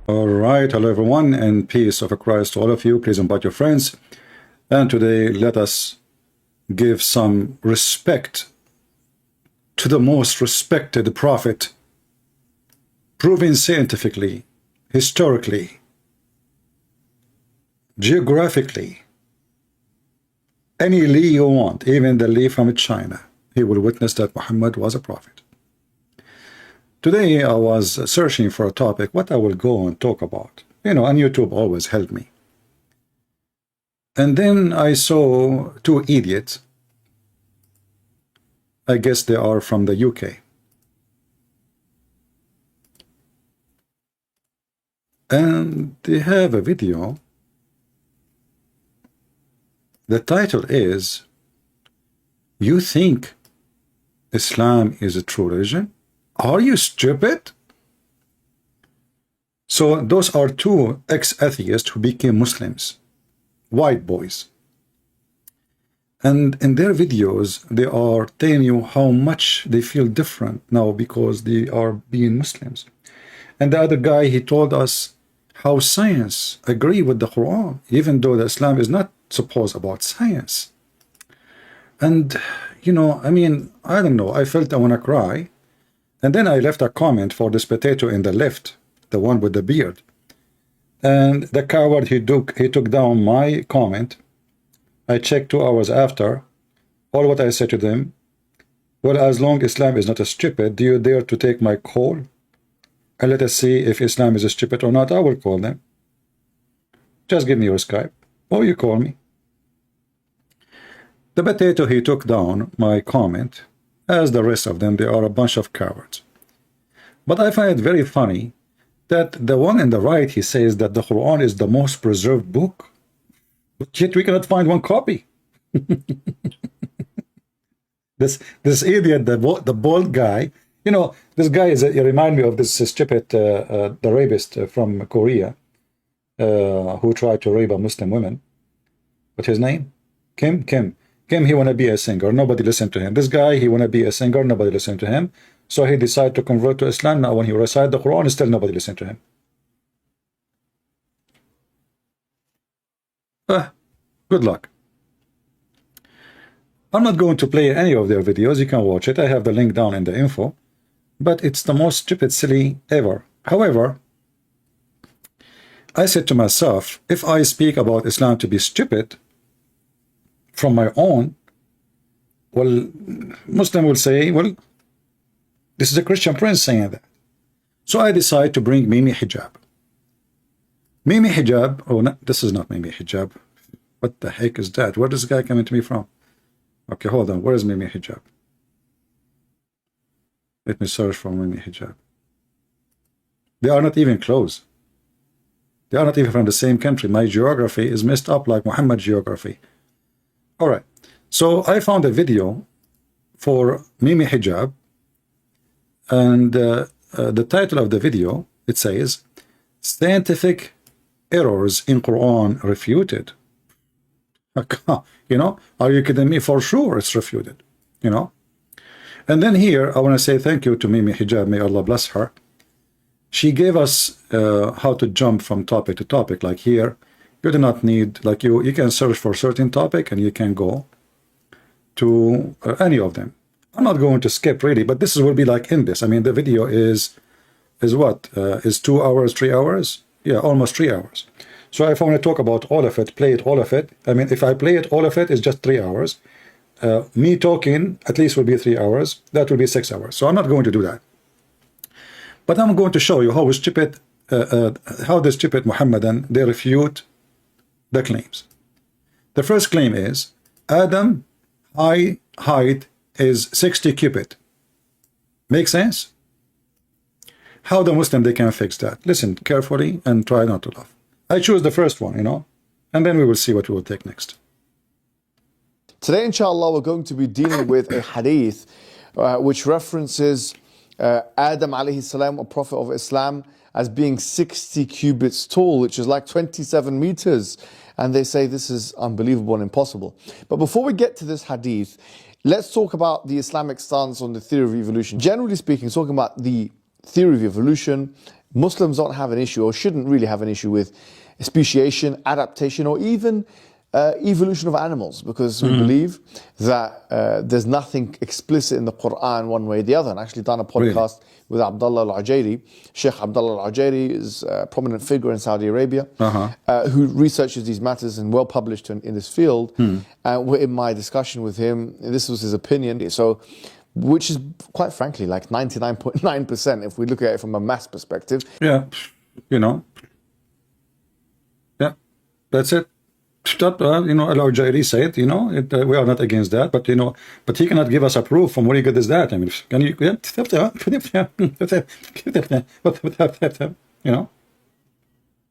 All right, hello everyone, and peace of Christ to all of you. Please invite your friends. And today, let us give some respect to the most respected prophet, proven scientifically, historically, geographically. Any Lee you want, even the Lee from China, he will witness that Muhammad was a prophet. Today, I was searching for a topic, what I will go and talk about. You know, and YouTube always helped me. And then I saw two idiots. I guess they are from the UK. And they have a video. The title is, "You think Islam is a true religion? Are you stupid?" So those are two ex-atheists who became Muslims, white boys. And in their videos, they are telling you how much they feel different now because they are being Muslims. And the other guy, he told us how science agree with the Quran, even though the Islam is not supposed about science. And, you know, I mean, I don't know, I felt I want to cry. And then I left a comment for this potato in the left, the one with the beard. And the coward, he took down my comment. I checked 2 hours after. All what I said to them, well, as long Islam is not a stupid, do you dare to take my call? And let us see if Islam is a stupid or not. I will call them. Just give me your Skype, or you call me. The potato, he took down my comment. As the rest of them, they are a bunch of cowards. But I find it very funny that the one in the right, he says that the Quran is the most preserved book, but yet we cannot find one copy. This idiot, the bald guy, you know, this guy he remind me of this stupid the rapist from Korea who tried to rape a Muslim woman. What's his name? Kim, he want to be a singer. Nobody listened to him. This guy, he want to be a singer. Nobody listened to him. So he decided to convert to Islam. Now when he recited the Quran, still nobody listened to him. Good luck. I'm not going to play any of their videos. You can watch it. I have the link down in the info. But it's the most stupid, silly ever. However, I said to myself, if I speak about Islam to be stupid, from my own, well, Muslim will say, well, this is a Christian prince saying that. So I decide to bring Mimi Hijab. Mimi Hijab, oh, no, this is not Mimi Hijab. What the heck is that? Where is this guy coming to me from? Okay, hold on. Where is Mimi Hijab? Let me search for Mimi Hijab. They are not even close. They are not even from the same country. My geography is messed up like Muhammad's geography. All right, so I found a video for Mimi Hijab, and the title of the video, it says, "Scientific Errors in Quran Refuted." You know, are you kidding me? For sure it's refuted, you know. And then here, I want to say thank you to Mimi Hijab, may Allah bless her. She gave us how to jump from topic to topic, like here. You do not need, like you can search for a certain topic and you can go to any of them. I'm not going to skip really, but this will be like in this. I mean, the video is what? Is 2 hours, 3 hours? Yeah, almost 3 hours. So if I want to talk about all of it, play it, all of it. I mean, if I play it, all of it is just 3 hours. Me talking at least will be 3 hours. That will be 6 hours. So I'm not going to do that. But I'm going to show you how stupid, how the stupid Muhammadan, they refute the claims. The first claim is Adam height is 60 cubit. Make sense? How the Muslim they can fix that? Listen carefully and try not to laugh. I choose the first one, you know, and then we will see what we will take next. Today, inshallah, we're going to be dealing with a hadith which references Adam alayhi salam, a prophet of Islam, as being 60 cubits tall, which is like 27 meters. And they say this is unbelievable and impossible. But before we get to this hadith, let's talk about the Islamic stance on the theory of evolution. Generally speaking, talking about the theory of evolution, Muslims don't have an issue, or shouldn't really have an issue, with speciation, adaptation, or even evolution of animals, because we believe that there's nothing explicit in the Quran one way or the other. And actually done a podcast with Abdullah Al-Ujairi. Sheikh Abdullah Al-Ujairi is a prominent figure in Saudi Arabia, who researches these matters and well published in this field. In my discussion with him, this was his opinion. So, which is quite frankly like 99.9% if we look at it from a mass perspective. Yeah, you know. Yeah, that's it. Al-Ujairi said, we are not against that, but but he cannot give us a proof from where he got that. I mean, can you,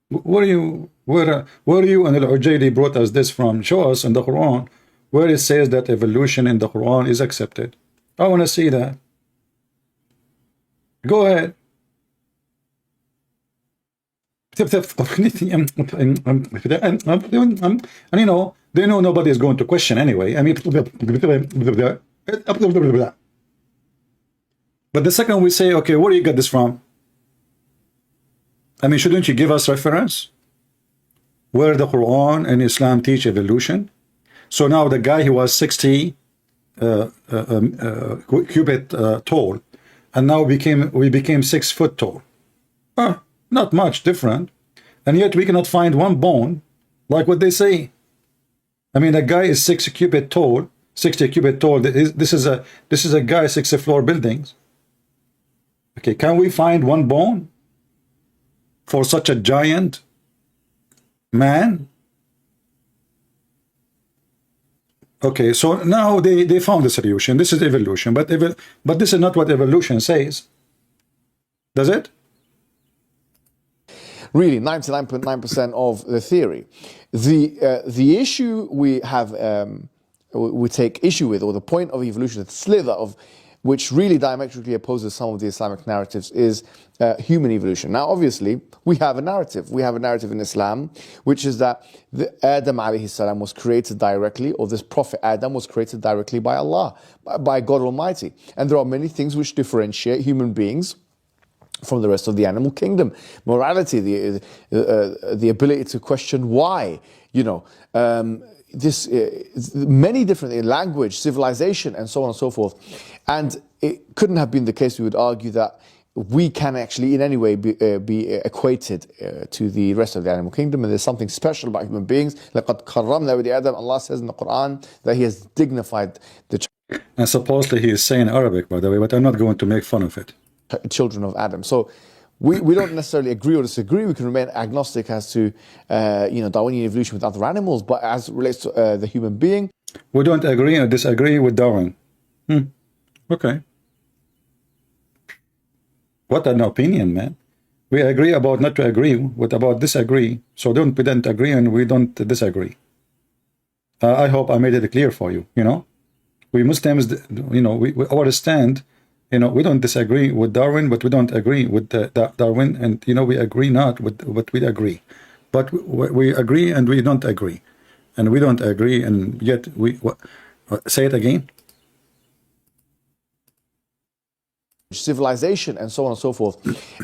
where you and Al-Ujairi brought us this from? Show us in the Quran where it says that evolution in the Quran is accepted. I want to see that. Go ahead. And they know nobody is going to question anyway. I mean, but the second we say, okay, where do you get this from? I mean, shouldn't you give us reference where the Quran and Islam teach evolution? So now the guy who was 60 cubit tall, and now we became 6 foot tall. Not much different, and yet we cannot find one bone like what they say. I mean, a guy is 60 cubit tall. This is a guy 60 floor buildings. Okay, can we find one bone for such a giant man? Okay, so now they found the solution. This is evolution, but this is not what evolution says, does it? Really, 99.9% of the theory. The issue we have, we take issue with, or the point of evolution, the slither of which really diametrically opposes some of the Islamic narratives, is human evolution. Now, obviously, we have a narrative. We have a narrative in Islam, which is that Adam alayhi salam was created directly, or this prophet Adam was created directly by Allah, by God Almighty. And there are many things which differentiate human beings from the rest of the animal kingdom. Morality, the ability to question why, many different, language, civilization, and so on and so forth. And it couldn't have been the case, we would argue, that we can actually in any way be equated to the rest of the animal kingdom, and there's something special about human beings. لَقَدْ كَرَّمْنَا بَنِي آدَمَ, Allah says in the Quran that He has dignified the and supposedly he is saying Arabic, by the way, but I'm not going to make fun of it. Children of Adam. So we don't necessarily agree or disagree. We can remain agnostic as to Darwinian evolution with other animals, but as it relates to the human being, we don't agree or disagree with Darwin. Okay, what an opinion, man. We agree about not to agree, what about disagree? So we don't agree and we don't disagree. I hope I made it clear for you. We Muslims, our stand. We don't disagree with Darwin, but we don't agree with Darwin, and we agree not with what we agree, but we agree and we don't agree, and we don't agree, and yet say it again. Civilization, and so on and so forth.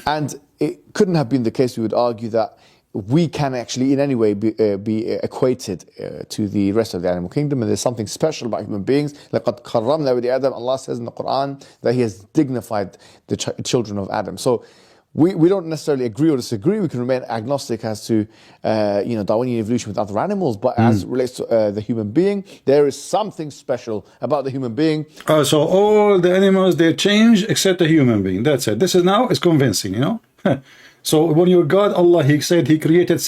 And it couldn't have been the case, we would argue, that we can actually in any way be equated to the rest of the animal kingdom, and there's something special about human beings. لَقَدْ كَرَّمْنَا بَنِي آدَمَ, Allah says in the Quran that He has dignified the children of Adam. So we don't necessarily agree or disagree. We can remain agnostic as to Darwinian evolution with other animals, but as it relates to the human being, there is something special about the human being. So all the animals, they change except the human being. That's it. This is now is convincing, So when your God Allah, He said He created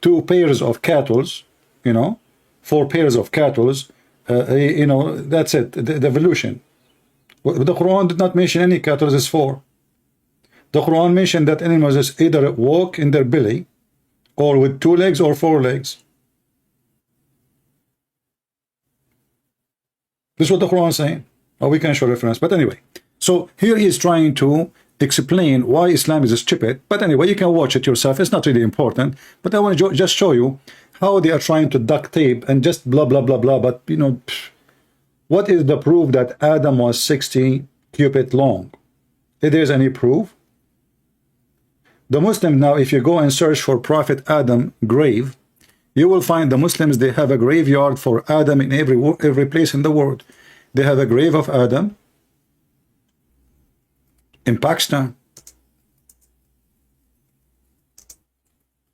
2 pairs of cattle, 4 pairs of cattle, that's it, the evolution. The Quran did not mention any cattle is 4. The Quran mentioned that animals is either walk in their belly, or with 2 legs or 4 legs. This is what the Quran is saying. We can show reference, but anyway. So here he is trying to explain why Islam is stupid, but anyway, you can watch it yourself. It's not really important, but I want to just show you how they are trying to duct tape and just blah blah blah blah. But what is the proof that Adam was 60 cubit long? if there's any proof. The Muslim now, if you go and search for Prophet Adam grave, you will find the Muslims, they have a graveyard for Adam in every place in the world. They have a grave of Adam in Pakistan.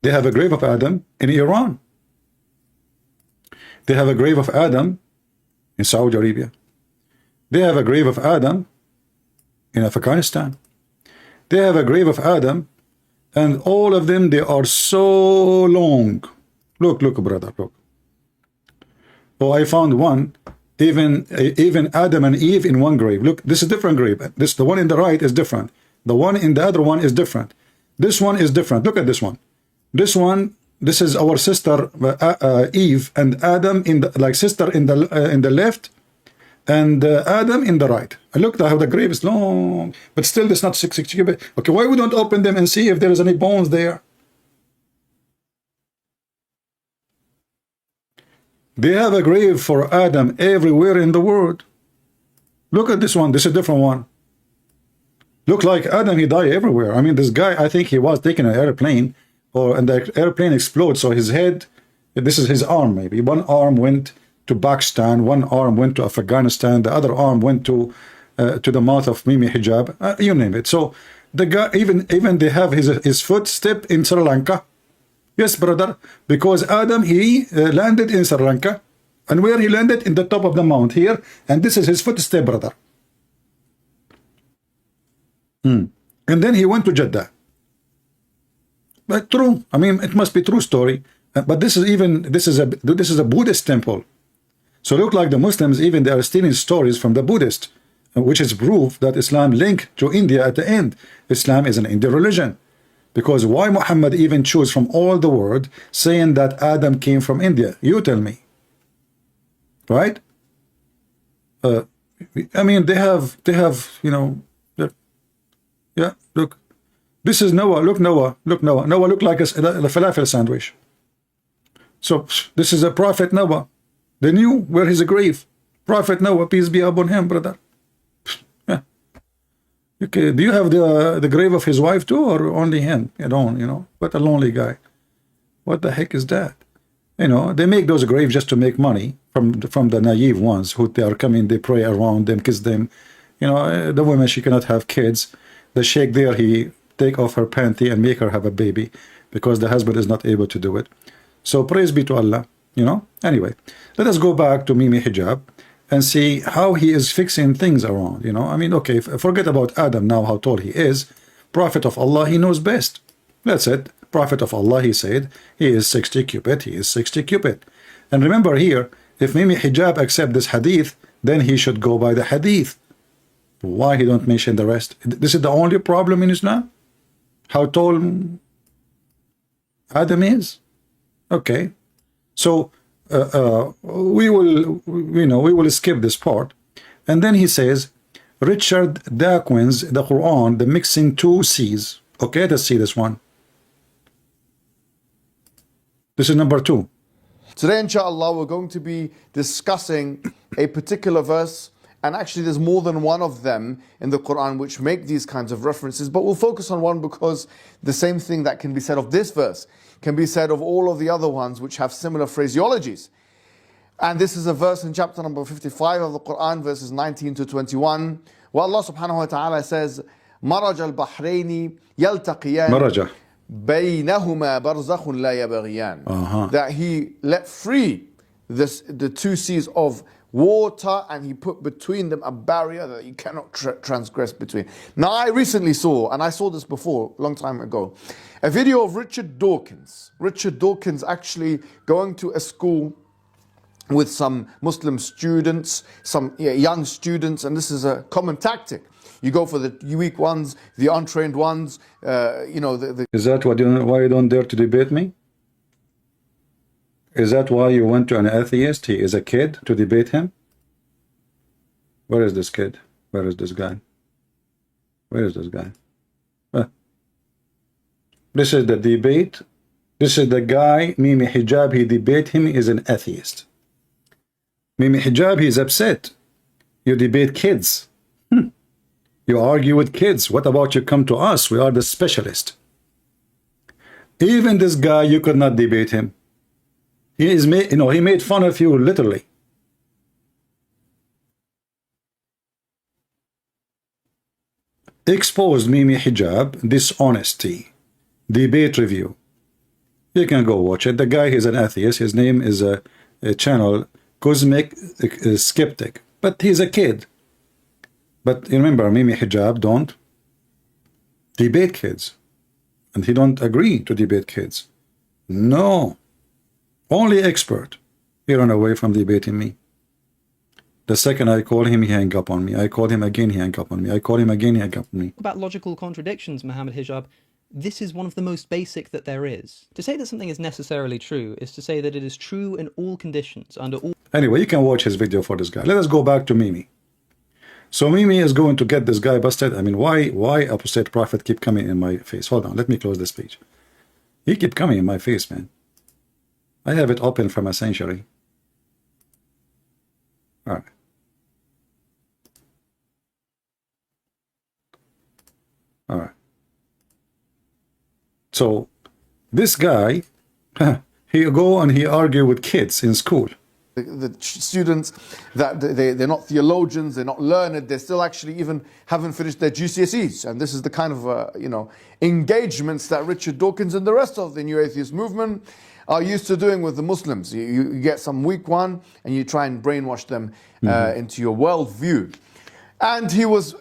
They have a grave of Adam in Iran. They have a grave of Adam in Saudi Arabia. They have a grave of Adam in Afghanistan. They have a grave of Adam, and all of them, they are so long. Look, brother, look. Oh, I found one, even Adam and Eve in one grave. Look, this is a different grave. This, the one in the right is different. The one in the other one is different. This one is different. Look at this one. This one, this is our sister Eve and Adam in the, like sister in the left, and Adam in the right. And look how the grave is long, but still it's not 660 cubits. Okay, why we don't open them and see if there is any bones there? They have a grave for Adam everywhere in the world. Look at this one. This is a different one. Look like Adam, he died everywhere. I mean, this guy, I think he was taking an airplane, and the airplane explodes, so his head, this is his arm maybe. One arm went to Pakistan, one arm went to Afghanistan, the other arm went to the mouth of Mimi Hijab, you name it. So the guy, even they have his footstep in Sri Lanka. Yes, brother, because Adam, he landed in Sri Lanka, and where he landed? In the top of the mount here, and this is his footstep, brother. And then he went to Jeddah. But true, I mean, it must be true story. But this is a Buddhist temple. So look like the Muslims, even they are stealing stories from the Buddhist, which is proof that Islam linked to India at the end. Islam is an Indian religion. Because why Muhammad even choose from all the world saying that Adam came from India? You tell me. Right? I mean, they have, you know, yeah, look. This is Noah. Look, Noah. Look, Noah. Noah look like a falafel sandwich. So this is a Prophet Noah. They knew where his grave. Prophet Noah, peace be upon him, brother. Yeah. Okay. Do you have the grave of his wife too, or only him? You don't. You know, what a lonely guy. What the heck is that? You know, they make those graves just to make money from the naive ones who they are coming. They pray around them, kiss them. You know, the woman, she cannot have kids. The sheikh there, he take off her panty and make her have a baby because the husband is not able to do it. So praise be to Allah, you know. Anyway, let us go back to Mimi Hijab and see how he is fixing things around, you know. I mean, okay, forget about Adam now, how tall he is. Prophet of Allah, he knows best. That's it. Prophet of Allah, he said, he is 60 cubit, he is 60 cubit. And remember here, if Mimi Hijab accept this hadith, then he should go by the hadith. Why he don't mention the rest? This is the only problem in Islam? How tall Adam is? Okay. So we will skip this part. And then he says, Richard Dawkins, the Quran, the mixing two C's. Okay, let's see this one. This is number 2. Today, inshallah, we're going to be discussing a particular verse. And actually, there's more than one of them in the Quran which make these kinds of references. But we'll focus on one because the same thing that can be said of this verse can be said of all of the other ones which have similar phraseologies. And this is a verse in chapter number 55 of the Quran, verses 19 to 21, where Allah subhanahu wa ta'ala says, مَرَجَ الْبَحْرَيْنِ يَلْتَقِيَانِ Maraja. بَيْنَهُمَا بَرْزَخٌ لَا يَبْغِيَانِ. That he let free the two seas of water, and he put between them a barrier that you cannot transgress between. Now, I recently saw, and I saw this before, a long time ago, a video of Richard Dawkins. Richard Dawkins actually going to a school with some Muslim students, some young students, and this is a common tactic. You go for the weak ones, the untrained ones, you know. Is that why you don't dare to debate me? Is that why you went to an atheist? He is a kid to debate him? Where is this kid? Where is this guy? Where is this guy? This is the debate. This is the guy, Mimi Hijab, he debate him, is an atheist. Mimi Hijab, he is upset. You debate kids. You argue with kids. What about you come to us? We are the specialist. Even this guy, you could not debate him. He is he made fun of you literally. Exposed Mimi Hijab, dishonesty, debate review. You can go watch it. The guy is an atheist. His name is a channel Cosmic Skeptic, but he's a kid. But remember, Mimi Hijab don't debate kids, and he don't agree to debate kids. No, only expert. He ran away from debating me. The second I call him, he hang up on me. I call him again, he hang up on me. I call him again, he hang up on me. About logical contradictions, Muhammad Hijab, this is one of the most basic that there is. To say that something is necessarily true is to say that it is true in all conditions, under all... Anyway, you can watch his video for this guy. Let us go back to Mimi. So Mimi is going to get this guy busted. I mean, why apostate prophet keep coming in my face? Hold on, let me close this page. He keep coming in my face, man. I have it open from a century. All right. All right. So this guy, he go and he argue with kids in school. The students, that they're not theologians, they're not learned, they still actually even haven't finished their GCSEs. And this is the kind of, engagements that Richard Dawkins and the rest of the New Atheist movement are used to doing with the Muslims. You get some weak one and you try and brainwash them into your worldview. And he was,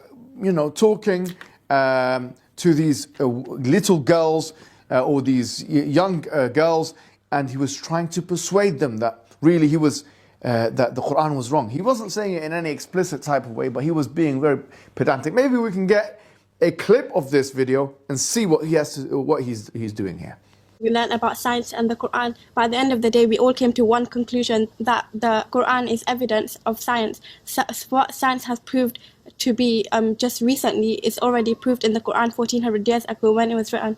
talking to these little girls or these young girls, and he was trying to persuade them that really he was that the Quran was wrong. He wasn't saying it in any explicit type of way, but he was being very pedantic. Maybe we can get a clip of this video and see what he's doing here. We learned about science and the Quran. By the end of the day, we all came to one conclusion, that the Quran is evidence of science. So what science has proved to be just recently is already proved in the Quran 1400 years ago when it was written.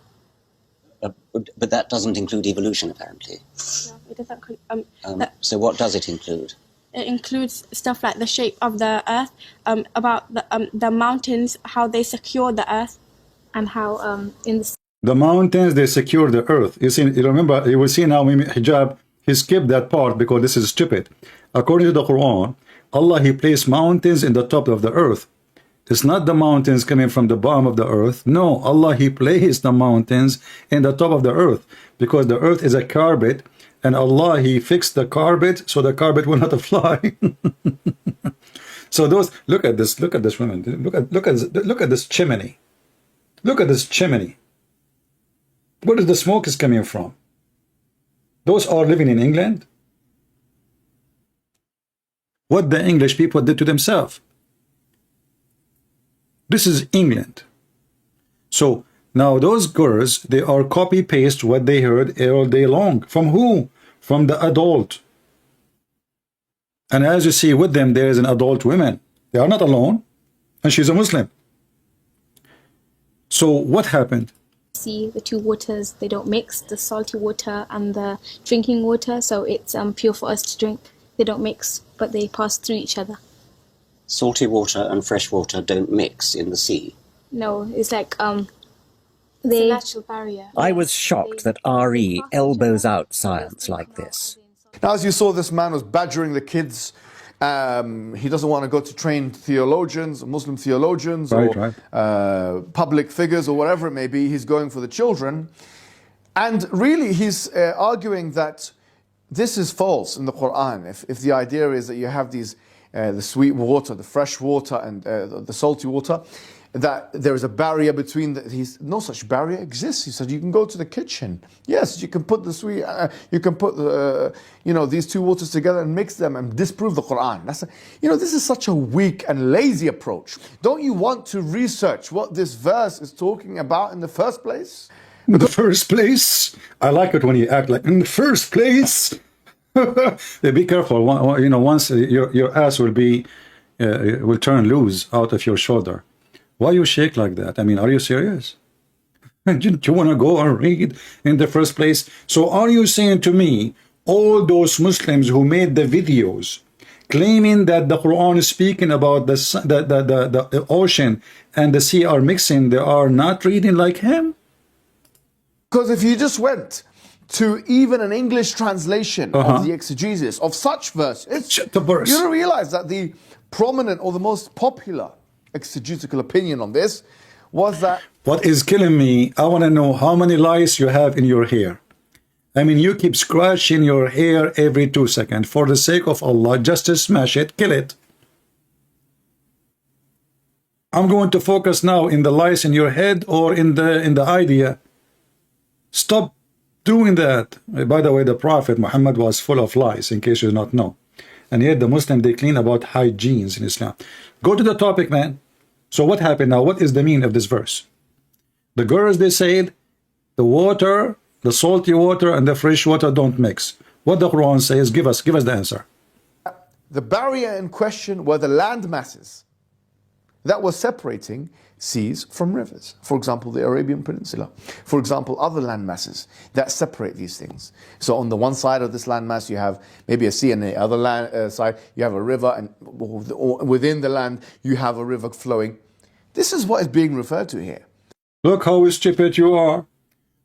But that doesn't include evolution, apparently. No, it doesn't. So what does it include? It includes stuff like the shape of the earth, about the mountains, how they secure the earth, and how the mountains, they secure the earth. You see, you remember, you will see now Mimi Hijab, he skipped that part because this is stupid. According to the Quran, Allah, he placed mountains in the top of the earth. It's not the mountains coming from the bottom of the earth. No, Allah, he placed the mountains in the top of the earth because the earth is a carpet, and Allah, he fixed the carpet so the carpet will not fly. So those, look at this woman, look at this chimney. Look at this chimney. Where is the smoke is coming from? Those are living in England. What the English people did to themselves. This is England. So now those girls, they are copy paste what they heard all day long. From who? From the adult. And as you see with them, there is an adult woman. They are not alone. And she's a Muslim. So what happened? See, the two waters, they don't mix, the salty water and the drinking water, so it's pure for us to drink. They don't mix, but they pass through each other. Salty water and fresh water don't mix in the sea? No, it's like it's a natural barrier. I was shocked that RE elbows out science like this. Now, as you saw, this man was badgering the kids. He doesn't want to go to trained theologians, Muslim theologians, public figures, or whatever it may be. He's going for the children. And really, he's arguing that this is false in the Quran. If the idea is that you have these, the sweet water, the fresh water, and the salty water, that there is a barrier between no such barrier exists. He said you can go to the kitchen. Yes, you can put the sweet, you can put the, these two waters together and mix them and disprove the Quran. This is such a weak and lazy approach. Don't you want to research what this verse is talking about in the first place? In the first place, I like it when you act like in the first place. Be careful. Once your ass will turn loose out of your shoulder. Why you shake like that? I mean, are you serious? Didn't you want to go and read in the first place? So are you saying to me, all those Muslims who made the videos claiming that the Quran is speaking about the ocean and the sea are mixing, they are not reading like him? Because if you just went to even an English translation of the exegesis of such verses, The verse. you don't realize that the prominent or the most popular exegetical opinion on this was that What is killing me, I want to know how many lice you have in your hair. I mean, you keep scratching your hair every 2 seconds. For the sake of Allah, just to smash it, kill it. I'm going to focus now in the lice in your head or in the idea. Stop doing that. By the way, the Prophet Muhammad was full of lies, in case you do not know. And yet the Muslim, they clean about hygienes in Islam. Go to the topic, man. So what happened now? What is the meaning of this verse? The girls, they said, the water, the salty water and the fresh water don't mix. What the Quran says, give us the answer. the barrier in question were the land masses that were separating seas from rivers. For example, the Arabian Peninsula. For example, other land masses that separate these things. So on the one side of this land mass, you have maybe a sea, and the other side, you have a river, and within the land, you have a river flowing. This is what is being referred to here. Look how stupid you are.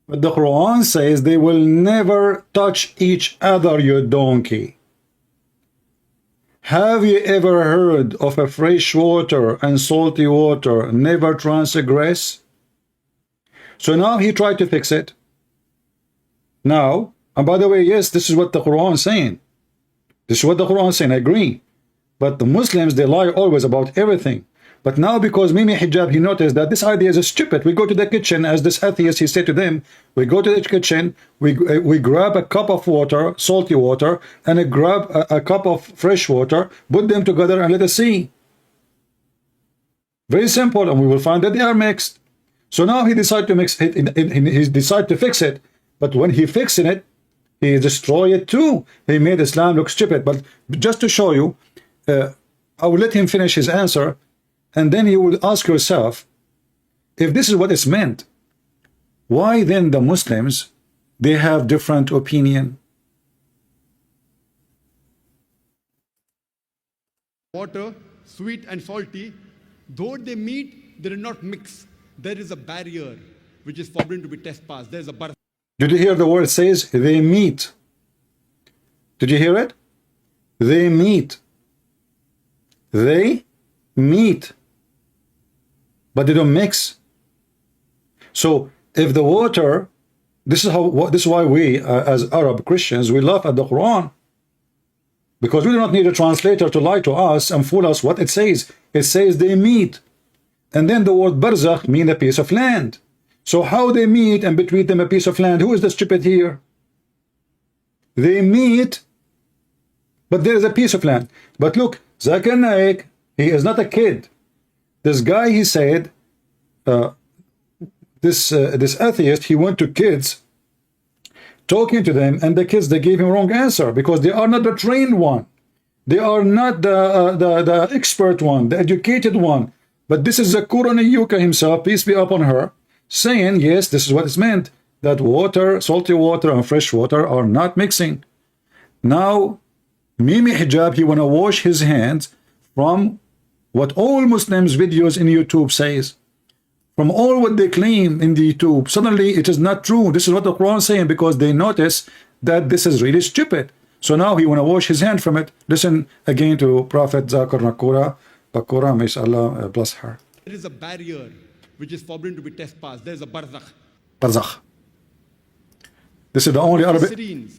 But the Quran says they will never touch each other, you donkey. Have you ever heard of a fresh water and salty water never transgress? So now he tried to fix it. Now, and by the way, yes, this is what the Quran is saying. This is what the Quran is saying, I agree. But the Muslims, they lie always about everything. But now because Mimi Hijab, he noticed that this idea is stupid. We go to the kitchen, as this atheist, he said to them, we go to the kitchen, we grab a cup of water, salty water, and grab a cup of fresh water, put them together and let us see. Very simple, and we will find that they are mixed. So now he decided to mix it, he decided to fix it. But when he fixed it, he destroyed it too. He made Islam look stupid. But just to show you, I will let him finish his answer. And then you will ask yourself, if this is what is meant, why then the Muslims, they have different opinion? Water, sweet and salty, though they meet, they do not mix. There is a barrier which is forbidden to be trespassed. There is a bar. Did you hear the word says they meet? Did you hear it? They meet. They meet. But they don't mix. So if the water, this is why we as Arab Christians, we laugh at the Quran, because we do not need a translator to lie to us and fool us what it says. It says they meet, and then the word barzakh mean a piece of land. So how they meet and between them a piece of land? Who is the stupid here? They meet, but there is a piece of land. But look, Zakir Naik, he is not a kid. This guy, he said, this atheist, he went to kids, talking to them, and the kids, they gave him wrong answer because they are not the trained one. They are not the expert one, the educated one. But this is Zakura Niyuka himself, peace be upon her, saying, yes, this is what is meant, that water, salty water and fresh water are not mixing. Now, Mimi Hijab, he want to wash his hands from what all Muslims videos in YouTube says, from all what they claim in the YouTube. Suddenly it is not true. This is what the Quran is saying, because they notice that this is really stupid. So now he want to wash his hand from it. Listen again to Prophet Zakir Bakura, may Allah bless her. There is a barrier which is forbidden to be trespassed. There is a barzakh. Barzakh. This is the only Arabic.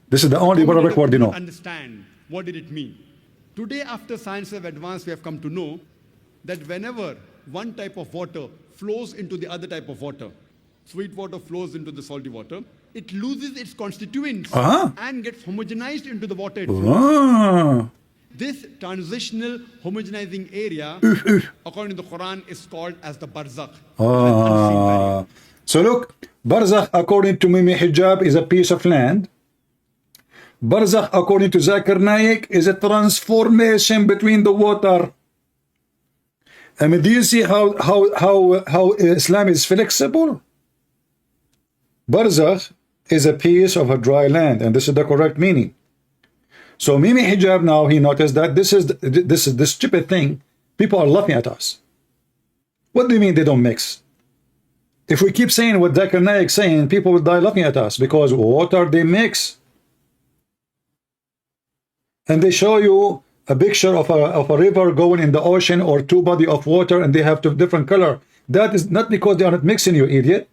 This is the only Arabic word you know. Understand what did it mean? Today, after science have advanced, we have come to know that whenever one type of water flows into the other type of water, sweet water flows into the salty water, it loses its constituents and gets homogenized into the water it flows. This transitional homogenizing area, according to the Quran, is called as the barzakh. So look, barzakh according to Mimi Hijab is a piece of land. Barzakh according to Zakir Naik is a transformation between the water. I mean, do you see how Islam is flexible? Barzakh is a piece of a dry land, and this is the correct meaning. So Mimi Hijab now, he noticed that this is the stupid thing. People are laughing at us. What do you mean they don't mix? If we keep saying what Zakir Naik is saying, people will die laughing at us because water they mix. And they show you a picture of a river going in the ocean or two body of water and they have two different color. That is not because they are not mixing, you idiot.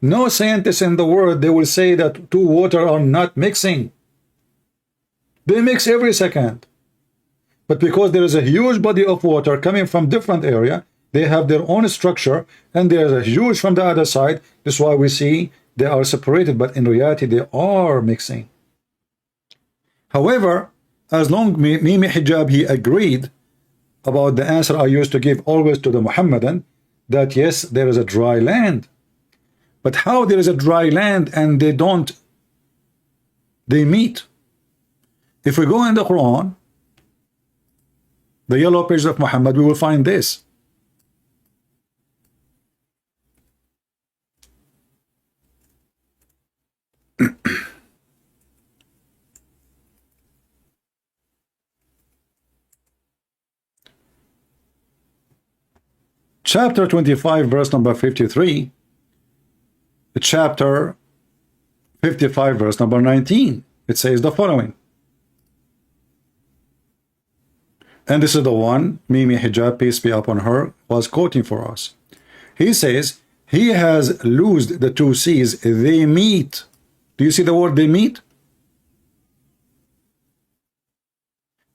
No scientist in the world, they will say that two water are not mixing. They mix every second. But because there is a huge body of water coming from different area, they have their own structure, and there is a huge from the other side. That's why we see they are separated, but in reality they are mixing. However, as long Mimi Hijab, he agreed about the answer I used to give always to the Muhammadan, that yes, there is a dry land. But how there is a dry land and they meet? If we go in the Quran, the yellow pages of Muhammad, we will find this. Chapter 25, verse number 53. Chapter 55, verse number 19. It says the following. And this is the one Mimi Hijab, peace be upon her, was quoting for us. He says, he has loosed the two seas, they meet. Do you see the word they meet?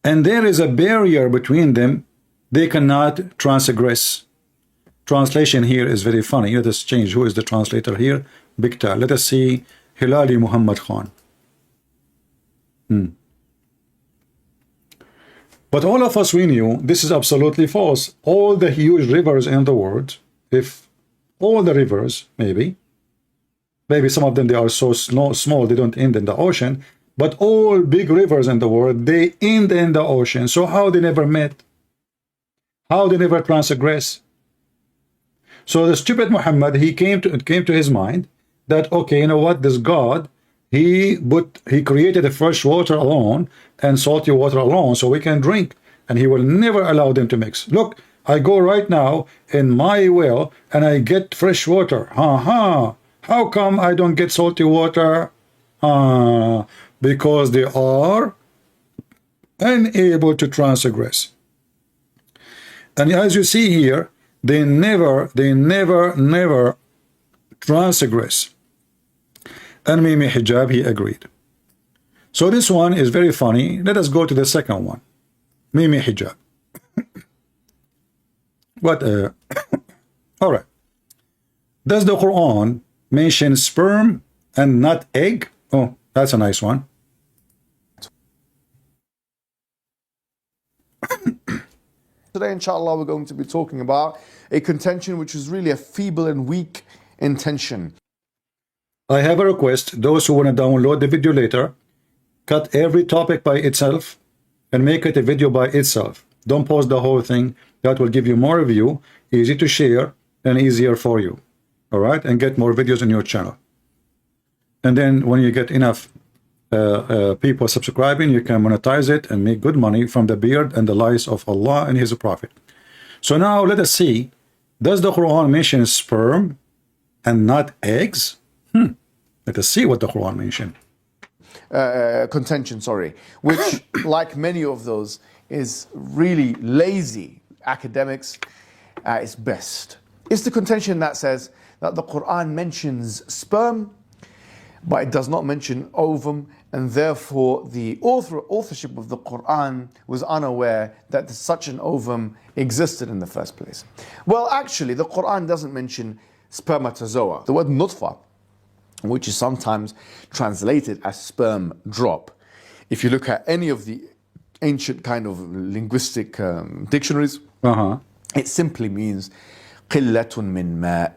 And there is a barrier between them, they cannot transgress. Translation here is very funny. Let us change. Who is the translator here? Bikta. Let us see Hilali Muhammad Khan. But all of us, we knew this is absolutely false. All the huge rivers in the world, if all the rivers, maybe some of them, they are so small, they don't end in the ocean, but all big rivers in the world, they end in the ocean. So how they never met? How they never transgress? So the stupid Muhammad, he came to his mind that, okay, you know what, this God, he created the fresh water alone and salty water alone so we can drink, and he will never allow them to mix. Look, I go right now in my well and I get fresh water. How come I don't get salty water? Because they are unable to transgress. And as you see here, they never transgress. And Mimi Hijab, he agreed. So this one is very funny. Let us go to the second one. Mimi Hijab. What? All right. Does the Quran mention sperm and not egg? Oh, that's a nice one. Today, inshallah, we're going to be talking about a contention which is really a feeble and weak intention. I have a request. Those who want to download the video later, cut every topic by itself and make it a video by itself. Don't post the whole thing. That will give you more view, easy to share, and easier for you. All right? And get more videos on your channel. And then when you get enough people subscribing, you can monetize it and make good money from the beard and the lies of Allah and His Prophet. So now let us see, does the Quran mention sperm and not eggs? Let us see what the Quran mentioned. Contention, sorry, which, like many of those, is really lazy academics at its best. It's the contention that says that the Quran mentions sperm, but it does not mention ovum, and therefore the authorship of the Quran was unaware that such an ovum existed in the first place. Well, actually, the Quran doesn't mention spermatozoa. The word nutfa, which is sometimes translated as sperm drop. If you look at any of the ancient kind of linguistic dictionaries, it simply means قِلَّةٌ مِّن مَاءٍ,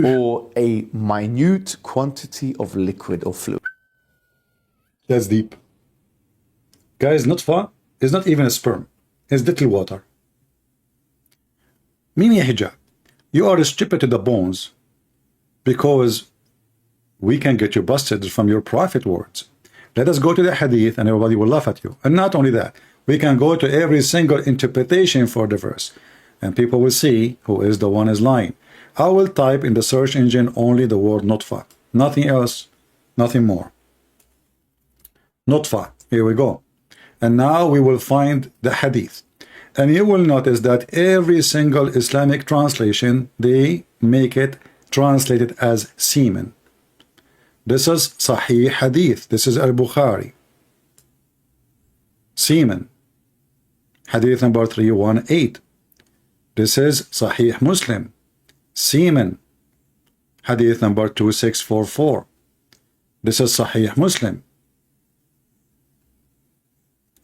or a minute quantity of liquid or fluid. That's deep. Guys, nutfa is not even a sperm. It's little water. Mimi Hijab, you are stupid to the bones because we can get you busted from your prophet words. Let us go to the hadith and everybody will laugh at you. And not only that, we can go to every single interpretation for the verse and people will see who is the one is lying. I will type in the search engine only the word nutfa, nothing else, nothing more. Nutfa, here we go. And now we will find the hadith. And you will notice that every single Islamic translation, they make it translated as semen. This is Sahih Hadith. This is Al-Bukhari. Semen. Hadith number 318. This is Sahih Muslim. Semen. Hadith number 2644. This is Sahih Muslim.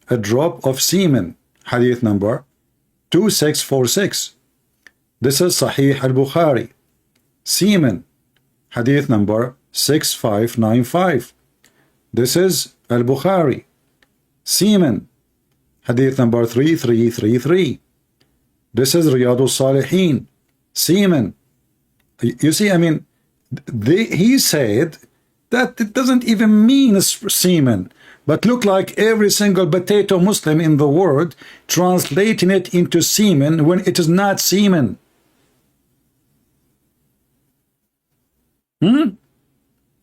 A drop of semen. Hadith number 2646. This is Sahih Al-Bukhari. Semen. Hadith number 6595. This is Al-Bukhari. Semen. Hadith number 3333. This is Riyadus Salihin. Semen. You see, I mean, he said that it doesn't even mean semen, but look like every single potato Muslim in the world translating it into semen when it is not semen.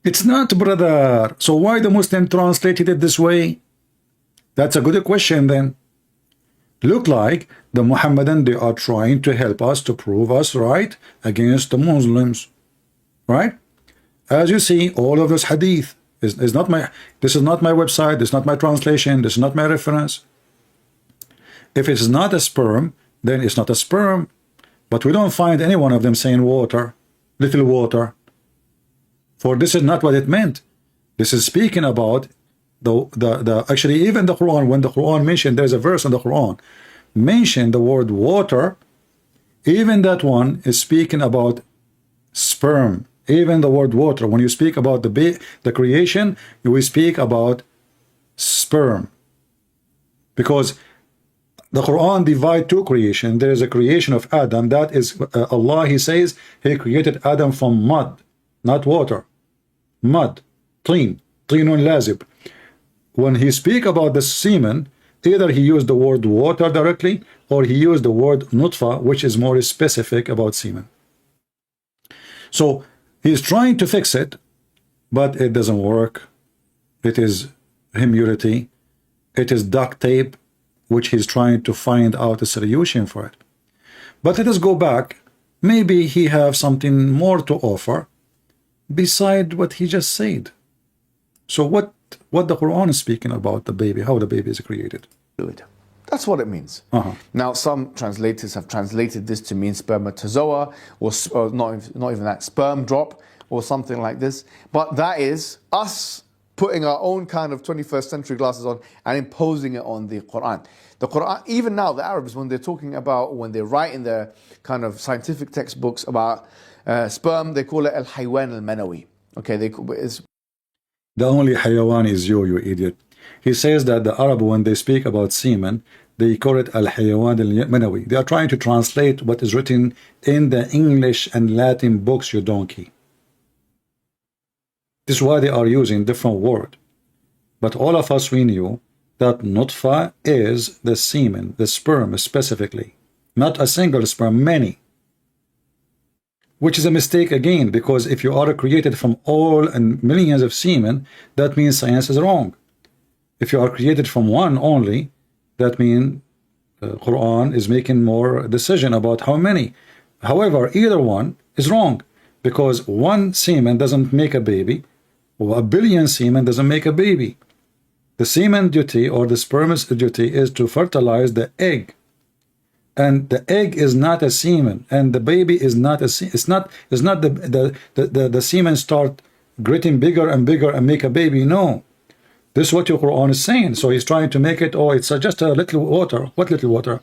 It's not, brother. So why the Muslim translated it this way? That's a good question then. Look like the Muhammadan, they are trying to help us, to prove us right against the Muslims. Right? As you see, all of this hadith is not my, this is not my website, this is not my translation, this is not my reference. If it is not a sperm, then it's not a sperm. But we don't find any one of them saying water, little water. For this is not what it meant. This is speaking about actually even the Quran, when the Quran mentioned, there's a verse in the Quran mentioned the word water, even that one is speaking about sperm. Even the word water, when you speak about the creation, you will speak about sperm, because the Quran divide two creation. There is a creation of Adam, that is Allah, he says he created Adam from mud, not water. Mud, tinun lazib. When he speak about the semen, either he used the word water directly, or he used the word nutfa, which is more specific about semen. So he's trying to fix it, but it doesn't work. It is humility, it is duct tape, which he's trying to find out a solution for it. But let us go back. Maybe he have something more to offer beside what he just said. So what the Quran is speaking about the baby, how the baby is created. That's what it means. Now, some translators have translated this to mean spermatozoa, or not even that, sperm drop, or something like this. But that is us putting our own kind of 21st century glasses on and imposing it on the Quran. The Quran, even now, the Arabs, when they're talking about, when they write in their kind of scientific textbooks about sperm, they call it al-haywan al-manawi. Okay, the only hayawan is you idiot. He says that the Arab, when they speak about semen, they call it al-hayawan al-manawi. They are trying to translate what is written in the English and Latin books, you donkey. This is why they are using different word. But all of us, we knew that nutfa is the semen, the sperm specifically. Not a single sperm, many. Which is a mistake again, because if you are created from all and millions of semen, that means science is wrong. If you are created from one only, that means Quran is making more decision about how many. However, either one is wrong, because one semen doesn't make a baby, or a billion semen doesn't make a baby. The semen duty, or the sperm's duty, is to fertilize the egg. And the egg is not a semen, and the baby is not a semen. It's not the semen start getting bigger and bigger and make a baby. No, this is what your Quran is saying. So he's trying to make it, oh, it's just a little water. What little water?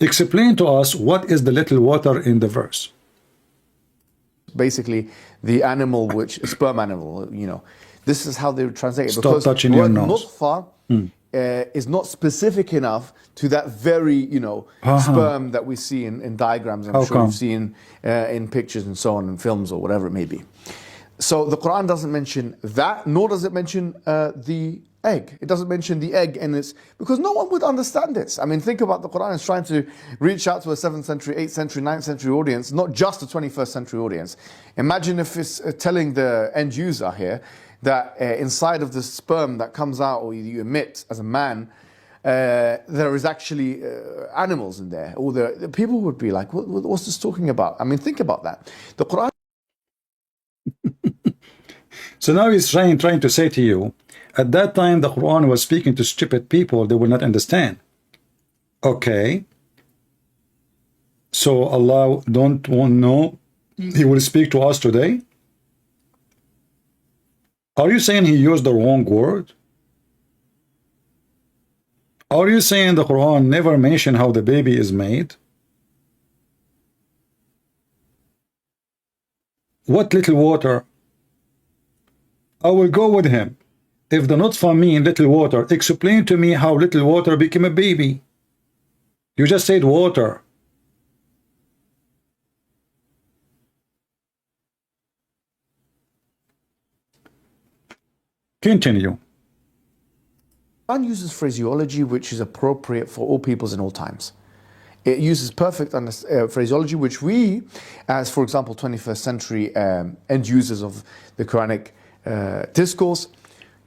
Explain to us what is the little water in the verse. Basically, the animal, which sperm animal, you know, this is how they would translate it. Stop because touching your nose. Nutfa is not specific enough to that very, you know, sperm that we see in diagrams. I'm sure you've seen in pictures and so on, in films or whatever it may be. So the Quran doesn't mention that, nor does it mention the egg. It doesn't mention the egg, and it's because no one would understand this. I mean, think about the Quran is trying to reach out to a 7th century, 8th century, 9th century audience, not just a 21st century audience. Imagine if it's telling the end user here that inside of the sperm that comes out or you emit as a man, there is actually animals in there. Or the people would be like, what's this talking about? I mean, think about that. The Quran. So now he's trying to say to you, at that time the Quran was speaking to stupid people, they will not understand. Okay. So Allah don't want to know He will speak to us today? Are you saying He used the wrong word? Are you saying the Quran never mentioned how the baby is made? What little water? I will go with him. If the nutfa mean little water, explain to me how little water became a baby. You just said water. Continue. Quran uses phraseology which is appropriate for all peoples in all times. It uses perfect phraseology which we, as for example 21st century end users of the Quranic discourse,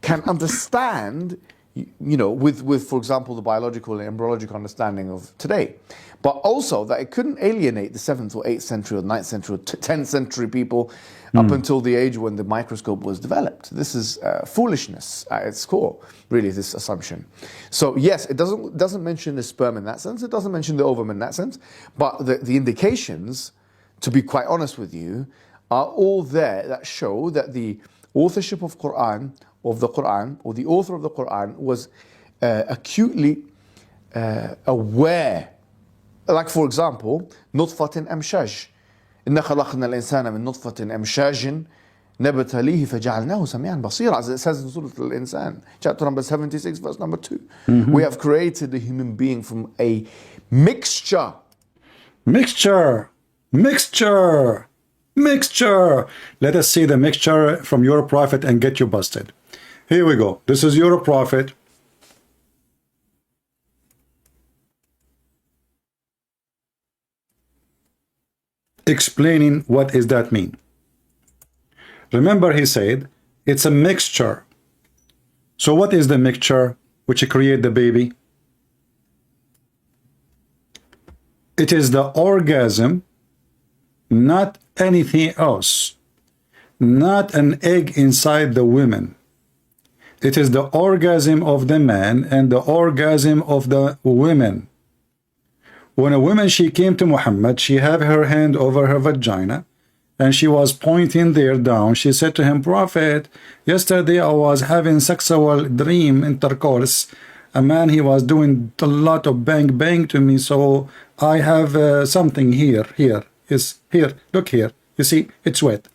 can understand, you know, with for example the biological and embryological understanding of today, but also that it couldn't alienate the 7th or 8th century or 9th century or 10th century people up until the age when the microscope was developed. This is foolishness at its core, really, this assumption. So yes, it doesn't mention the sperm in that sense, it doesn't mention the ovum in that sense, but the indications, to be quite honest with you, are all there that show that the authorship of the Quran, or the author of the Quran was acutely aware. Like for example, نطفة أمشاج إن خلقنا الإنسان من نطفة أمشاج نبتليه فجعلناه سميعا بصيرا, as it says in Surah Al-Insan, chapter number 76, verse number 2. We have created the human being from a mixture. Mixture. Let us see the mixture from your prophet and get you busted. Here we go. This is your prophet. Explaining what does that mean. Remember he said it's a mixture. So what is the mixture which create the baby? It is the orgasm, not anything else. Not an egg inside the woman. It is the orgasm of the man and the orgasm of the women. When a woman, she came to Muhammad, she had her hand over her vagina and she was pointing there down. She said to him, Prophet, yesterday I was having sexual dream intercourse. A man, he was doing a lot of bang bang to me, so I have something here, look here, you see, it's wet.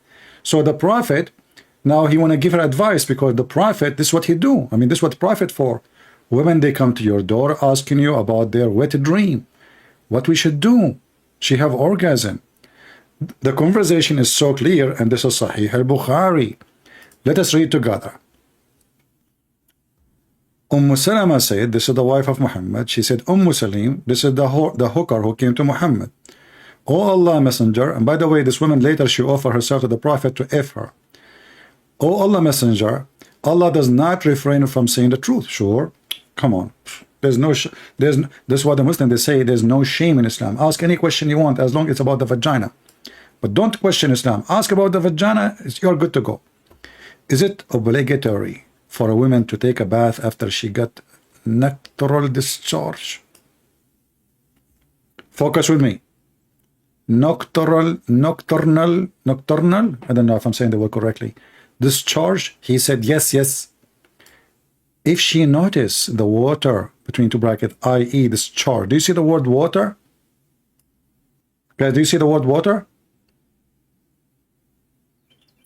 So the Prophet, now he want to give her advice, because the Prophet, this is what he do. I mean, this is what Prophet for. Women, they come to your door asking you about their wet dream. What we should do? She have orgasm. The conversation is so clear, and this is Sahih al-Bukhari. Let us read together. Salama said, this is the wife of Muhammad. She said, Salim, this is the hooker who came to Muhammad. O Allah Messenger, and by the way, this woman later she offered herself to the Prophet to F her. O Allah Messenger, Allah does not refrain from saying the truth. Sure, come on. This is what the Muslims, they say, there's no shame in Islam. Ask any question you want as long as it's about the vagina. But don't question Islam. Ask about the vagina, you're good to go. Is it obligatory for a woman to take a bath after she got nocturnal discharge? Focus with me. Nocturnal, I don't know if I'm saying the word correctly. Discharge, he said yes. If she noticed the water between two brackets, i.e. discharge. Do you see the word water? Guys, do you see the word water?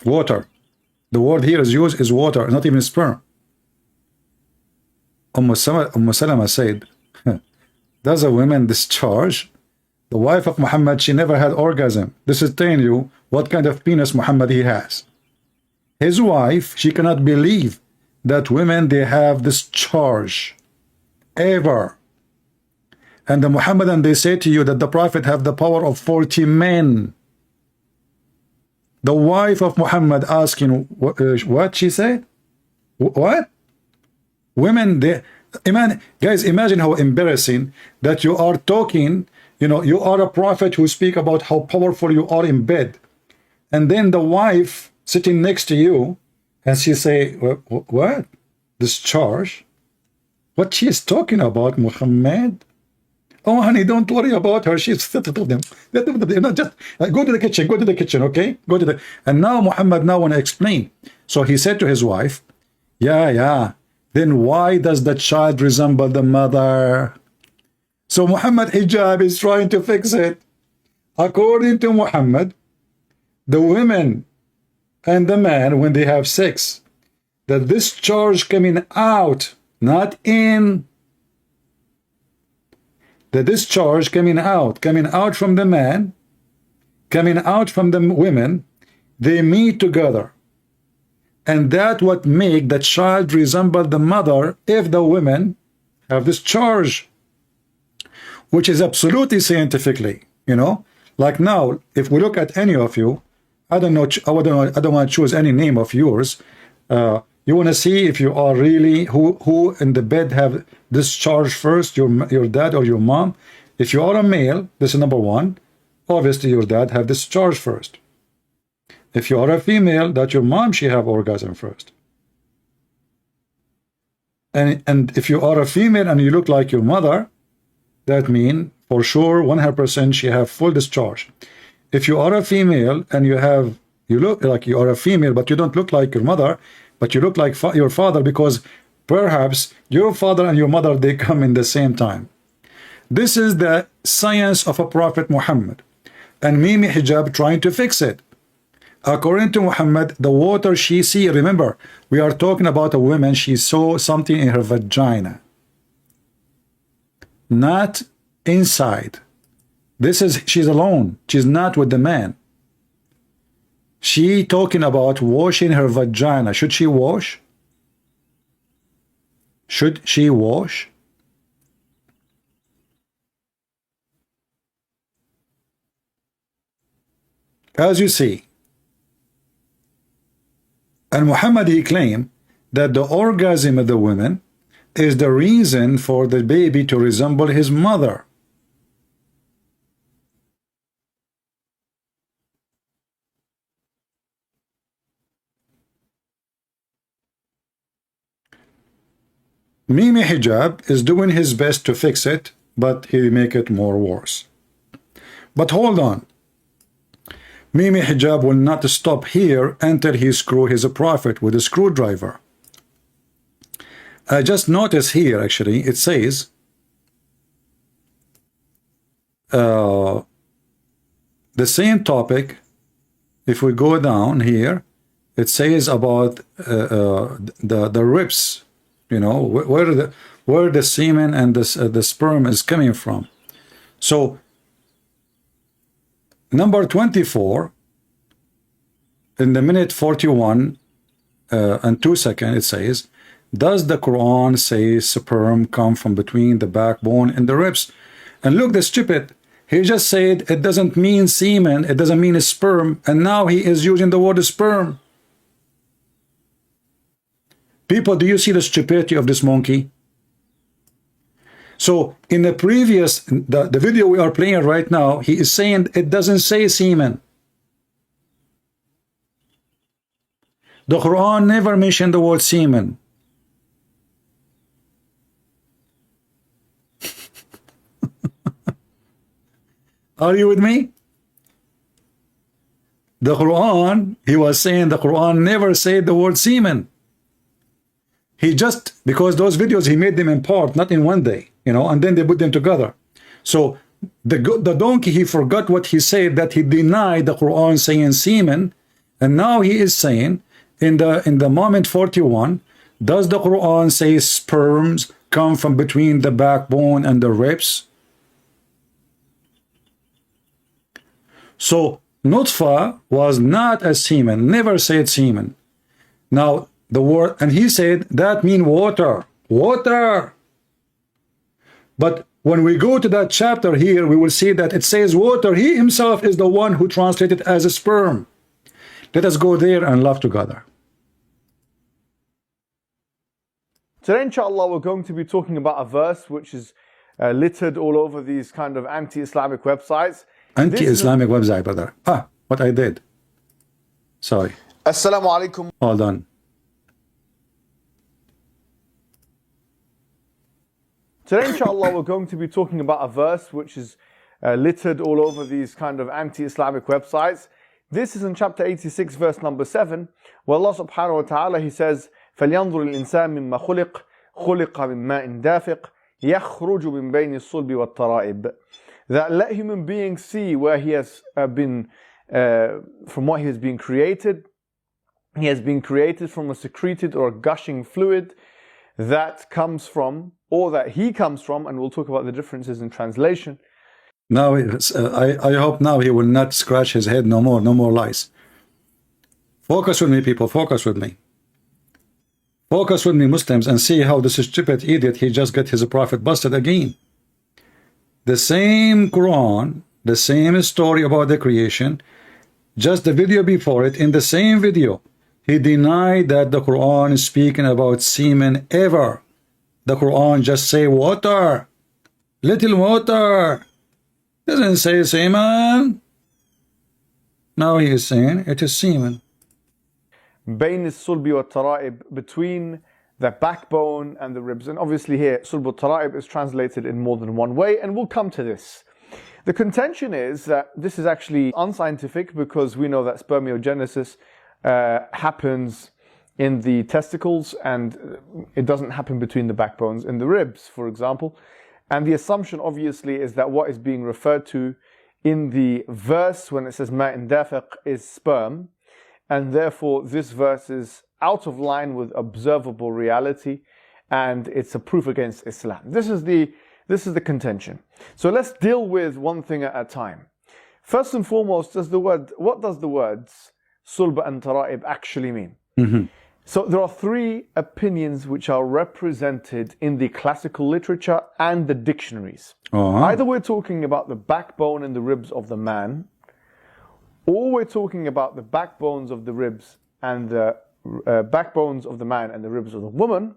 Water. The word here is used is water, not even sperm. Salama said, does a woman discharge? The wife of Muhammad, she never had orgasm. This is telling you what kind of penis Muhammad he has. his wife, she cannot believe that women, they have this charge ever. And the Muhammadan, they say to you that the Prophet have the power of 40 men. The wife of Muhammad asking what she said? What? Women, they guys, imagine how embarrassing that you are talking, you know, you are a prophet who speak about how powerful you are in bed, and then the wife sitting next to you, and she say, what? This charge? What she is talking about, Muhammad? Oh, honey, don't worry about her. She's not just go to the kitchen. Go to the kitchen, okay? Go to the. And now Muhammad now want to explain. So he said to his wife, yeah. Then why does the child resemble the mother? So Muhammad Hijab is trying to fix it. According to Muhammad, the women and the man, when they have sex, that this charge coming out, not in. The discharge coming out from the man, coming out from the women, they meet together. And that what make the child resemble the mother if the women have this charge, which is absolutely scientifically, you know. Like now, if we look at any of you, I don't know, I don't want to choose any name of yours. You want to see if you are really who in the bed have discharge first, your dad or your mom. If you are a male, this is number one. Obviously, your dad have discharge first. If you are a female, that your mom, she have orgasm first. And if you are a female and you look like your mother, that mean for sure 100% she have full discharge. If you are a female and you look like you are a female, but you don't look like your mother, but you look like your father, because perhaps your father and your mother, they come in the same time. This is the science of a Prophet Muhammad. And Mimi Hijab trying to fix it. According to Muhammad, the water she see, remember, we are talking about a woman, she saw something in her vagina. Not inside. She's alone. She's not with the man. She talking about washing her vagina. Should she wash? Should she wash? As you see, and Muhammad, he claimed that the orgasm of the woman is the reason for the baby to resemble his mother. Mimi Hijab is doing his best to fix it, but he make it more worse. But hold on. Mimi Hijab will not stop here until he screw his prophet with a screwdriver. I just noticed here, actually, it says the same topic. If we go down here, it says about the ribs, you know, where the semen and the sperm is coming from. So number 24 in the minute 41 and 2 seconds, it says, does the Quran say sperm come from between the backbone and the ribs? And look, the stupid, he just said it doesn't mean semen, it doesn't mean a sperm, and now he is using the word sperm. People, do you see the stupidity of this monkey? So in the previous, the video we are playing right now, he is saying it doesn't say semen. The Quran never mentioned the word semen. Are you with me? The Quran, he was saying the Quran never said the word semen. He just, because those videos, he made them in part, not in one day, you know, and then they put them together. So the donkey, he forgot what he said, that he denied the Quran saying semen, and now he is saying in the moment 41, does the Quran say sperms come from between the backbone and the ribs? So nutfa was not a semen, never said semen. Now, the word, and he said that mean water. Water. But when we go to that chapter here, we will see that it says water. He himself is the one who translated as a sperm. Let us go there and laugh together. Today, inshallah, we're going to be talking about a verse which is littered all over these kind of anti-Islamic websites. Anti-Islamic website, brother. Ah, what I did. Sorry. Assalamu alaikum. Hold on. Today, inshallah, we're going to be talking about a verse which is littered all over these kind of anti-Islamic websites. This is in chapter 86, verse number 7, where Allah subhanahu wa ta'ala, He says, فَلْيَنْظُرِ الْإِنسَانِ مِمَّا خُلِقَ مِنْ مَاءٍ دَافِقٍ يَخْرُجُ مِنْ بَيْنِ الصُّلْبِ وَالتَّرَائِبِ. That let human beings see where he has been, from what he has been created. He has been created from a secreted or a gushing fluid that comes from, or that he comes from, and we'll talk about the differences in translation. Now, I hope now he will not scratch his head no more. No more lies. Focus with me, people. Focus with me. Focus with me, Muslims, and see how this stupid idiot, he just got his prophet busted again. The same Quran, the same story about the creation, just the video before it, in the same video, he denied that the Quran is speaking about semen ever. The Quran just say water, little water. Doesn't say semen. Now he is saying it is semen. بين الصلب والترائب, between the backbone and the ribs. And obviously here, صلب والترائب is translated in more than one way, and we'll come to this. The contention is that this is actually unscientific, because we know that spermiogenesis happens in the testicles, and it doesn't happen between the backbones and the ribs, for example. And the assumption obviously is that what is being referred to in the verse when it says ma'in dafiq is sperm, and therefore this verse is out of line with observable reality, and it's a proof against Islam. This is the contention. So let's deal with one thing at a time. First and foremost, what does the words sulba and tara'ib actually mean? So there are three opinions which are represented in the classical literature and the dictionaries. Either we're talking about the backbone and the ribs of the man, or we're talking about the backbones of the ribs and the backbones of the man and the ribs of the woman,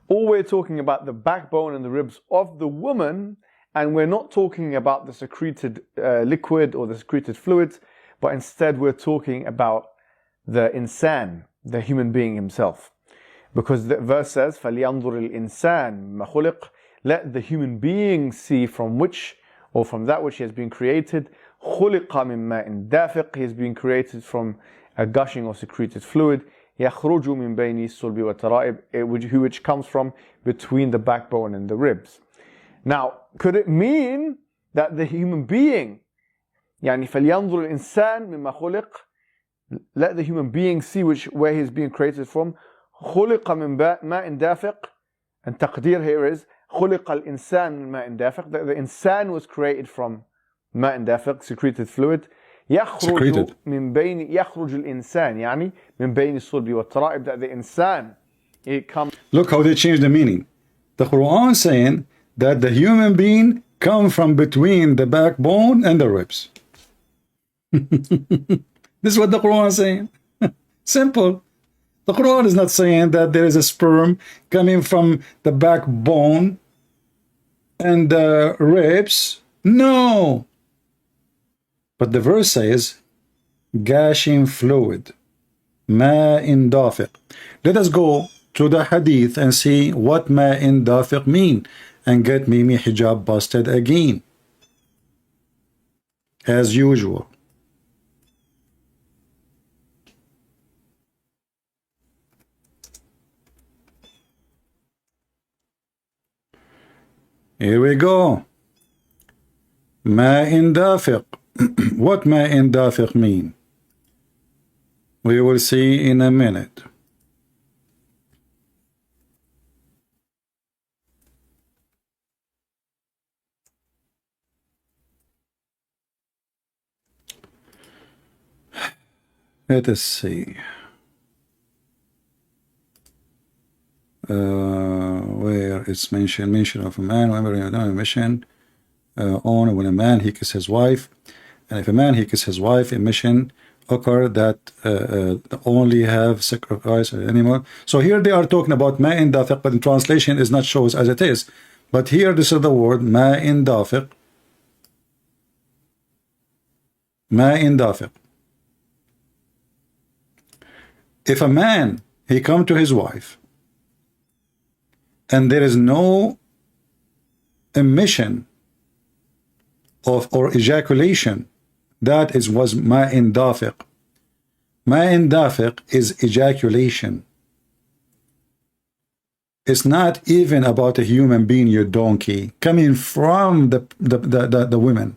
or we're talking about the backbone and the ribs of the woman, and we're not talking about the secreted liquid or the secreted fluids, but instead we're talking about the insan, the human being himself. Because the verse says, فَلْيَنْظُرِ الْإِنسَانِ مَا خُلِقَ, let the human being see from which, or from that which he has been created. خُلِقَ مِن مَاءٍ دَافِقٍ, he has been created from a gushing or secreted fluid. يَخْرُجُ مِن بَيْنِ الصُّلْبِ وَالتَّرَائِبِ, which comes from between the backbone and the ribs. Now, could it mean that the human being, يعني فَلْيَنْظُرِ الْإِنسَانِ مِمَّا خُلِقَ, let the human being see where he is being created from. خُلِقَ مِن مَاءٍ دَافِقٍ, and taqdeer here is خُلِقَ الْإِنسَانِ مِن مَاءٍ دَافِقٍ, that the insan was created from ماء دافق, secreted fluid. يخرج من بين يخرج الإنسان يعني من بين الصلب والترائب, that the insan, it comes. Look how they changed the meaning. The Quran saying that the human being come from between the backbone and the ribs. This is what the Quran is saying. Simple. The Quran is not saying that there is a sperm coming from the backbone and the ribs. No. But the verse says, gushing fluid, ma'in dafiq. Let us go to the hadith and see what ma'in dafiq mean, and get Mimi Hijab busted again. As usual. Here we go. Ma'in dafiq. What ma'in dafiq mean? We will see in a minute. Let us see. where it's mention of a man, whenever you know a mission on when a man he kisses his wife, and if a man he kisses his wife, a mission occur that only have sacrifice an animal. So here they are talking about ma'in dafiq, but in translation is not shows as it is. But here this is the word ma'in dafiq. Ma'in dafiq. If a man he come to his wife and there is no emission of or ejaculation, that was ma'in dafiq. Ma'in dafiq is ejaculation. It's not even about a human being, you donkey, coming from the women.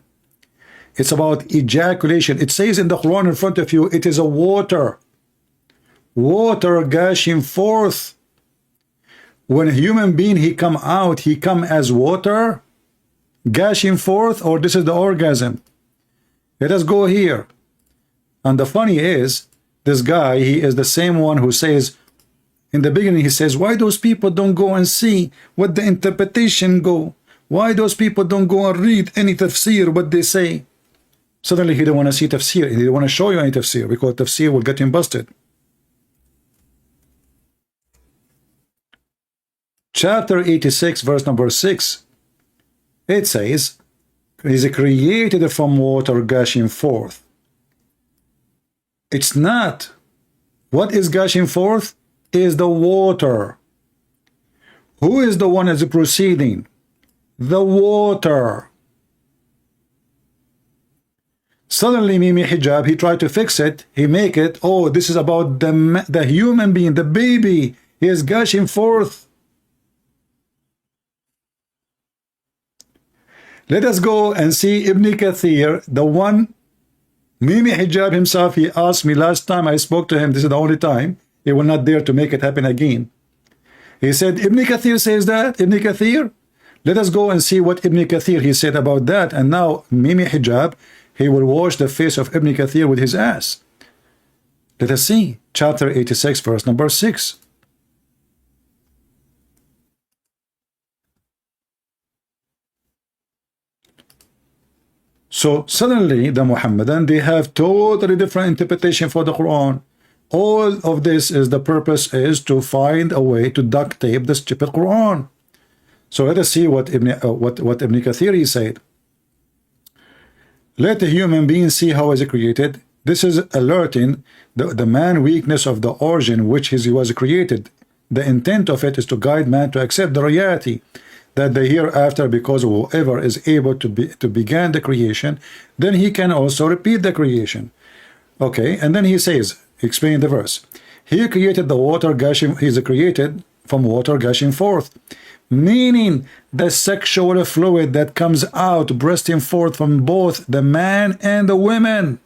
It's about ejaculation. It says in the Quran in front of you, it is a water gushing forth. When a human being he come out, he come as water gushing forth, or this is the orgasm. Let us go here. And the funny is, this guy, he is the same one who says, in the beginning he says, why those people don't go and see what the interpretation go? Why those people don't go and read any tafsir, what they say? Suddenly he don't want to see tafsir. He don't want to show you any tafsir, because tafsir will get him busted. Chapter 86, verse number 6. It says, is created from water gushing forth. It's not. What is gushing forth is the water. Who is the one that's proceeding? The water. Suddenly Mimi Hijab, he tried to fix it. He make it, oh, this is about the human being, the baby. He is gushing forth. Let us go and see Ibn Kathir, the one, Mimi Hijab himself, he asked me last time I spoke to him, this is the only time, he will not dare to make it happen again. He said, Ibn Kathir says that, Ibn Kathir? Let us go and see what Ibn Kathir he said about that, and now Mimi Hijab, he will wash the face of Ibn Kathir with his ass. Let us see, chapter 86, verse number 6. So suddenly the Muhammadan, they have totally different interpretation for the Quran. All of this is the purpose is to find a way to duct tape the stupid Quran. So let us see what Ibn Kathir he said. Let the human being see how is it created. This is alerting the man weakness of the origin which he was created. The intent of it is to guide man to accept the reality that the hereafter, because whoever is able to begin the creation, then he can also repeat the creation. Okay, and then he says, explain the verse. He created the water gushing, he is created from water gushing forth, meaning the sexual fluid that comes out, bursting forth from both the man and the women.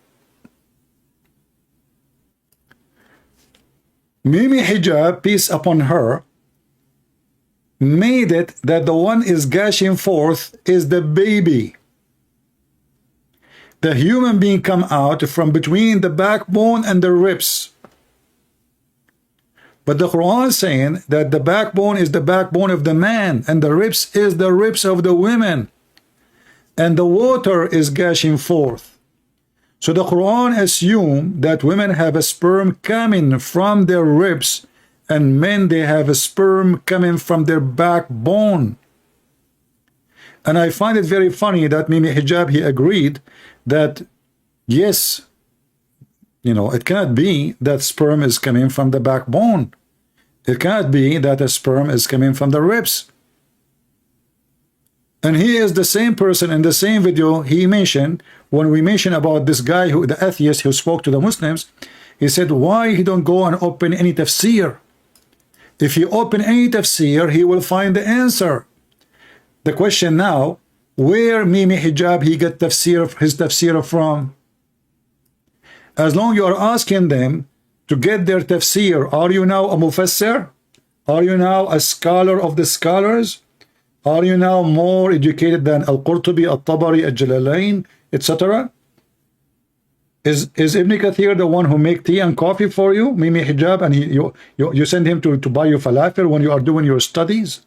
Mimi Hijab, peace upon her, made it that the one is gushing forth is the baby. The human being come out from between the backbone and the ribs. But the Quran is saying that the backbone is the backbone of the man and the ribs is the ribs of the women. And the water is gushing forth. So the Quran assumes that women have a sperm coming from their ribs and men, they have a sperm coming from their backbone. And I find it very funny that Mimi Hijab, he agreed that, yes, you know, it cannot be that sperm is coming from the backbone. It cannot be that a sperm is coming from the ribs. And he is the same person in the same video he mentioned, when we mentioned about this guy, who the atheist who spoke to the Muslims, he said, why he don't go and open any tafsir? If he open any tafsir, he will find the answer. The question now, where Mimi Hijab he get tafsir, his tafsir from? As long you are asking them to get their tafsir, are you now a mufassir? Are you now a scholar of the scholars? Are you now more educated than Al-Qurtubi, Al-Tabari, Al-Jalalain, etc.? Is Ibn Kathir the one who make tea and coffee for you, Mimi Hijab, and you send him to buy you falafel when you are doing your studies?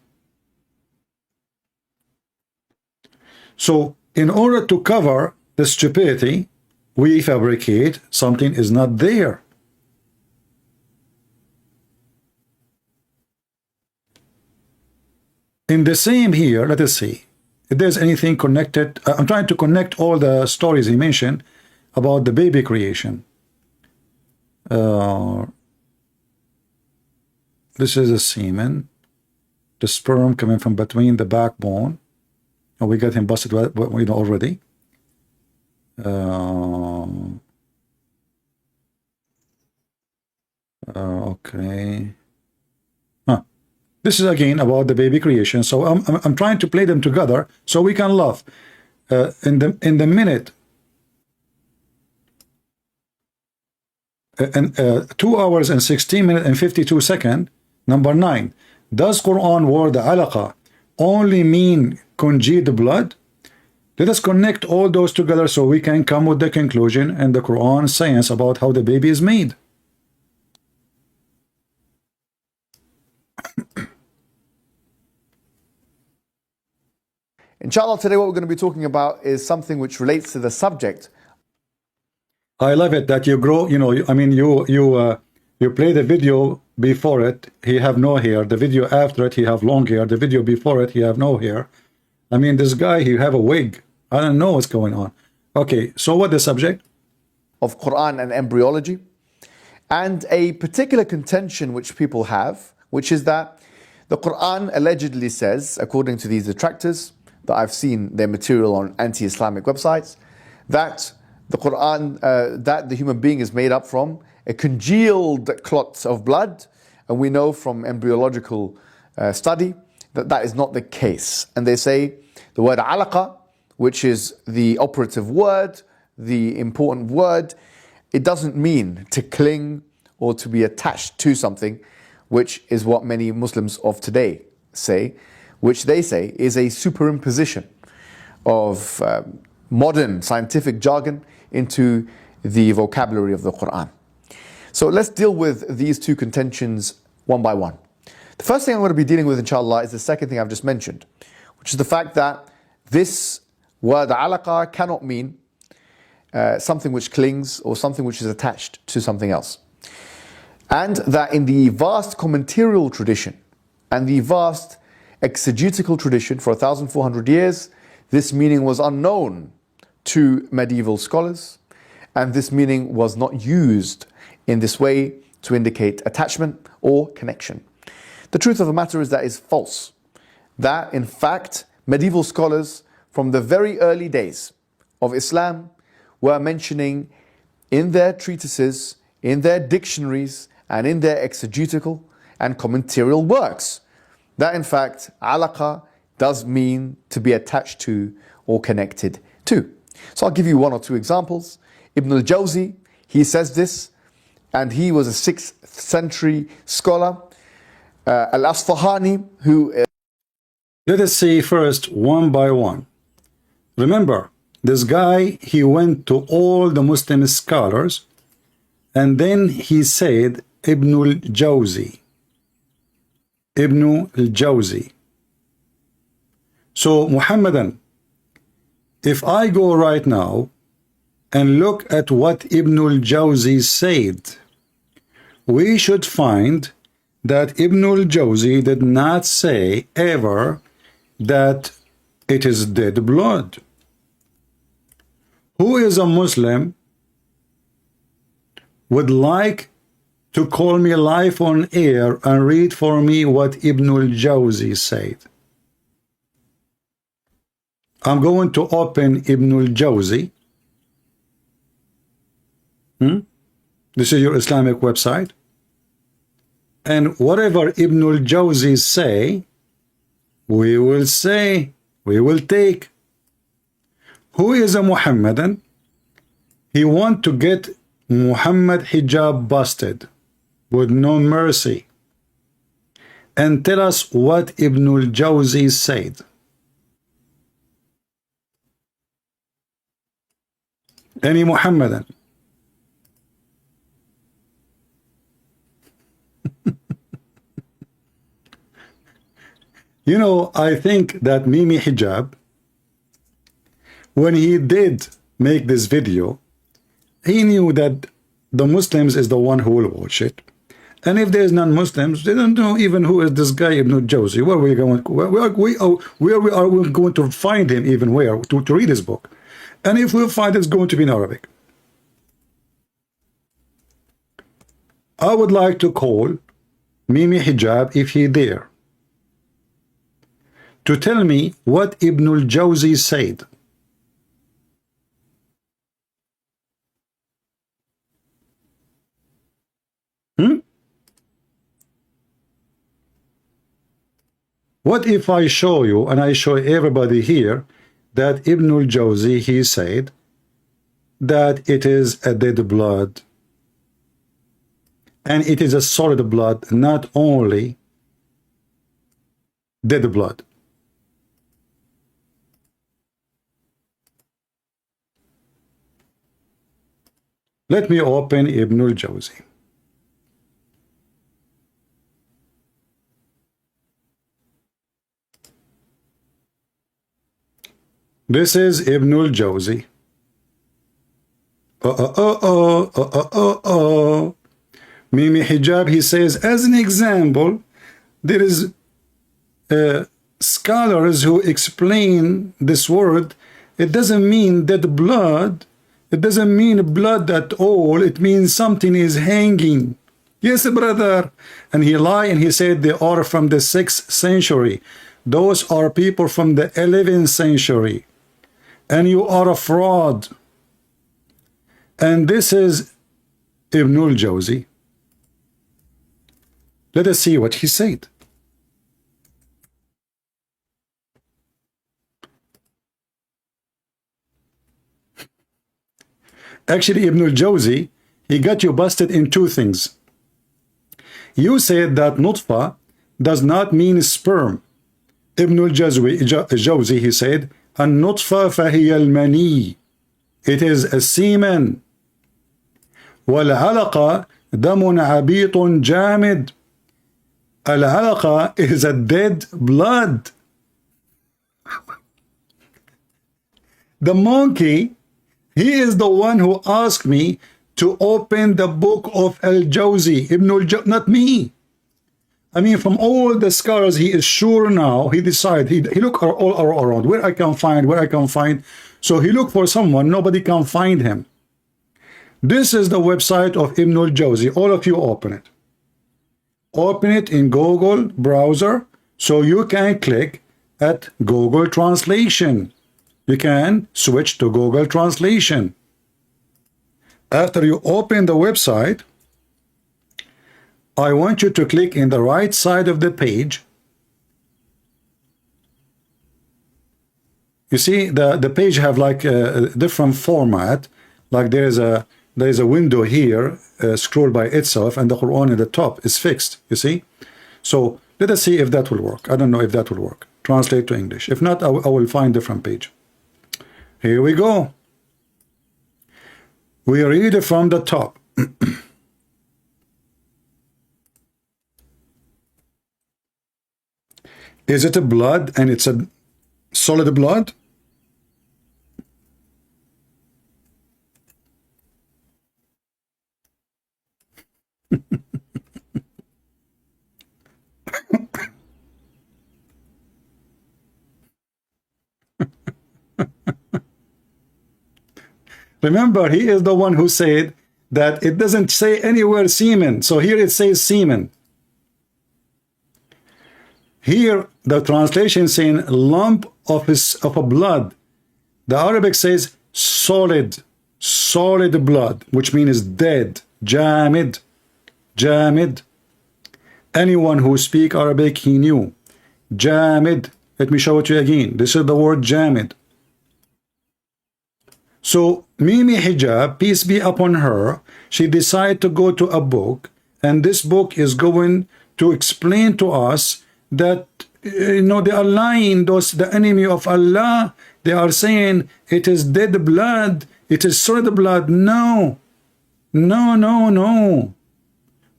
So in order to cover the stupidity, we fabricate something is not there. In the same here, let us see if there's anything connected. I'm trying to connect all the stories he mentioned about the baby creation. This is a semen, the sperm coming from between the backbone. And we got him busted, we know already. Okay. This is again about the baby creation. So I'm trying to play them together so we can laugh. In the minute, and 2 hours and 16 minutes and 52 seconds. Number 9. Does Quran word alaqa only mean congealed blood? Let us connect all those together so we can come with the conclusion and the Quran science about how the baby is made. Inshallah, today what we're going to be talking about is something which relates to the subject. I love it that you grow, you know, I mean, you play the video before it, he have no hair. The video after it, he have long hair. The video before it, he have no hair. I mean, this guy, he have a wig. I don't know what's going on. Okay, so what the subject? Of Quran and embryology. And a particular contention which people have, which is that the Quran allegedly says, according to these detractors, that I've seen their material on anti-Islamic websites, that the Quran, that the human being is made up from a congealed clot of blood, and we know from embryological study that that is not the case. And they say the word alaqa, which is the operative word, the important word, it doesn't mean to cling or to be attached to something, which is what many Muslims of today say, which they say is a superimposition of modern scientific jargon into the vocabulary of the Quran. So let's deal with these two contentions one by one. The first thing I'm going to be dealing with, inshallah, is the second thing I've just mentioned, which is the fact that this word alaqa cannot mean something which clings or something which is attached to something else. And that in the vast commentarial tradition and the vast exegetical tradition for 1,400 years, this meaning was unknown to medieval scholars, and this meaning was not used in this way to indicate attachment or connection. The truth of the matter is that is false. That, in fact, medieval scholars from the very early days of Islam were mentioning in their treatises, in their dictionaries, and in their exegetical and commentarial works, that in fact, alaqa does mean to be attached to or connected to. So I'll give you one or two examples. Ibn al-Jawzi, he says this, and he was a 6th century scholar. Al-Asfahani, who... Let us see first one by one. Remember, this guy, he went to all the Muslim scholars, and then he said, Ibn al-Jawzi. Ibn al-Jawzi. So, Muhammadan, if I go right now and look at what Ibn al-Jawzi said, we should find that Ibn al-Jawzi did not say ever that it is dead blood. Who is a Muslim would like to call me live on air and read for me what Ibn al-Jawzi said? I'm going to open Ibn al-Jawzi. This is your Islamic website. And whatever Ibn al-Jawzi say, we will take. Who is a Muhammadan? He want to get Muhammad hijab busted with no mercy. And tell us what Ibn al-Jawzi said. Any Muhammadan? You know, I think that Mimi Hijab, when he did make this video, he knew that the Muslims is the one who will watch it. And if there's non-Muslims, they don't know even who is this guy Ibn Jawzi. Where we going? Where are we going to find him? Even where to read his book? And if we find it's going to be in Arabic, I would like to call Mimi Hijab if he dare to tell me what Ibn al-Jawzi said. What if I show you, and I show everybody here, that Ibn al-Jawzi, he said that it is a dead blood, and it is a solid blood, not only dead blood. Let me open Ibn al-Jawzi. This is Ibn al-Jawzi. Mimi Hijab, he says, as an example, there is scholars who explain this word. It doesn't mean dead blood. It doesn't mean blood at all. It means something is hanging. Yes, brother. And he lied and he said they are from the 6th century. Those are people from the 11th century. And you are a fraud. And this is Ibn al-Jawzi. Let us see what he said. Actually, Ibn al-Jawzi, he got you busted in two things. You said that nutfa does not mean sperm. Ibn al-Jawzi, he said, النطفة فهي المني. It is a semen. والعلقة دم عبيط جامد. العلقة is a dead blood. The monkey, he is the one who asked me to open the book of al-Jawzi, Ibn al-Jawzi, not me. I mean, from all the scholars, he is sure now. He decided, he looked all around, where I can find. So he looked for someone, nobody can find him. This is the website of Ibn al-Jawzi. All of you open it. Open it in Google browser, so you can click at Google Translation. You can switch to Google Translation. After you open the website, I want you to click in the right side of the page. You see, the page have like a different format. Like there is a window here, scroll by itself, and the Quran at the top is fixed. You see, so let us see if that will work. I don't know if that will work. Translate to English. If not, I will find a different page. Here we go. We read it from the top. Is it a blood, and it's a solid blood? Remember, he is the one who said that it doesn't say anywhere semen. So here it says semen. Here, the translation saying lump of a blood. The Arabic says solid blood, which means dead. Jamid. Anyone who speak Arabic, he knew. Jamid. Let me show it to you again. This is the word jamid. So Mimi Hijab, peace be upon her, she decided to go to a book, and this book is going to explain to us that they are lying. The enemy of Allah, they are saying it is dead blood, it is solid blood. No.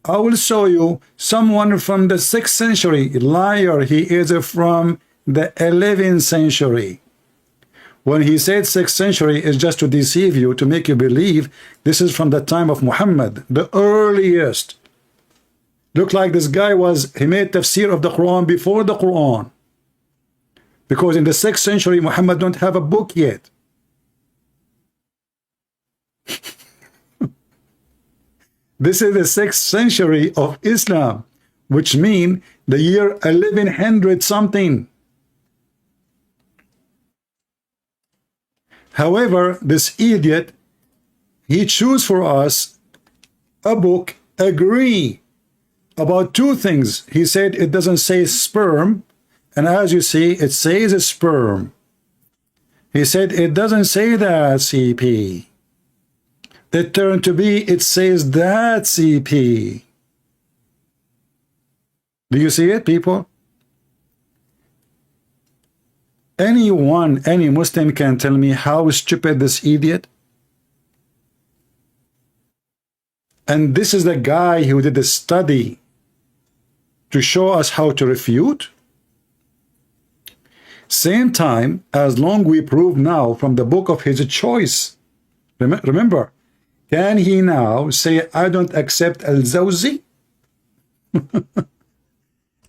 I will show you someone from the 6th century. Liar, he is from the 11th century. When he said 6th century, is just to deceive you, to make you believe this is from the time of Muhammad, the earliest. Look like this guy he made tafsir of the Quran before the Quran. Because in the 6th century, Muhammad don't have a book yet. This is the 6th century of Islam, which means the year 1100 something. However, this idiot, he choose for us a book, agree about two things. He said it doesn't say sperm, and as you see, it says sperm. He said it doesn't say that CP. It turned to be, it says that CP. Do you see it, people? Anyone, any Muslim can tell me how stupid this idiot? And this is the guy who did the study to show us how to refute. Same time, as long we prove now from the book of his choice. Remember, can he now say, I don't accept Al-Jawzi?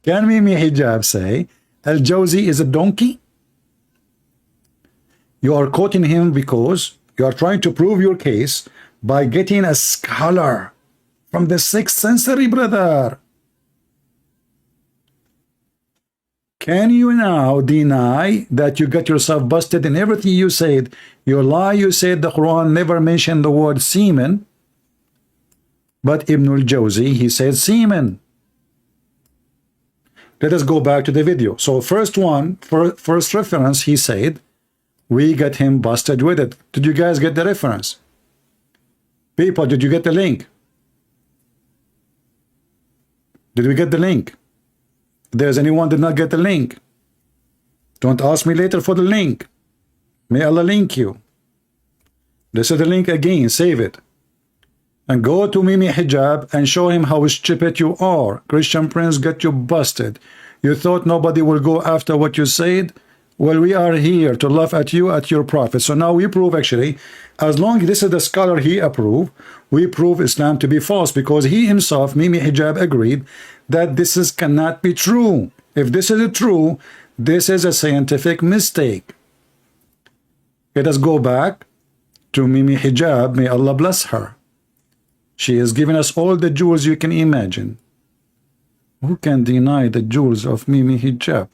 Can Mimi Hijab say, Al-Jawzi is a donkey? You are quoting him because you are trying to prove your case by getting a scholar from the 6th century, brother. Can you now deny that you got yourself busted in everything you said? You lie, you said the Quran never mentioned the word semen, but Ibn al-Jawzi, he said semen. Let us go back to the video. So first reference, he said, we got him busted with it. Did you guys get the reference? People, did you get the link? Did we get the link? If there's anyone did not get the link, don't ask me later for the link. May Allah link you. This is the link again, save it. And go to Mimi Hijab and show him how stupid you are. Christian Prince got you busted. You thought nobody will go after what you said? Well, we are here to laugh at you, at your prophet. So now we prove, actually, as long as this is the scholar he approved, we prove Islam to be false, because he himself, Mimi Hijab, agreed that this cannot be true. If this is true, this is a scientific mistake. Let us go back to Mimi Hijab, may Allah bless her. She has given us all the jewels you can imagine. Who can deny the jewels of Mimi Hijab?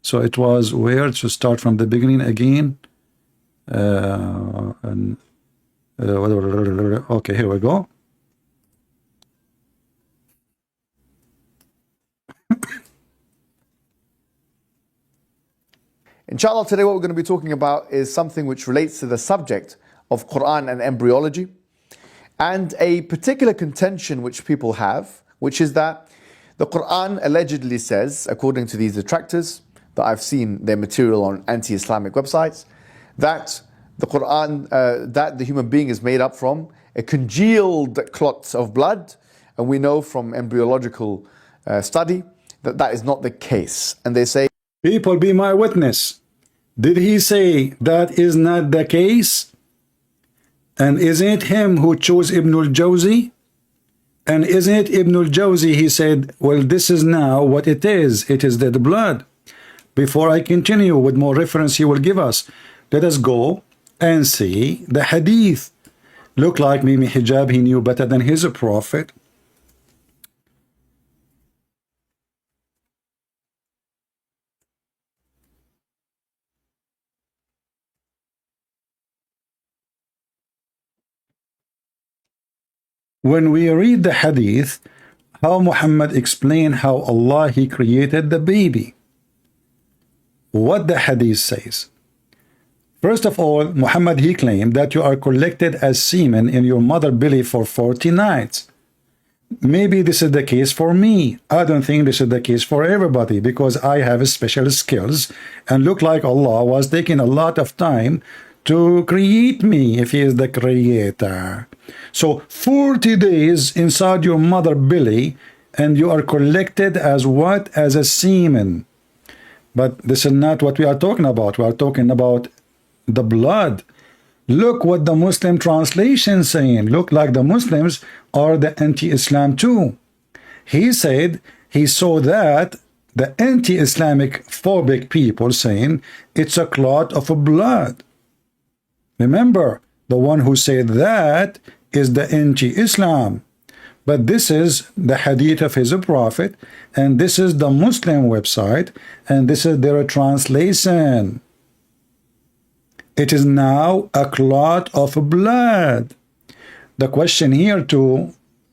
So it was where to start from the beginning again. Okay, here we go. Inshallah, today what we're going to be talking about is something which relates to the subject of Quran and embryology, and a particular contention which people have, which is that the Quran allegedly says, according to these detractors, that I've seen their material on anti-Islamic websites, that the Quran, that the human being is made up from a congealed clots of blood, and we know from embryological study that that is not the case. And they say, people, be my witness. Did he say that is not the case? And isn't it him who chose Ibn al-Jawzi? And isn't it Ibn al-Jawzi, he said, well, this is now what it is. It is dead blood. Before I continue with more reference he will give us, let us go and see the hadith. Look like Mimi Hijab, he knew better than his prophet. When we read the hadith, how Muhammad explained how Allah, he created the baby. What the hadith says. First of all, Muhammad, he claimed that you are collected as semen in your mother belly for 40 nights. Maybe this is the case for me. I don't think this is the case for everybody, because I have special skills and look like Allah was taking a lot of time to create me if he is the creator. So 40 days inside your mother belly, and you are collected as what? As a semen. But this is not what we are talking about. We are talking about the blood. Look what the Muslim translation saying. Look like the Muslims are the anti-Islam too. He said he saw that the anti-Islamic phobic people saying it's a clot of blood. Remember, the one who said that is the anti-Islam. But this is the hadith of his prophet, and this is the Muslim website, and this is their translation. It is now a clot of blood. The question here to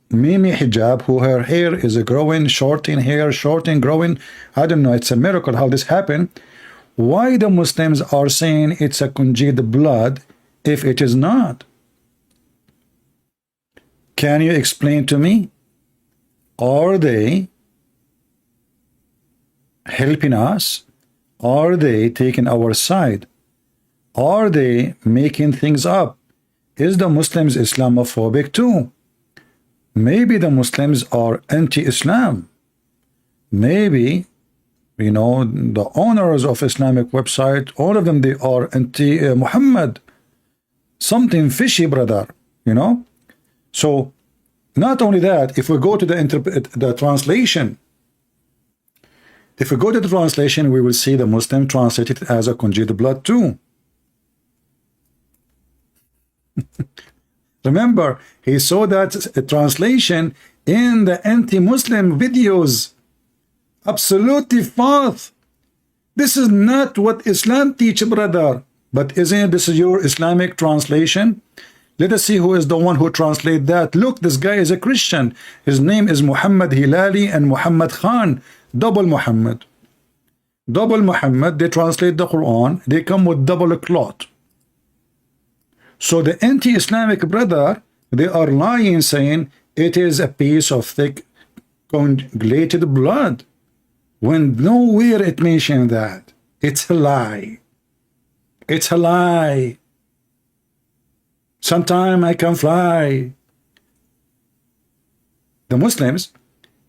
Mimi Hijab, who her hair is growing, short in hair, short in growing, I don't know, it's a miracle how this happened. Why the Muslims are saying it's a congealed blood if it is not? Can you explain to me? Are they helping us? Are they taking our side? Are they making things up? Is the Muslims Islamophobic too? Maybe the Muslims are anti-Islam. Maybe, you know, the owners of Islamic website, all of them, they are anti-Muhammad. Something fishy, brother, you know. So, not only that, if we go to the translation, we will see the Muslim translated as a congealed blood too. Remember, he saw that translation in the anti-Muslim videos. Absolutely false. This is not what Islam teaches, brother. But isn't this your Islamic translation? Let us see who is the one who translate that. Look, this guy is a Christian. His name is Muhammad Hilali and Muhammad Khan. Double Muhammad. Double Muhammad, they translate the Quran. They come with double cloth. So the anti-Islamic brother, they are lying, saying it is a piece of thick coagulated blood, when nowhere it mentioned that. It's a lie. It's a lie. Sometime I can fly. The Muslims,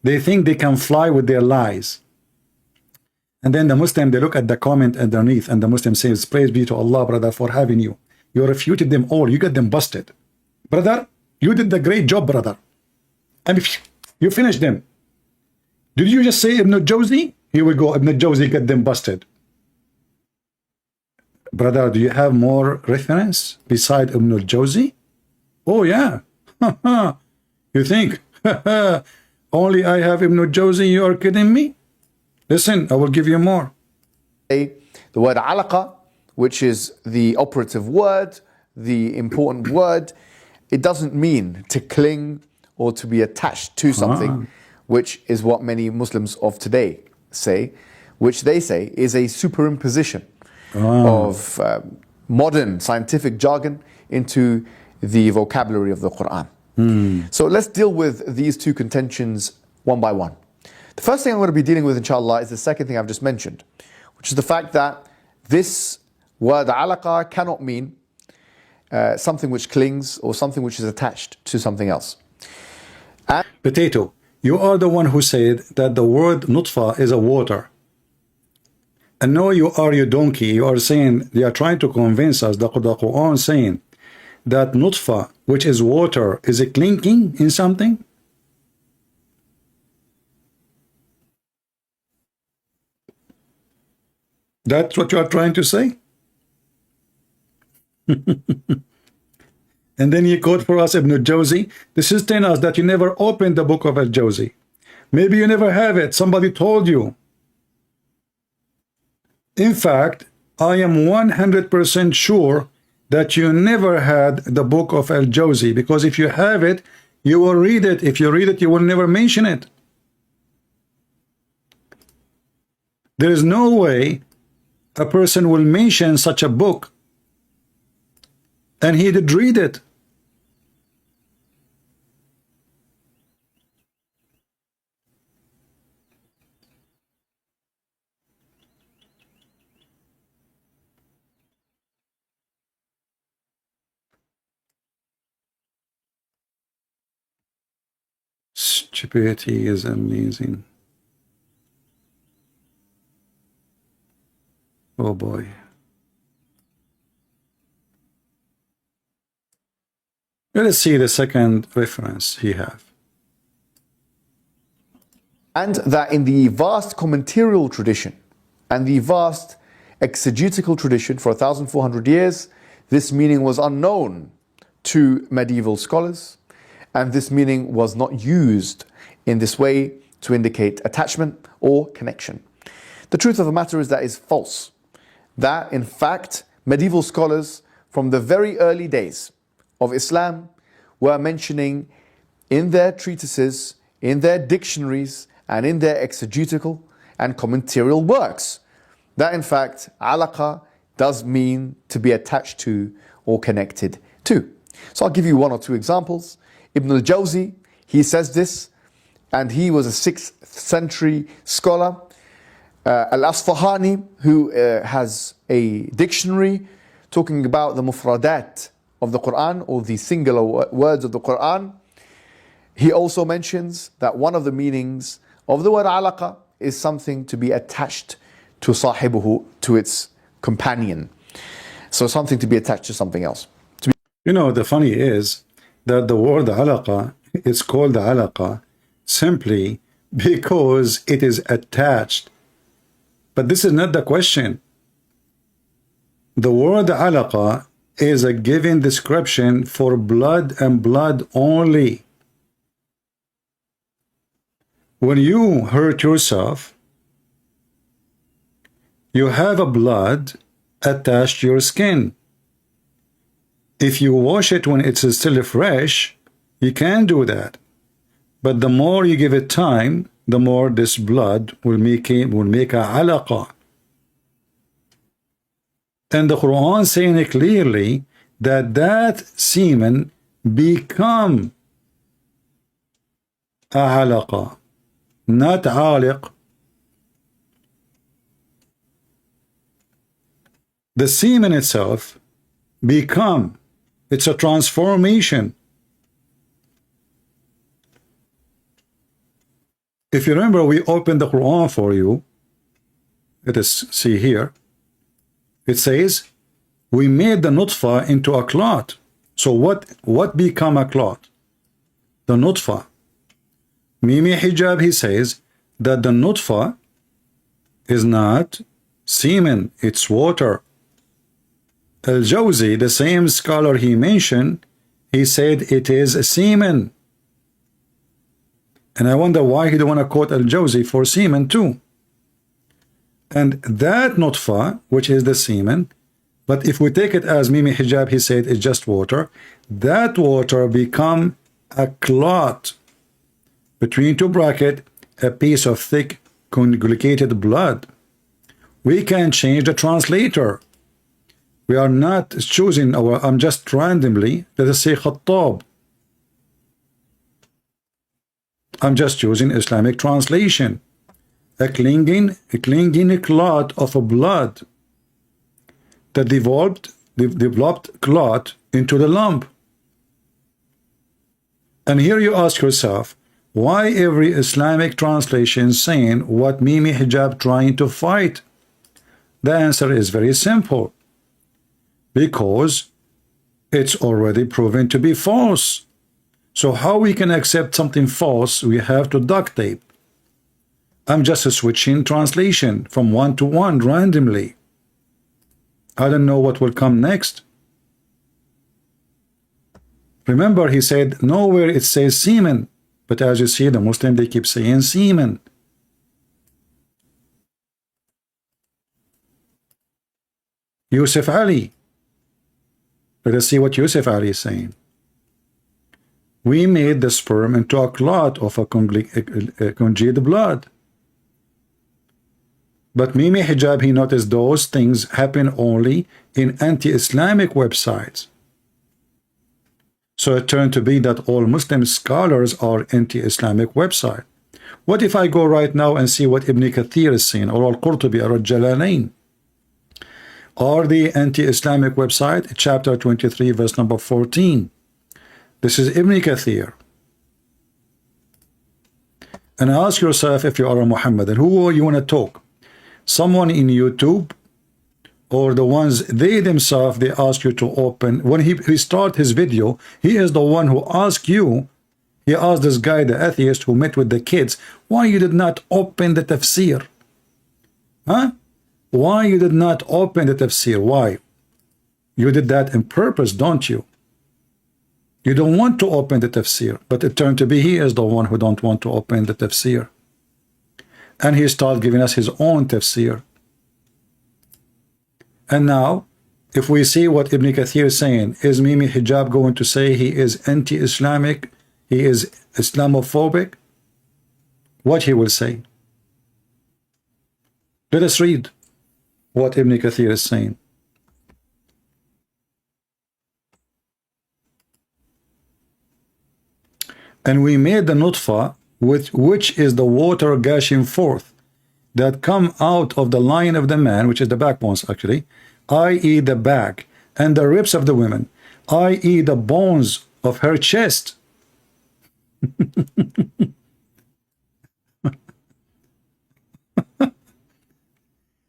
they think they can fly with their lies. And then the Muslim, they look at the comment underneath, and the Muslim says, praise be to Allah, brother, for having you. You refuted them all. You got them busted. Brother, you did the great job, brother. And if you finished them. Did you just say Ibn al-Jawzi? Here we go. Ibn al-Jawzi got them busted. Brother, do you have more reference beside Ibn al-Jawzi? Oh, yeah. You think only I have Ibn al-Jawzi? You are kidding me? Listen, I will give you more. The word alaqa, which is the operative word, the important word, it doesn't mean to cling or to be attached to something, which is what many Muslims of today say, which they say is a superimposition of modern scientific jargon into the vocabulary of the Quran. So let's deal with these two contentions one by one. The first thing I'm going to be dealing with, inshallah, is the second thing I've just mentioned, which is the fact that this word alaqa cannot mean something which clings or something which is attached to something else. Potato, you are the one who said that the word nutfa is a water. And no, you are your donkey. You are saying, they are trying to convince us, the Quran saying that nutfa, which is water, is it clinking in something? That's what you are trying to say? And then you quote for us Ibn al-Jawzi. This is telling us that you never opened the book of al-Jawzi. Maybe you never have it. Somebody told you. In fact, I am 100% sure that you never had the book of al-Jawzi, because if you have it, you will read it. If you read it, you will never mention it. There is no way a person will mention such a book, and he did read it. Stupidity is amazing. Oh boy. Let us see the second reference he have. And that in the vast commentarial tradition and the vast exegetical tradition for 1,400 years, this meaning was unknown to medieval scholars, and this meaning was not used in this way to indicate attachment or connection. The truth of the matter is that is false. That, in fact, medieval scholars from the very early days of Islam were mentioning in their treatises, in their dictionaries, and in their exegetical and commentarial works, that in fact, alaqa does mean to be attached to or connected to. So I'll give you one or two examples. Ibn al-Jawzi, he says this, and he was a 6th century scholar. Al-Asfahani, who has a dictionary talking about the mufradat of the Quran, or the singular words of the Quran, he also mentions that one of the meanings of the word alaqa is something to be attached to sahibuhu, to its companion. So something to be attached to something else. You know, the funny is that the word alaqa is called alaqa simply because it is attached. But this is not the question. The word alaqa is a given description for blood and blood only. When you hurt yourself, you have a blood attached to your skin. If you wash it when it's still fresh, you can do that. But the more you give it time, the more this blood will make a alaqa. And the Quran saying it clearly that semen become a alaqa, not aliq. The semen itself become, it's a transformation. If you remember, we opened the Quran for you. Let us see here. It says, we made the nutfa into a clot. So what become a clot? The nutfa. Mimi Hijab, he says that the nutfa is not semen, it's water. Al-Jawzi, the same scholar he mentioned, he said it is a semen. And I wonder why he don't want to quote Al-Jawzi for semen too. And that nutfa, which is the semen, but if we take it as Mimi Hijab, he said it's just water, that water become a clot, between two brackets, a piece of thick conjugated blood. We can change the translator. We are not choosing I'm just randomly, let us say Khattab. I'm just using Islamic translation. A clinging clot of a blood that developed clot into the lump. And here you ask yourself, why every Islamic translation saying what Mimi Hijab trying to fight? The answer is very simple. Because it's already proven to be false. So how we can accept something false? We have to duct tape. I'm just switching translation from one to one randomly. I don't know what will come next. Remember, he said nowhere it says semen, but as you see, the Muslim, they keep saying semen. Yusuf Ali. Let us see what Yusuf Ali is saying. We made the sperm into a clot of a congealed blood. But Mimi Hijab, he noticed those things happen only in anti-Islamic websites. So it turned to be that all Muslim scholars are anti-Islamic website. What if I go right now and see what Ibn Kathir is saying, or Al-Qurtubi, or Al-Jalalain? Or the anti-Islamic website, chapter 23, verse number 14. This is Ibn Kathir. And ask yourself, if you are a Muhammadan, who you want to talk? Someone in YouTube, or the ones they themselves, they ask you to open. When he start his video, he is the one who asked you. He asked this guy, the atheist who met with the kids, why you did not open the tafsir? Huh? Why you did not open the tafsir? Why? You did that on purpose, don't you? You don't want to open the tafsir, but it turned to be he is the one who don't want to open the tafsir. And he started giving us his own tafsir. And now, if we see what Ibn Kathir is saying, is Mimi Hijab going to say he is anti-Islamic, he is Islamophobic? What he will say? Let us read what Ibn Kathir is saying. And we made the nutfa, which is the water gushing forth, that come out of the line of the man, which is the backbones actually, i.e. the back, and the ribs of the women, i.e. the bones of her chest.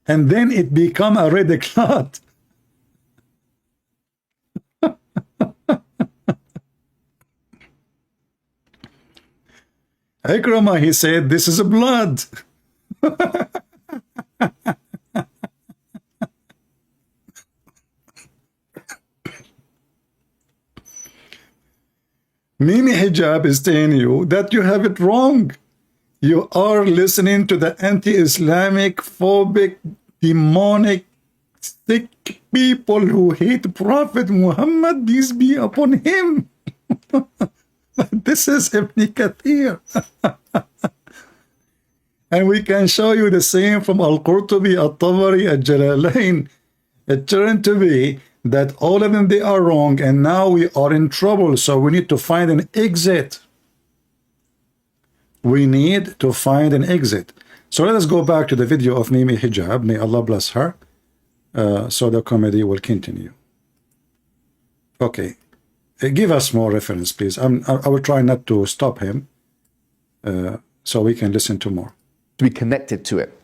And then it become a red clot. Ikramah, he said, this is a blood. Mimi Hijab is telling you that you have it wrong. You are listening to the anti-Islamic, phobic, demonic, sick people who hate Prophet Muhammad, peace be upon him. This is Ibn Kathir. And we can show you the same from Al-Qurtubi, Al-Tabari, Al-Jalalain. It turned to be that all of them, they are wrong, and now we are in trouble, so we need to find an exit. We need to find an exit. So let us go back to the video of Mimi Hijab, may Allah bless her, so the comedy will continue. Okay. Give us more reference, please. I will try not to stop him, so we can listen to more. To be connected to it.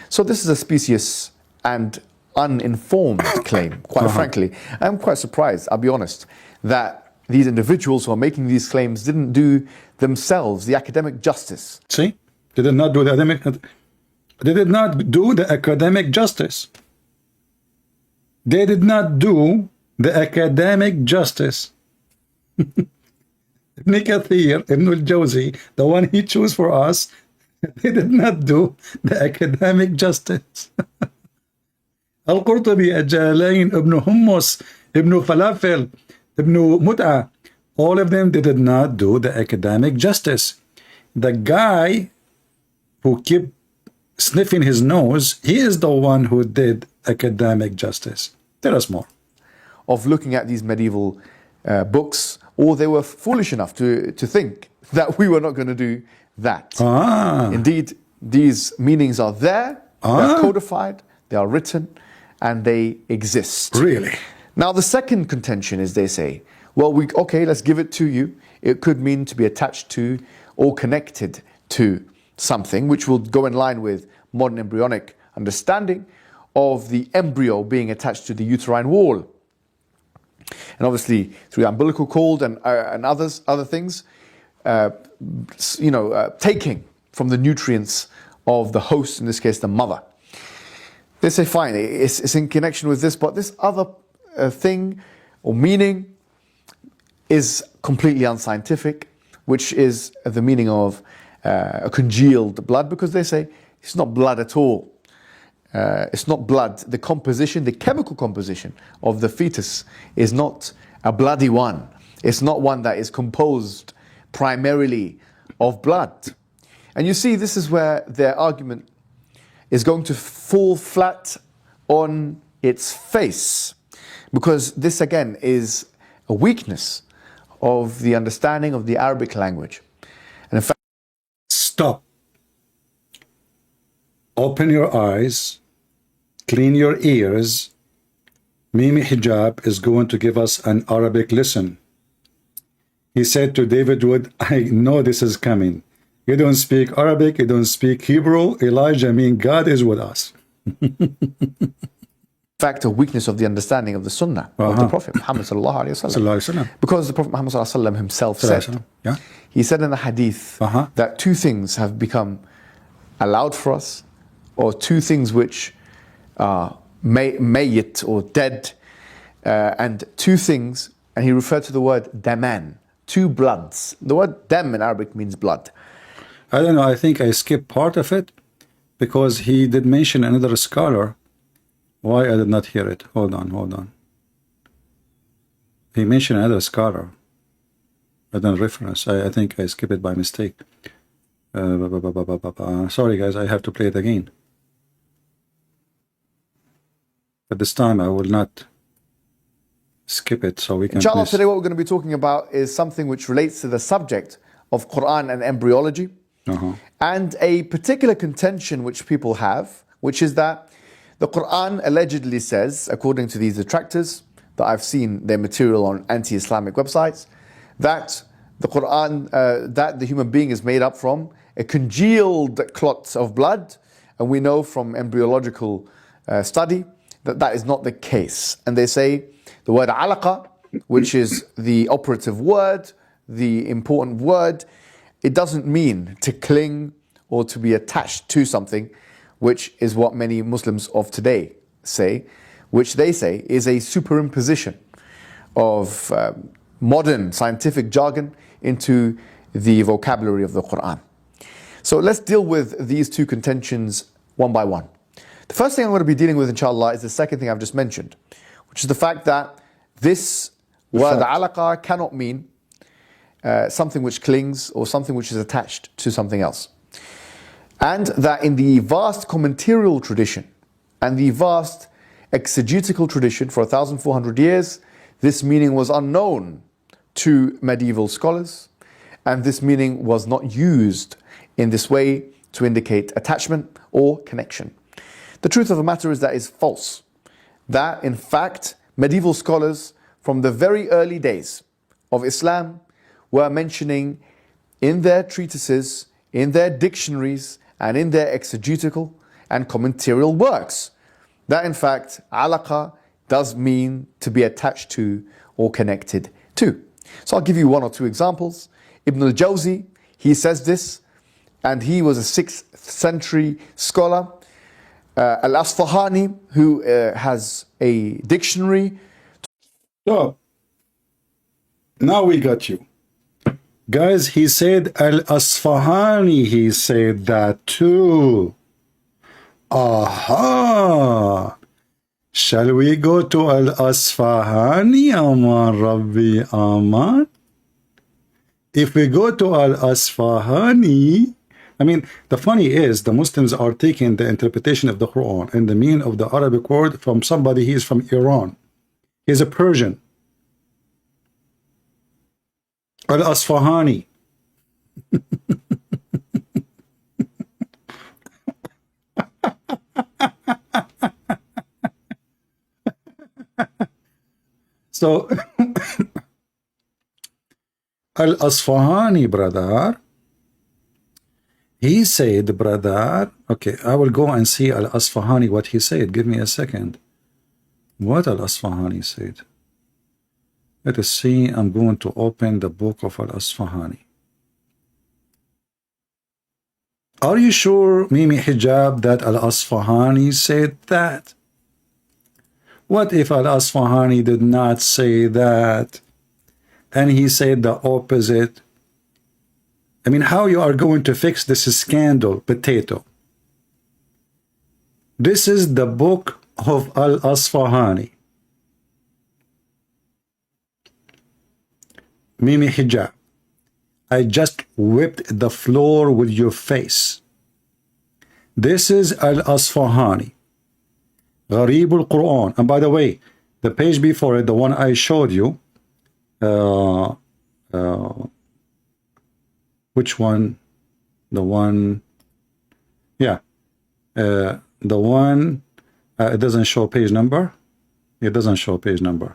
So this is a specious and uninformed claim, quite frankly. I'm quite surprised, I'll be honest, that these individuals who are making these claims didn't do themselves the academic justice. See? They did not do the academic. They did not do the academic justice. They did not do the academic justice. Ibn Kathir, Ibn al-Jawzi, the one he chose for us, they did not do the academic justice. Al-Qurtubi, Al-Jalalain, Ibn Hummus, Ibn Falafel, Ibn Mut'a, all of them, they did not do the academic justice. The guy who kept sniffing his nose, he is the one who did academic justice. Tell us more. Of looking at these medieval books, or they were foolish enough to think that we were not going to do that. Indeed, these meanings are there, they are codified, they are written, and they exist. Really? Now, the second contention is, they say, well, okay, let's give it to you. It could mean to be attached to or connected to something, which will go in line with modern embryonic understanding of the embryo being attached to the uterine wall. And obviously, through the umbilical cord and other things, taking from the nutrients of the host, in this case, the mother. They say, fine, it's in connection with this, but this other thing or meaning is completely unscientific, which is the meaning of a congealed blood, because they say it's not blood at all. It's not blood. The composition, the chemical composition of the fetus is not a bloody one. It's not one that is composed primarily of blood. And you see, this is where their argument is going to fall flat on its face, because this again is a weakness of the understanding of the Arabic language. And in fact, stop. Open your eyes, clean your ears. Mimi Hijab is going to give us an Arabic lesson. He said to David Wood, I know this is coming. You don't speak Arabic, you don't speak Hebrew. Elijah means God is with us. Fact, a weakness of the understanding of the Sunnah of the Prophet Muhammad sallallahu alaihi wasallam. Sallallahu alaihi wasallam. Because the Prophet Muhammad sallallahu alaihi wasallam himself said, Yeah. he said in the hadith that two things have become allowed for us, or two things which are mayyit or dead, and two things, and he referred to the word daman, two bloods. The word dam in Arabic means blood. I don't know, I think I skipped part of it because he did mention another scholar. Why I did not hear it? Hold on. He mentioned another scholar. I don't reference. I think I skipped it by mistake. Sorry guys, I have to play it again. But this time I will not skip it, so we can. Inshallah, today what we're going to be talking about is something which relates to the subject of Quran and embryology, and a particular contention which people have, which is that the Quran allegedly says, according to these detractors, that I've seen their material on anti-Islamic websites, that the Quran, that the human being is made up from a congealed clot of blood, and we know from embryological study that that is not the case. And they say the word alaqa, which is the operative word, the important word, it doesn't mean to cling or to be attached to something, which is what many Muslims of today say, which they say is a superimposition of modern scientific jargon into the vocabulary of the Quran. So let's deal with these two contentions one by one. The first thing I'm going to be dealing with, inshallah, is the second thing I've just mentioned, which is the fact that this word alaqa cannot mean something which clings or something which is attached to something else. And that in the vast commentarial tradition and the vast exegetical tradition for 1,400 years, this meaning was unknown to medieval scholars, and this meaning was not used in this way to indicate attachment or connection. The truth of the matter is that is false. That, in fact, medieval scholars from the very early days of Islam were mentioning in their treatises, in their dictionaries, and in their exegetical and commentarial works, that in fact, alaqa does mean to be attached to or connected to. So I'll give you one or two examples. Ibn al-Jawzi, he says this, and he was a 6th century scholar. Al-Asfahani, who has a dictionary. So, now we got you. Guys, he said Al-Asfahani, he said that too. Aha! Shall we go to Al-Asfahani? Aman Rabbi Aman. If we go to Al-Asfahani, I mean, the funny is, the Muslims are taking the interpretation of the Quran and the meaning of the Arabic word from somebody he is from Iran. He's a Persian. Al-Asfahani. So, Al-Asfahani, brother, he said, brother, okay, I will go and see Al-Asfahani, what he said. Give me a second. What Al-Asfahani said? Let us see. I'm going to open the book of Al-Asfahani. Are you sure, Mimi Hijab, that Al-Asfahani said that? What if Al-Asfahani did not say that, and he said the opposite? I mean, how you are going to fix this scandal, potato? This is the book of Al-Asfahani. Mimi Hijab, I just whipped the floor with your face. This is Al-Asfahani, Gharib al-Quran. And by the way, the page before it, the one I showed you, which one? The one, yeah, the one, it doesn't show page number. It doesn't show page number.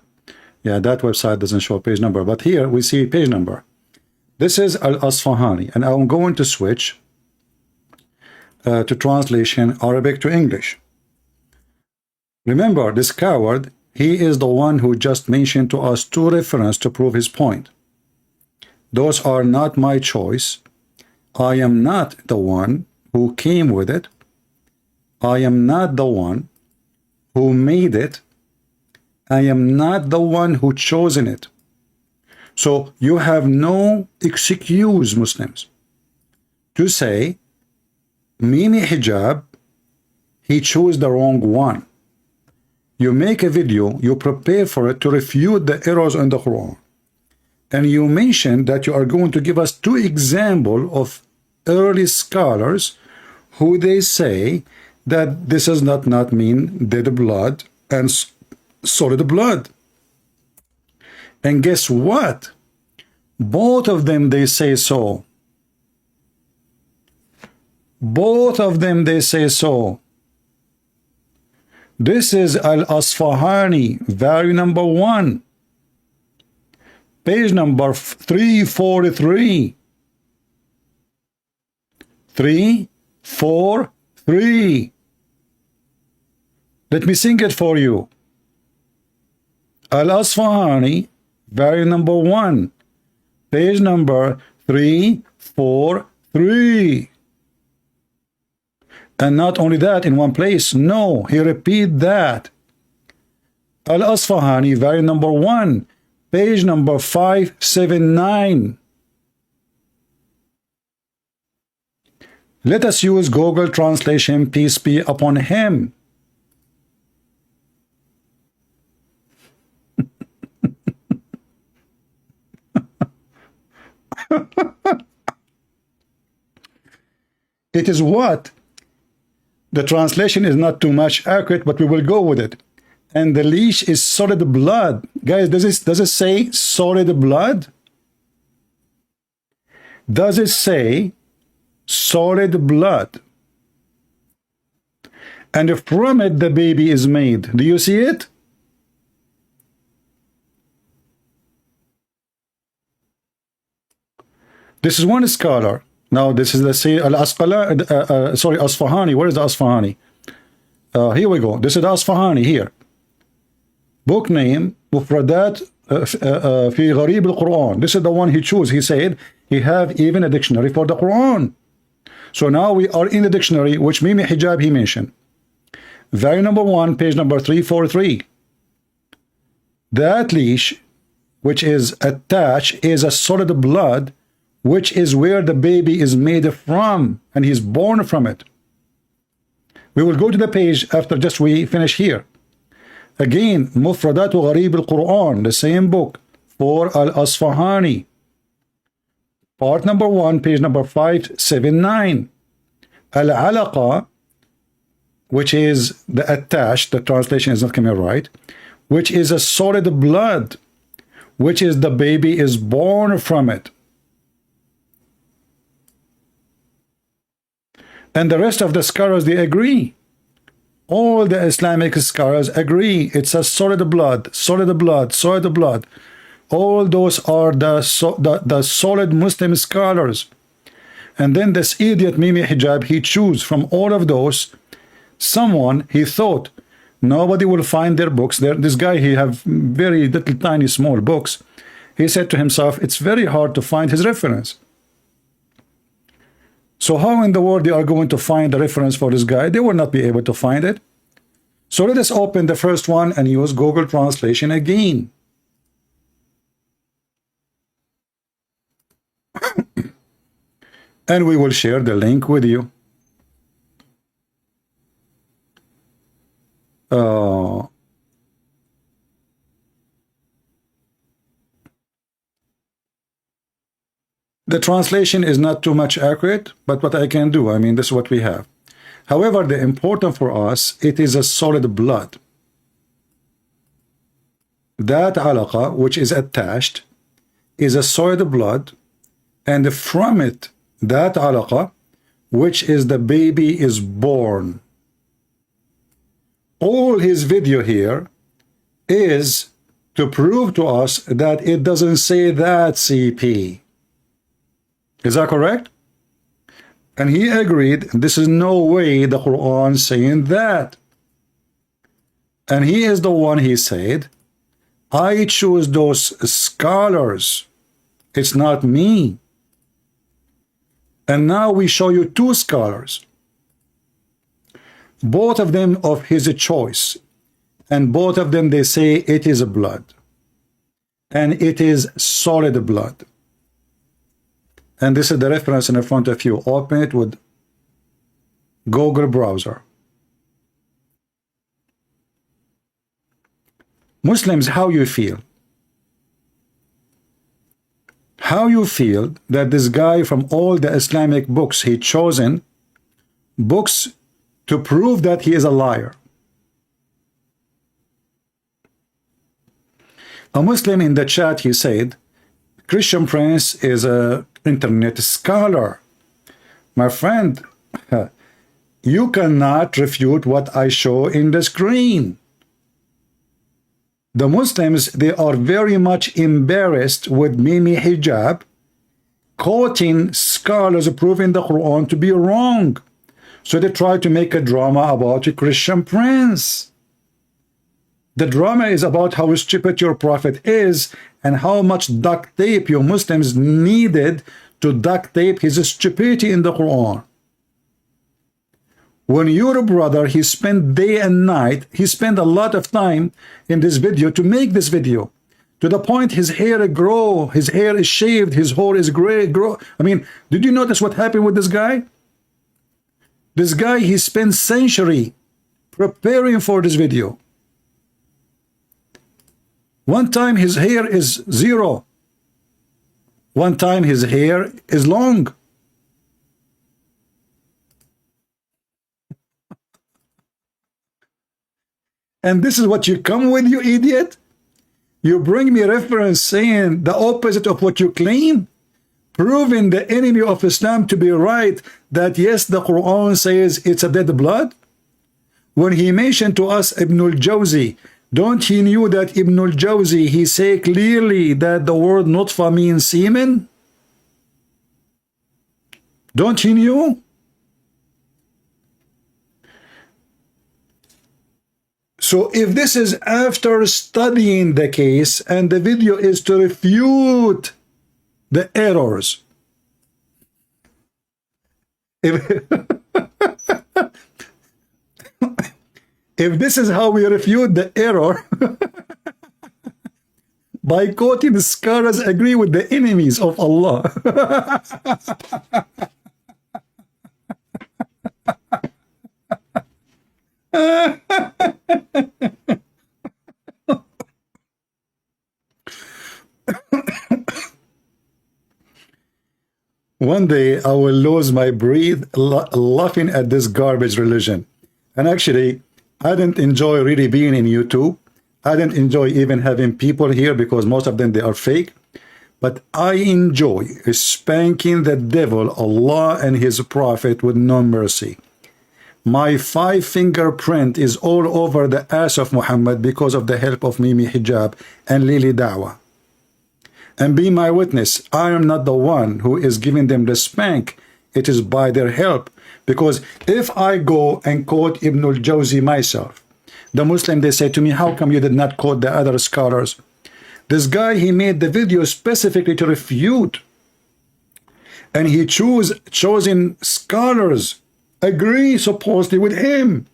Yeah, that website doesn't show page number, but here we see page number. This is Al-Asfahani, and I'm going to switch to translation Arabic to English. Remember, this coward, he is the one who just mentioned to us 2 references to prove his point. Those are not my choice. I am not the one who came with it. I am not the one who made it. I am not the one who chosen it. So you have no excuse, Muslims, to say Mimi Hijab, he chose the wrong one. You make a video, you prepare for it to refute the errors in the Quran. And you mentioned that you are going to give us 2 examples of early scholars who they say that this does not mean dead blood and solid blood. And guess what? Both of them, they say so. Both of them, they say so. This is Al-Asfahani, value number 1. Page number 343. 343. Let me sing it for you. Al-Asfahani, value number 1, page number 343. And not only that in one place, no, he repeat that. Al-Asfahani, value number 1, page number 579. Let us use Google Translation, peace be upon him. It is what? The translation is not too much accurate, but we will go with it. And the leash is solid blood. Guys, does it say solid blood? Does it say solid blood? And from it the baby is made. Do you see it? This is one scholar. Now this is, let's say, Asfahani. Where is the Asfahani? Here we go. This is the Asfahani here. Book name, Mufradat fi Gharib al-Quran. This is the one he chose. He said he have even a dictionary for the Quran. So now we are in the dictionary, which Mimi Hijab he mentioned. Value number 1, page number 343. That leash, which is attached, is a solid blood, which is where the baby is made from, and he's born from it. We will go to the page after just we finish here. Again, Mufradat Gharib al-Quran, the same book, for Al-Asfahani. Part number 1, page number 579. Al-Alaqa, which is the attached, the translation is not coming right, which is a solid blood, which is the baby is born from it. And the rest of the scholars, they agree. All the Islamic scholars agree. It's a solid blood, solid blood, solid blood. All those are the solid Muslim scholars. And then this idiot Mimi Hijab, he choose from all of those someone he thought nobody will find their books. This guy, he have very little tiny small books. He said to himself, it's very hard to find his reference. So how in the world they are going to find the reference for this guy? They will not be able to find it. So let us open the first one and use Google Translation again. And we will share the link with you. The translation is not too much accurate, but what I can do, I mean, this is what we have. However, the important for us, it is a solid blood. That alaqa, which is attached, is a solid blood, and from it, that alaqa, which is the baby is born. All his video here is to prove to us that it doesn't say that, CP. Is that correct? And he agreed, this is no way the Quran saying that. And he is the one, he said, I choose those scholars. It's not me. And now we show you two scholars, both of them of his choice, and both of them, they say it is blood, and it is solid blood. And this is the reference in front of you. Open it with Google browser. Muslims, how you feel? How you feel that this guy from all the Islamic books, he chosen books to prove that he is a liar? A Muslim in the chat, he said, Christian Prince is a internet scholar. My friend, you cannot refute what I show in the screen. The Muslims, they are very much embarrassed with Mimi Hijab quoting scholars proving the Quran to be wrong. So they try to make a drama about a Christian Prince. The drama is about how stupid your prophet is and how much duct tape you Muslims needed to duct tape his stupidity in the Quran. When your brother, he spent day and night, he spent a lot of time in this video to make this video, to the point his hair grow, his hair is shaved, his hair is gray, grow. I mean, did you notice what happened with this guy? This guy, he spent century preparing for this video. One time his hair is zero. One time his hair is long. And this is what you come with, you idiot? You bring me reference saying the opposite of what you claim, proving the enemy of Islam to be right, that yes, the Quran says it's a dead blood. When he mentioned to us Ibn al-Jawzi, don't he knew that Ibn al-Jawzi, he say clearly that the word nutfa means semen? Don't he knew? So if this is after studying the case and the video is to refute the errors, if this is how we refute the error, by quoting the scholars agree with the enemies of Allah. One day I will lose my breath laughing at this garbage religion. And actually, I didn't enjoy really being in YouTube. I didn't enjoy even having people here because most of them, they are fake. But I enjoy spanking the devil, Allah and his prophet with no mercy. My 5-finger print is all over the ass of Muhammad because of the help of Mimi Hijab and Lily Dawah. And be my witness, I am not the one who is giving them the spank. It is by their help. Because if I go and quote Ibn al-Jawzi myself, the Muslim, they say to me, how come you did not quote the other scholars? This guy, he made the video specifically to refute. And he chosen scholars agree supposedly with him.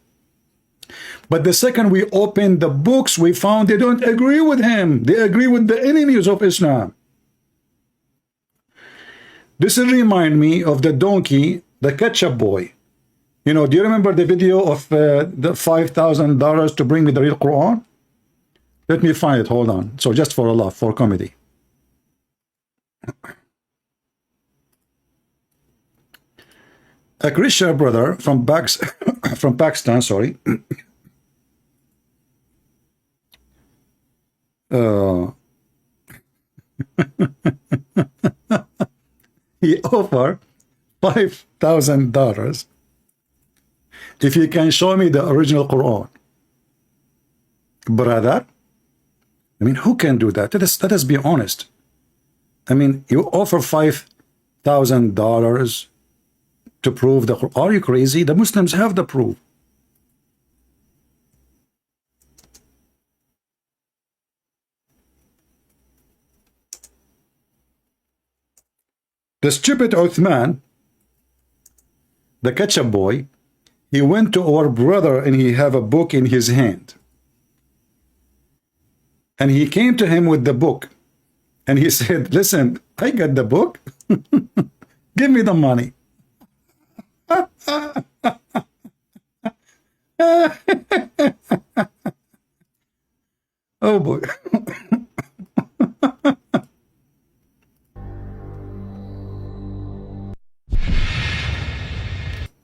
But the second we opened the books, we found they don't agree with him. They agree with the enemies of Islam. This will remind me of the donkey, the ketchup boy. You know, do you remember the video of the $5,000 to bring me the real Quran? Let me find it. Hold on. So just for a laugh, for comedy. A Christian brother from Pakistan, sorry. He offered $5,000 if you can show me the original Quran. Brother, I mean, who can do that? Let us be honest. I mean, you offer $5,000 $1,000 to prove the Quran. Are you crazy? The Muslims have the proof. The stupid Uthman, the ketchup boy, he went to our brother and he have a book in his hand. And he came to him with the book. And he said, listen, I got the book. Give me the money. Oh boy.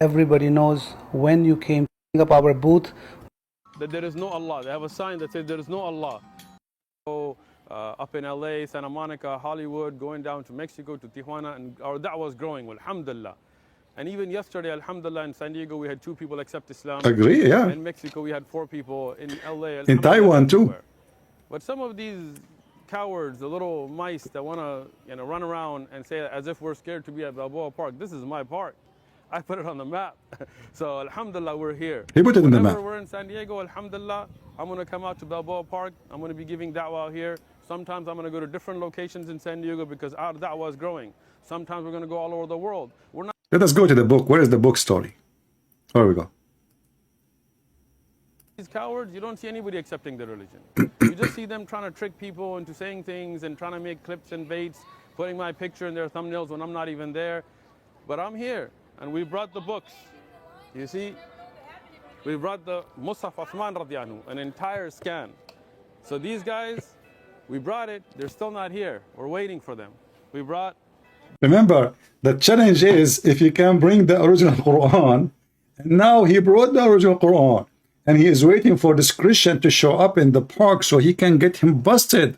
Everybody knows when you came up our booth that there is no Allah. They have a sign that says there is no Allah. So up in LA, Santa Monica, Hollywood, going down to Mexico, to Tijuana, and our da'wah was growing, alhamdulillah. And even yesterday, alhamdulillah, in San Diego, we had 2 people accept Islam. Agree, yeah. In Mexico, we had 4 people. In LA, in Taiwan too. But some of these cowards, the little mice that want to run around and say as if we're scared to be at Balboa Park. This is my park. I put it on the map. So alhamdulillah, we're here. He put it in the Whenever map. we're in San Diego, alhamdulillah, I'm going to come out to Balboa Park. I'm going to be giving da'wah here. Sometimes I'm going to go to different locations in San Diego because our da'wah is growing. Sometimes we're going to go all over the world. We're not. Let us go to the book. Where is the book story? There we go. These cowards, you don't see anybody accepting the religion. You just see them trying to trick people into saying things and trying to make clips and baits, putting my picture in their thumbnails when I'm not even there. But I'm here, and we brought the books. You see, we brought the Musaf Uthman radiyallahu anhu, an entire scan. So these guys, we brought it. They're still not here. We're waiting for them. We brought. Remember, the challenge is if you can bring the original Quran. And now he brought the original Quran. And he is waiting for this Christian to show up in the park so he can get him busted.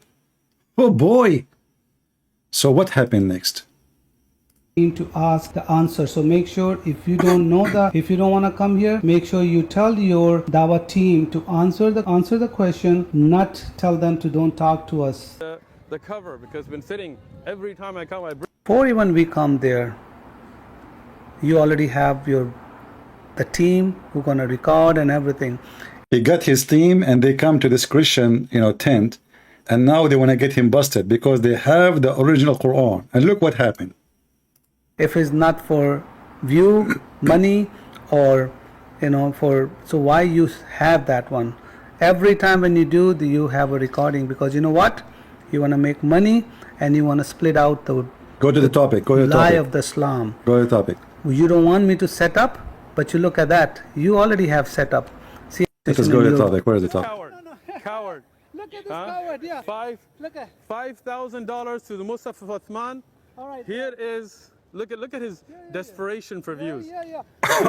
Oh boy. So what happened next? to ask the answer. So make sure if you don't know that, if you don't want to come here, make sure you tell your Dawah team to answer the question, not tell them to don't talk to us. The cover, because been sitting every time I come, I bring. Before even we come there, you already have the team who's gonna record and everything. He got his team and they come to this Christian, tent, and now they want to get him busted because they have the original Quran. And look what happened. If it's not for view, money, or so why you have that one? Every time when you do, you have a recording, because you know what? You want to make money and you want to split out the Go to the topic. Go to the lie topic. of the Islam. Go to the topic. You don't want me to set up, but you look at that. You already have set up. See, Let us go to the topic. Where is the topic? Coward. Look at this coward, yeah. $5,000 to the Musaf Uthman. All right. Here is, look at his desperation for views. Yeah. Here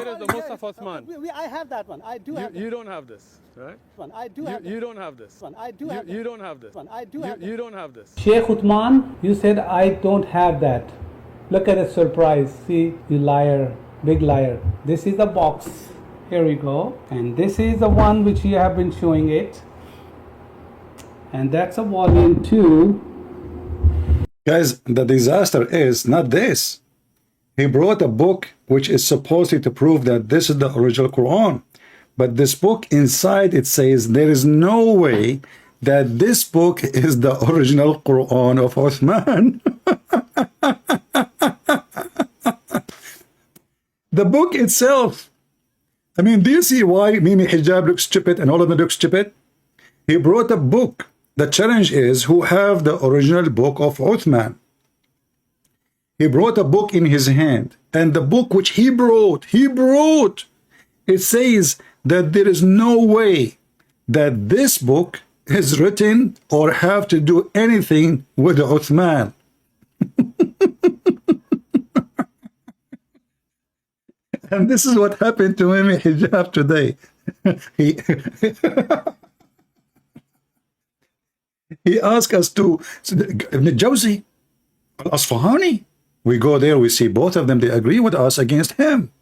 is the Musaf Uthman. I have that one. I do have You don't have this, right? one. I do have You don't have this. I do have You don't have this. I do have You don't have this. Sheikh Uthman, you said I don't have that. Look at the surprise. See, you liar, big liar. This is the box. Here we go. And this is the one which you have been showing it. And that's a volume 2. Guys, the disaster is not this. He brought a book which is supposedly to prove that this is the original Quran. But this book inside it says there is no way that this book is the original Quran of Uthman. The book itself. I mean, do you see why Mimi Hijab looks stupid and all of them look stupid? He brought a book. The challenge is who have the original book of Uthman. He brought a book in his hand, and the book which he brought, it says that there is no way that this book is written or have to do anything with Uthman. And this is what happened to Mimi Hijab today. He asked us to Ibn Jawzi, Al-Asfahani. We go there, we see both of them, they agree with us against him.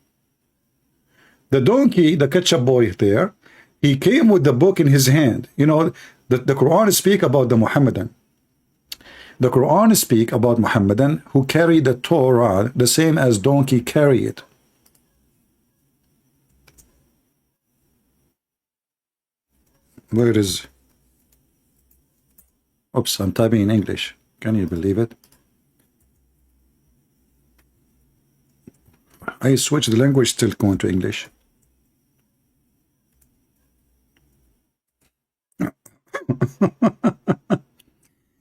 The donkey, the ketchup boy there, he came with the book in his hand. The Quran speak about the Muhammadan. The Quran speak about Muhammadan who carry the Torah the same as donkey carry it. Where is... Oops, I'm typing in English. Can you believe it? I switched the language, still going to English.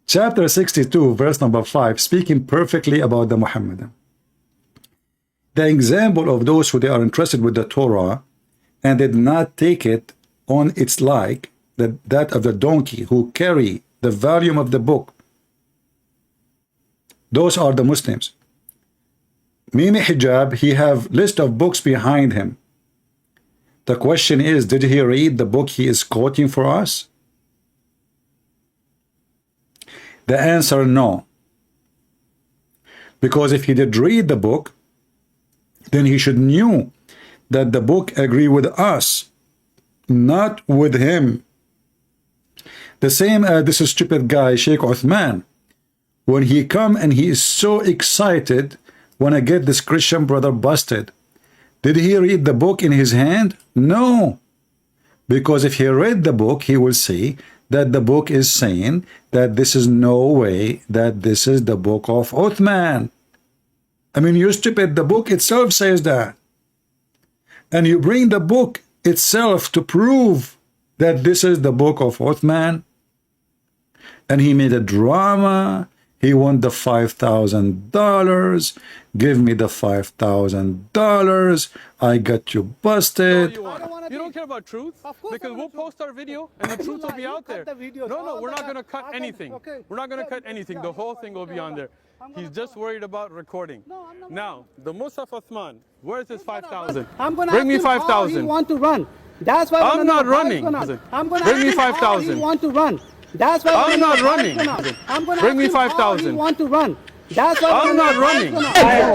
Chapter 62, verse number 5, speaking perfectly about the Muhammadan. The example of those who they are interested with the Torah and did not take it on its like, that of the donkey who carry the volume of the book. Those are the Muslims. Mimi Hijab, he have list of books behind him. The question is, did he read the book he is quoting for us? The answer, no. Because if he did read the book, then he should knew that the book agree with us, not with him. The same as this stupid guy, Sheikh Uthman. When he come and he is so excited when I get this Christian brother busted. Did he read the book in his hand? No. Because if he read the book, he will see that the book is saying that this is no way that this is the book of Uthman. I mean, you stupid, the book itself says that. And you bring the book itself to prove that this is the book of Uthman. And he made a drama. He won the $5,000. Give me the $5,000. I got you busted. You don't care about truth? Because we'll post our video and the truth will be out there. No, we're not going to cut anything. We're not going to cut anything. The whole thing will be on there. He's just worried about recording. Now, the Musaf Uthman, where's his 5,000? Bring me 5,000. You want to run? That's why I'm not running. Bring me 5,000. You want to run? That's why I'm not running. Bring me 5,000. You want to run? That's why I'm not running.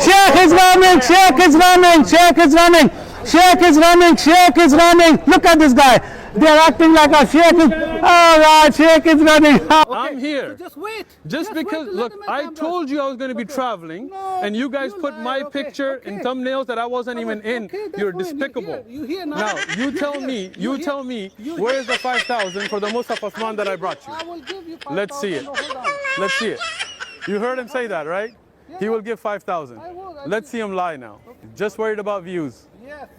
Sheikh is running. Sheikh is running. Sheikh is running. Sheikh is running. Sheikh is running. Look at this guy. They're acting like a sheikh. All right, sheikh is running. I'm here. So just wait. Just because, look, I told you I was going to be traveling, and you guys put my picture in thumbnails that I wasn't even in. You're despicable. Now, you tell me, where is the 5,000 for the Musaf Uthman that I brought you? Let's see it. Let's see it. You heard him say that, right? He will give 5,000. Let's see him lie now. Just worried about views. Yes,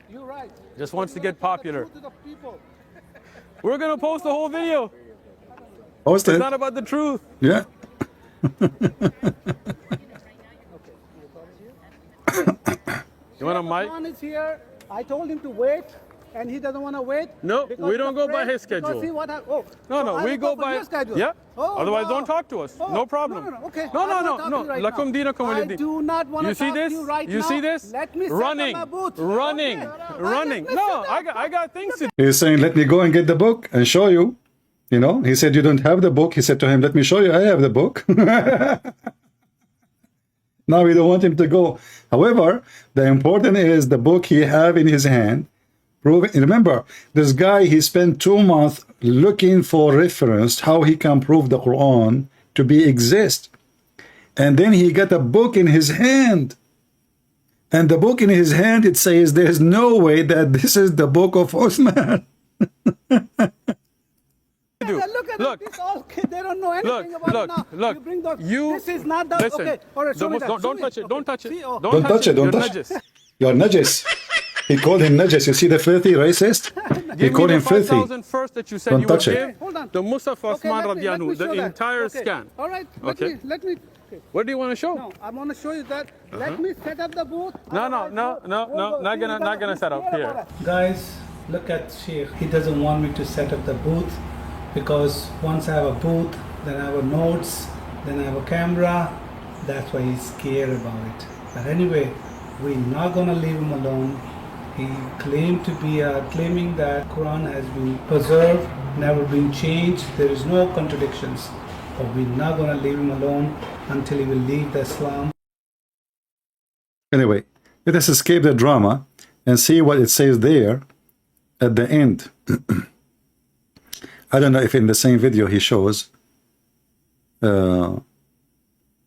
you're right. Just wants to get popular. We're going to post the whole video. Post it. It's not about the truth. Yeah. You want a mic? Uthman is here. I told him to wait, and he doesn't want to wait. No, we don't go by his schedule. No, we go by your schedule. Yeah. Oh, Otherwise, wow. don't talk to us. No problem. No. Okay. No. Right Lakum dinakum I waliyadin. do not want to You see talk this? to you right You now. see this? Let me set running, up my booth. running, running. No, I got things to do. He's saying, let me go and get the book and show you. You know, he said, you don't have the book. He said to him, let me show you, I have the book. Now we don't want him to go. However, the important is the book he have in his hand. Remember, this guy, he spent 2 months looking for reference, how he can prove the Quran to be exist. And then he got a book in his hand. And the book in his hand, it says, there's no way that this is the book of Uthman. Look at Look. this all kid. They don't know anything about it now. Look. You bring those. You This is not the. listen. Okay. All right. Show me that. Don't touch it. Don't touch it. See, oh. Don't touch it. Don't You're touch najis. it. You're najis. He called him najis. You see the filthy racist? He Give called me him the filthy. 5,000 first that you said Don't you would touch it. give. Hold on. The Musaf Uthman let me radiyallahu, show the that. entire Okay. scan. All right. Okay. Let me. Okay. What do you want to show? No, I want to show you that. Let me set up the booth. No. Not gonna set up here. Guys, look at Sheikh. He doesn't want me to set up the booth because once I have a booth, then I have notes, then I have a camera. That's why he's scared about it. But anyway, we're not gonna leave him alone. He claimed to be claiming that Quran has been preserved, never been changed. There is no contradictions. But we're not gonna leave him alone until he will leave the Islam. Anyway, let us escape the drama and see what it says there at the end. I don't know if in the same video he shows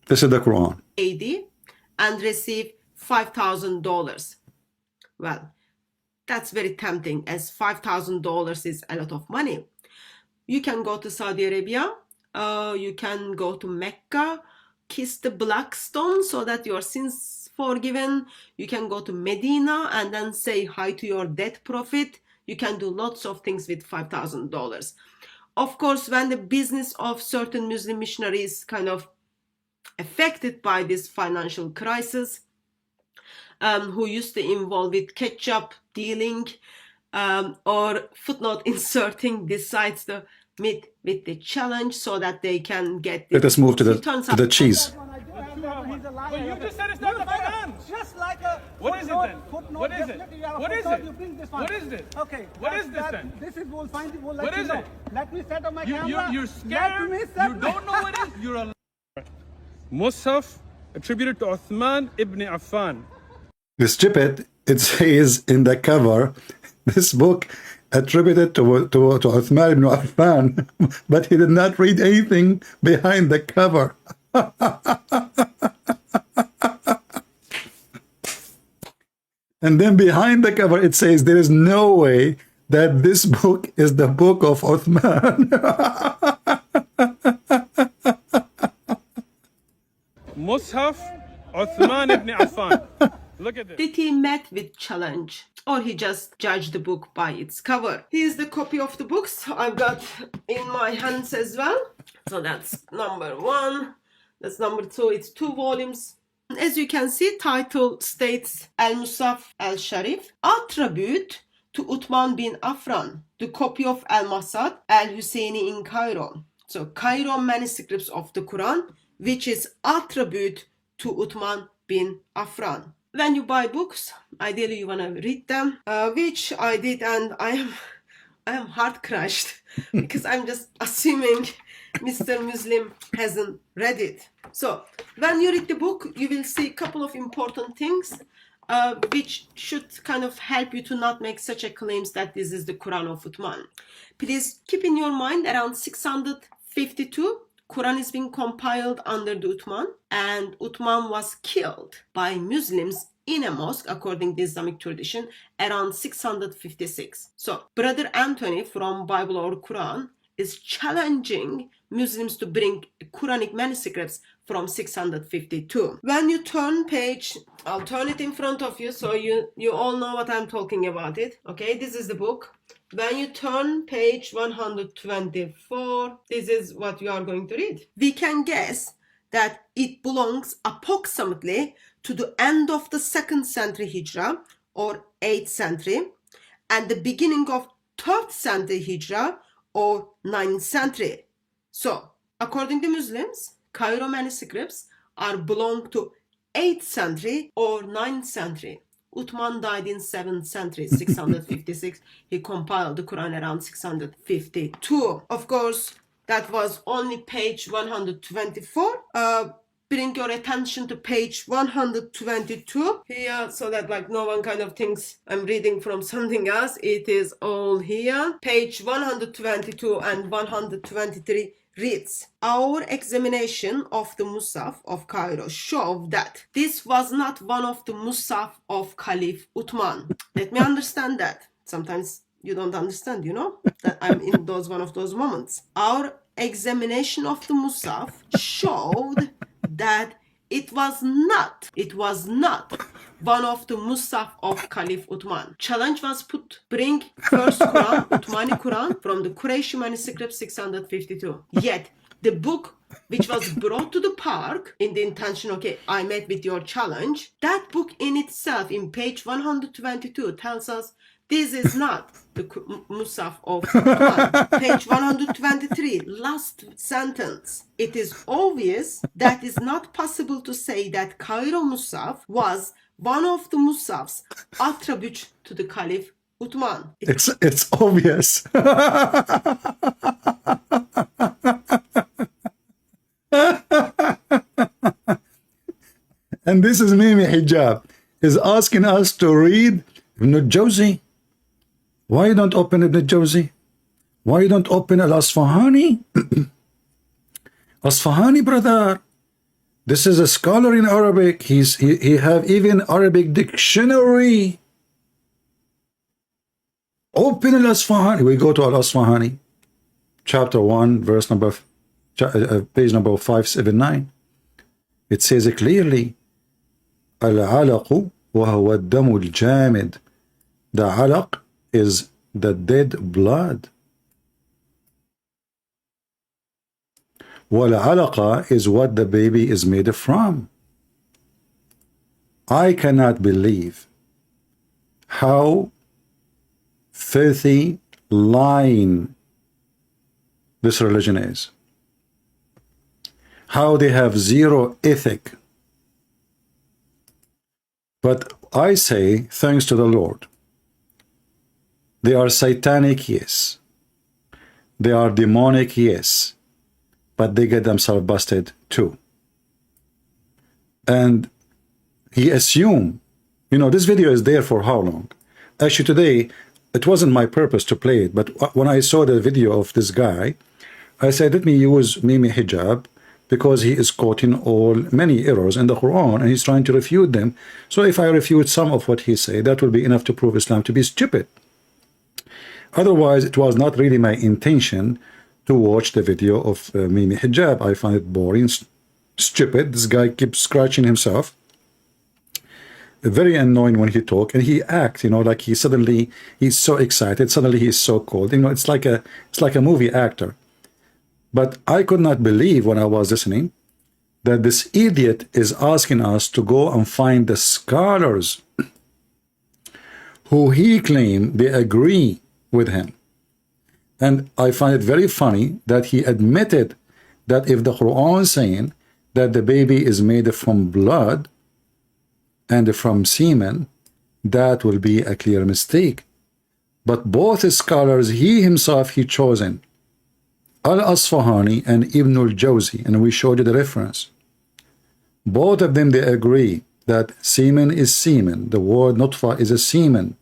This is the Quran. AD and receive $5,000. Well, that's very tempting, as $5,000 is a lot of money. You can go to Saudi Arabia, you can go to Mecca, kiss the black stone so that your sins forgiven. You can go to Medina and then say hi to your dead prophet. You can do lots of things with $5,000. Of course, when the business of certain Muslim missionaries kind of affected by this financial crisis, who used to involve with ketchup dealing or footnote inserting, decides to meet with the challenge so that they can get. Let us move to the cheese. But you just said it's not the Quran. Just like a what is it then? What is it? What is it? What is this? Okay. What is this then? This is we'll find it. We'll let What you is know. it? Let me set up my camera. You're scared. You don't know what it is. You're a Mus'haf attributed to Uthman ibn Affan. The stupid, it says in the cover, this book attributed to Uthman ibn Affan, but he did not read anything behind the cover. And then behind the cover it says there is no way that this book is the book of Uthman. Mus'haf Uthman ibn Affan. Look at this. Did he met with challenge, or he just judged the book by its cover? Here's the copy of the books I've got in my hands as well. So that's number 1. That's number 2. It's 2 volumes. As you can see, title states Al-Musaf al-Sharif, attribute to Uthman bin Affan, the copy of Al-Masad al-Husseini in Cairo. So Cairo manuscripts of the Quran, which is attribute to Uthman bin Affan. When you buy books, ideally you want to read them, which I did, and I am heart crushed because I'm just assuming Mr. Muslim hasn't read it. So when you read the book, you will see a couple of important things which should kind of help you to not make such a claims that this is the Quran of Uthman. Please keep in your mind, around 652, Quran is being compiled under the Uthman, and Uthman was killed by Muslims in a mosque according to Islamic tradition around 656. So Brother Anthony from Bible or Quran is challenging Muslims to bring Quranic manuscripts from 652. When you turn page, I'll turn it in front of you so you all know what I'm talking about it. Okay, this is the book. When you turn page 124, this is what you are going to read. We can guess that it belongs approximately to the end of the 2nd century Hijrah or 8th century and the beginning of 3rd century Hijrah or 9th century. So, according to Muslims, Cairo manuscripts are belong to 8th century or 9th century. Uthman died in 7th century, 656. He compiled the Quran around 652. Of course, that was only page 124. Bring your attention to page 122 here so that like no one kind of thinks I'm reading from something else. It is all here. Page 122 and 123 reads, our examination of the Musaf of Cairo showed that this was not one of the Musaf of Caliph Uthman. Let me understand that. Sometimes you don't understand, you know, that I'm in one of those moments. Our examination of the Musaf showed that it was not one of the Musaf of Caliph Uthman. Challenge was put, bring first Quran, Uthmani Quran, from the Quraysh manuscript 652. Yet, the book which was brought to the park in the intention, okay, I met with your challenge, that book in itself, in page 122, tells us this is not the Musaf of Uthman. Page 123, last sentence. It is obvious that it's not possible to say that Cairo Musaf was one of the Musafs attributed to the Caliph Uthman. It's obvious. And this is Mimi Hijab is asking us to read Ibn al-Jawzi. Why you don't open Ibn al-Jawzi? Why you don't open Al-Asfahani? Asfahani, brother. This is a scholar in Arabic. He have even Arabic dictionary. Open Al-Asfahani. We go to Al-Asfahani, chapter 1, verse number, page number 579. It says it clearly, Al-alaqu wa huwa ad-damu al-jamid. The alaq is the dead blood. Wal-alaqa is what the baby is made from. I cannot believe how filthy, lying this religion is. How they have zero ethic. But I say, thanks to the Lord, they are satanic, yes. They are demonic, yes. But they get themselves busted too. And he assumed, you know, this video is there for how long? Actually today, it wasn't my purpose to play it, but when I saw the video of this guy, I said, let me use Mimi Hijab, because he is quoting many errors in the Quran, and he's trying to refute them. So if I refute some of what he said, that will be enough to prove Islam to be stupid. Otherwise, it was not really my intention to watch the video of Mimi Hijab. I find it boring, stupid. This guy keeps scratching himself. Very annoying when he talk, and he acts, you know, like he's so excited, suddenly he's so cold. You know, it's like a movie actor. But I could not believe when I was listening that this idiot is asking us to go and find the scholars who he claimed they agree with him. And I find it very funny that he admitted that if the Quran is saying that the baby is made from blood and from semen, that will be a clear mistake. But both scholars, he himself, he chosen, Al-Asfahani and Ibn al-Jawzi, and we showed you the reference. Both of them, they agree that semen is semen. The word nutfa is a semen.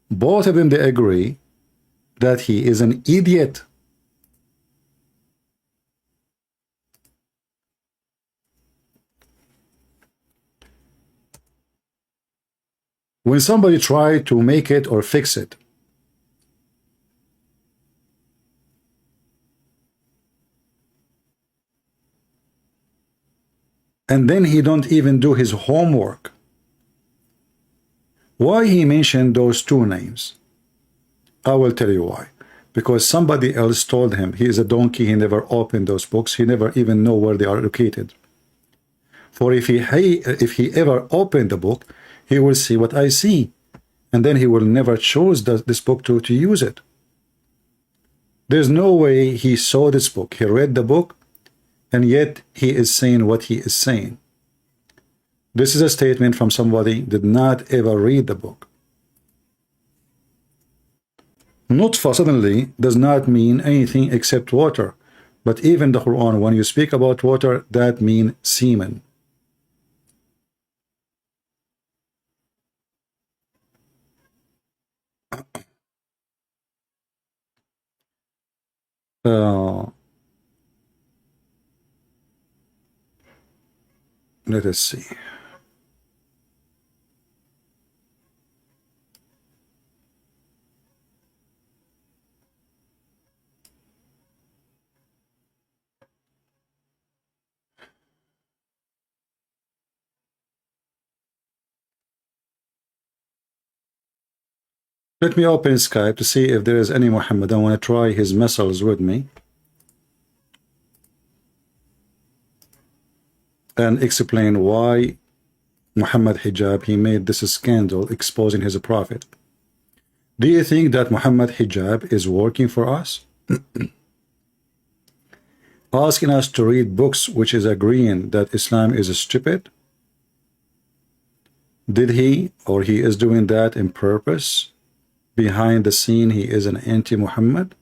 Both of them, they agree that he is an idiot. When somebody try to make it or fix it, and then he don't even do his homework, why he mentioned those two names? I will tell you why. Because somebody else told him he is a donkey, he never opened those books, he never even know where they are located. For if he ever opened the book, he will see what I see, and then he will never choose this book to use it. There's no way he saw this book, he read the book, and yet he is saying what he is saying. This is a statement from somebody did not ever read the book. Nutfa suddenly does not mean anything except water. But even the Quran, when you speak about water, that means semen. Let us see. Let me open Skype to see if there is any Muhammad. I want to try his muscles with me and explain why Muhammad Hijab, he made this scandal exposing his prophet. Do you think that Muhammad Hijab is working for us? Asking us to read books which is agreeing that Islam is stupid? Did he or he is doing that in purpose? Behind the scene, he is an anti-Muhammad.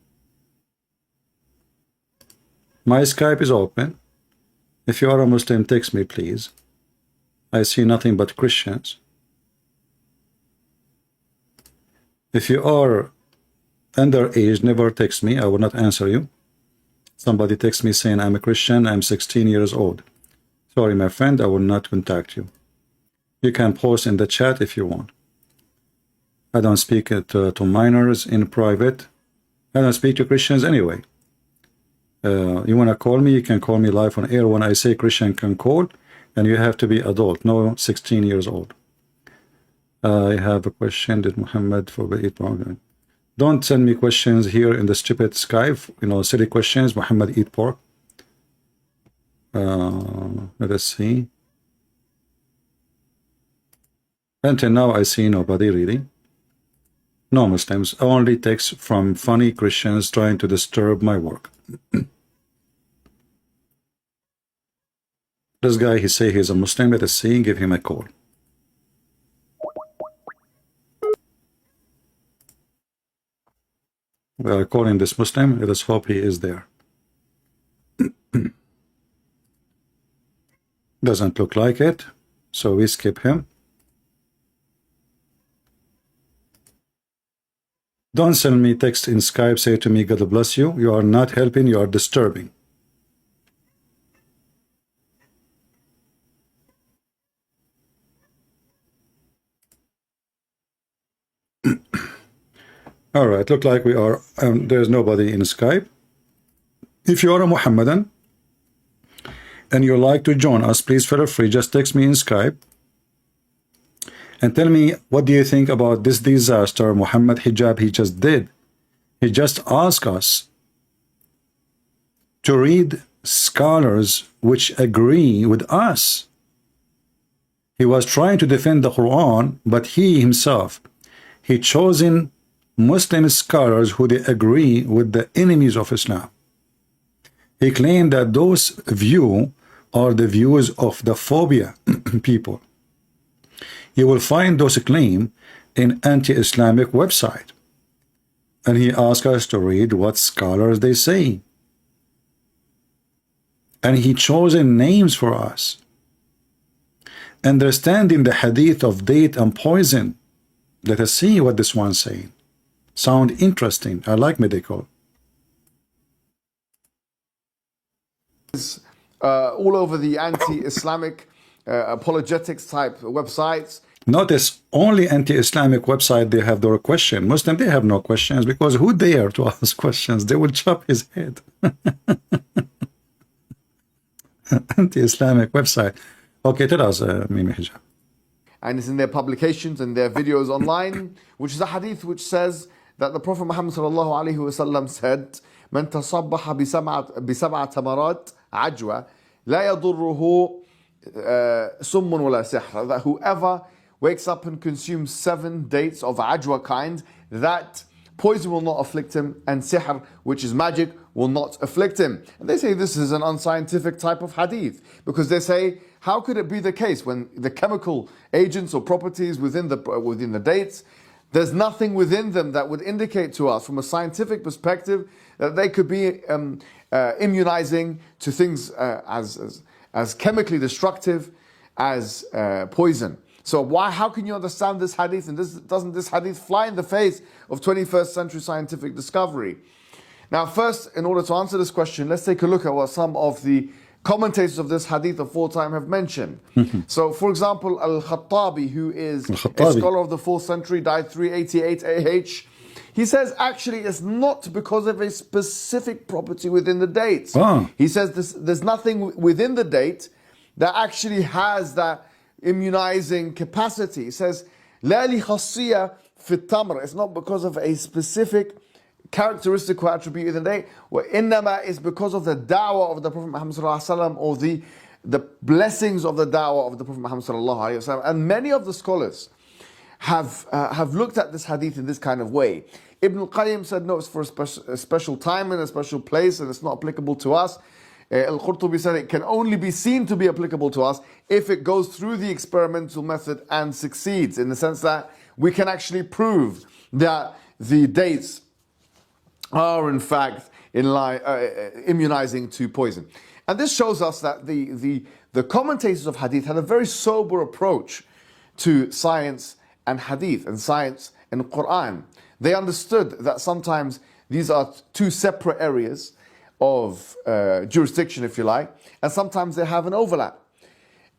My Skype is open. If you are a Muslim, text me, please. I see nothing but Christians. If you are underage, never text me. I will not answer you. Somebody texts me saying, I'm a Christian, I'm 16 years old. Sorry, my friend, I will not contact you. You can post in the chat if you want. I don't speak to minors in private. I don't speak to Christians anyway. You want to call me, you can call me live on air when I say Christian can call, and you have to be adult, no 16 years old. I have a question. Did Muhammad forbid eat pork? Don't send me questions here in the stupid Skype, silly questions. Muhammad eat pork. Let us see. Until now, I see nobody really. No Muslims, only texts from funny Christians trying to disturb my work. This guy, he say he's a Muslim. Let us see, give him a call. We are calling this Muslim. Let us hope he is there. Doesn't look like it, so we skip him. Don't send me text in Skype, say to me, God bless you. You are not helping, you are disturbing. All right, look like we are, there's nobody in Skype. If you are a Muhammadan and you like to join us, please feel free, just text me in Skype and tell me, what do you think about this disaster Muhammad Hijab he just did? He just asked us to read scholars which agree with us. He was trying to defend the Quran, but he himself, he chosen Muslim scholars who they agree with the enemies of Islam. He claimed that those views are the views of the phobia people. You will find those claims in anti-Islamic website. And he asked us to read what scholars they say. And he chosen names for us. Understanding the hadith of date and poison. Let us see what this one's saying. Sound interesting. I like medical. All over the anti-Islamic apologetics type websites. Notice only anti-Islamic website they have their question. Muslim they have no questions because who dare to ask questions? They will chop his head. Anti-Islamic website. Okay, tell us, Mimi Hijab. And it's in their publications and their videos online, which is a hadith which says that the Prophet Muhammad sallallahu alaihi wasallam said, "Man tasabbaha bisab'a tamarat ajwa la yadurruhu summun wala sihr." That whoever wakes up and consumes 7 dates of ajwa kind, that poison will not afflict him, and sihr, which is magic, will not afflict him. And they say this is an unscientific type of hadith, because they say, how could it be the case when the chemical agents or properties within the dates, there's nothing within them that would indicate to us from a scientific perspective that they could be immunizing to things as chemically destructive as poison. So how can you understand this hadith? And doesn't this hadith fly in the face of 21st century scientific discovery? Now, first, in order to answer this question, let's take a look at what some of the commentators of this hadith of 4th time have mentioned. So, for example, Al-Khattabi, who is a scholar of the 4th century, died 388 AH, he says actually it's not because of a specific property within the dates. He says there's nothing within the date that actually has that immunizing capacity. He says, La li khasiyya fi tamr. It's not because of a specific characteristic or attribute within the date. وَإِنَّمَا is because of the da'wah of the Prophet Muhammad sallallahu alaihi wasallam, or the blessings of the da'wah of the Prophet Muhammad sallallahu alaihi wasallam. And many of the scholars have looked at this hadith in this kind of way. Ibn al-Qayyim said no, it's for a special time and a special place, and it's not applicable to us. Al-Qurtubi said it can only be seen to be applicable to us if it goes through the experimental method and succeeds, in the sense that we can actually prove that the dates are in fact immunizing to poison. And this shows us that the commentators of hadith had a very sober approach to science and hadith, and science and Quran. They understood that sometimes these are two separate areas of jurisdiction, if you like, and sometimes they have an overlap.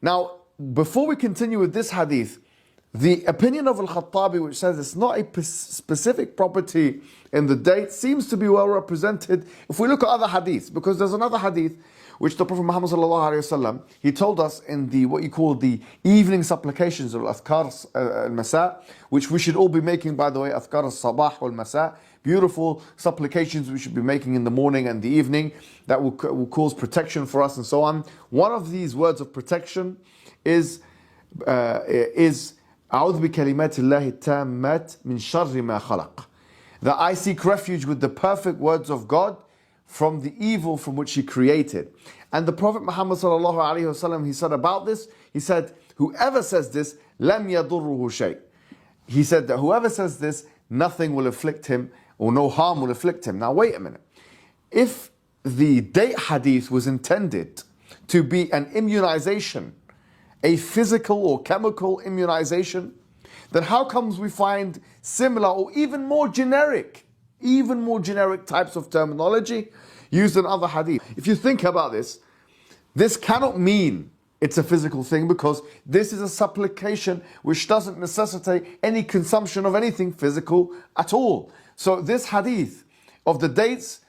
Now, before we continue with this hadith, the opinion of Al-Khattabi, which says it's not a specific property in the date, seems to be well represented if we look at other hadiths, because there's another hadith which the Prophet Muhammad sallallahu alaihi wasallam, he told us in the what you call the evening supplications of Azkar al-Masa, which we should all be making, by the way, Azkar al-Sabah wal-Masa, beautiful supplications we should be making in the morning and the evening that will cause protection for us and so on. One of these words of protection is أعوذ بكلمات الله التامات من شر ما خلق. That I seek refuge with the perfect words of God from the evil from which He created. And the Prophet Muhammad sallallahu alaihi wasallam, he said about this, he said, whoever says this, لم يضره شيء. He said that whoever says this, nothing will afflict him, or no harm will afflict him. Now wait a minute. If the date hadith was intended to be an immunization, a physical or chemical immunization, then how comes we find similar or even more generic types of terminology used in other hadith? If you think about this, this cannot mean it's a physical thing, because this is a supplication which doesn't necessitate any consumption of anything physical at all. So this hadith of the dates,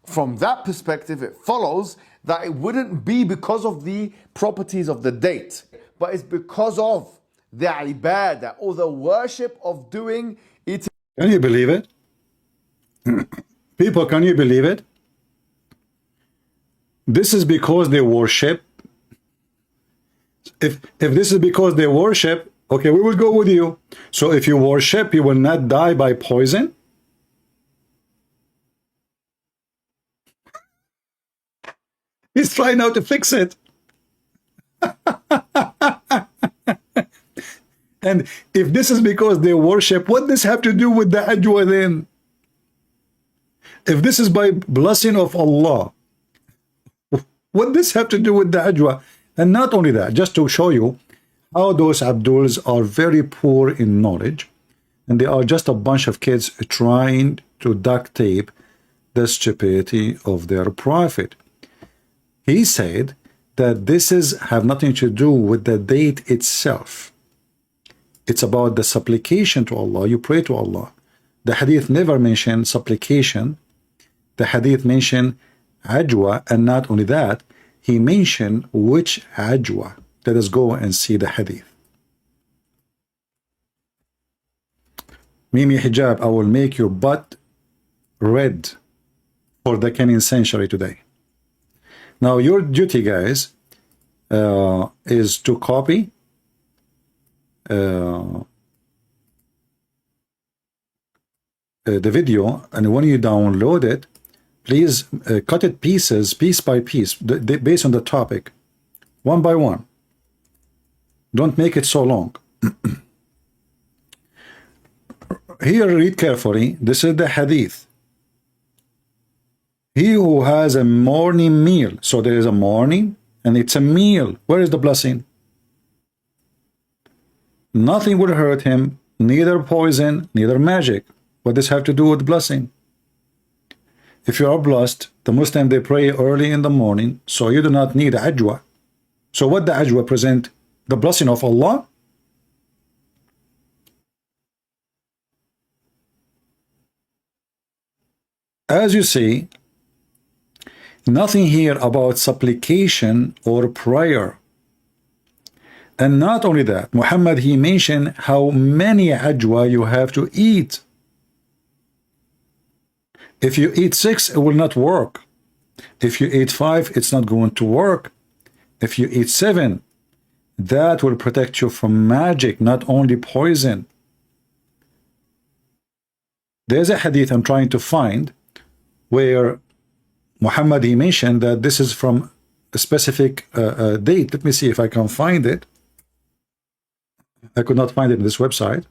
from that perspective, it follows that it wouldn't be because of the properties of the date, but it's because of the ibadah or the worship of doing it. Can you believe it? People, can you believe it? This is because they worship. If this is because they worship, okay, we will go with you. So if you worship, you will not die by poison. He's trying now to fix it. And if this is because they worship, what does this have to do with the ajwa then? If this is by blessing of Allah, what does this have to do with the ajwa? And not only that, just to show you how those Abduls are very poor in knowledge, and they are just a bunch of kids trying to duct tape the stupidity of their prophet. He said that this is have nothing to do with the date itself. It's about the supplication to Allah. You pray to Allah. The hadith never mentioned supplication. The hadith mentioned ajwa, and not only that, he mentioned which ajwa. Let us go and see the hadith. Mimi Hijab, I will make your butt red for the coming century today. Now your duty, guys, is to copy the video, and when you download it, please cut it pieces, piece by piece, based on the topic, one by one. Don't make it so long. Here, read carefully. This is the hadith. He who has a morning meal, so there is a morning and it's a meal. Where is the blessing? Nothing will hurt him, neither poison, neither magic. What does this have to do with blessing? If you are blessed, the Muslim, they pray early in the morning, so you do not need ajwa. So what the ajwa present? The blessing of Allah? As you see, nothing here about supplication or prayer. And not only that, Muhammad, he mentioned how many ajwa you have to eat. If you eat 6, it will not work. If you eat 5, it's not going to work. If you eat 7, that will protect you from magic, not only poison. There's a hadith I'm trying to find where Muhammad, he mentioned that this is from a specific date. Let me see if I can find it. I could not find it in this website.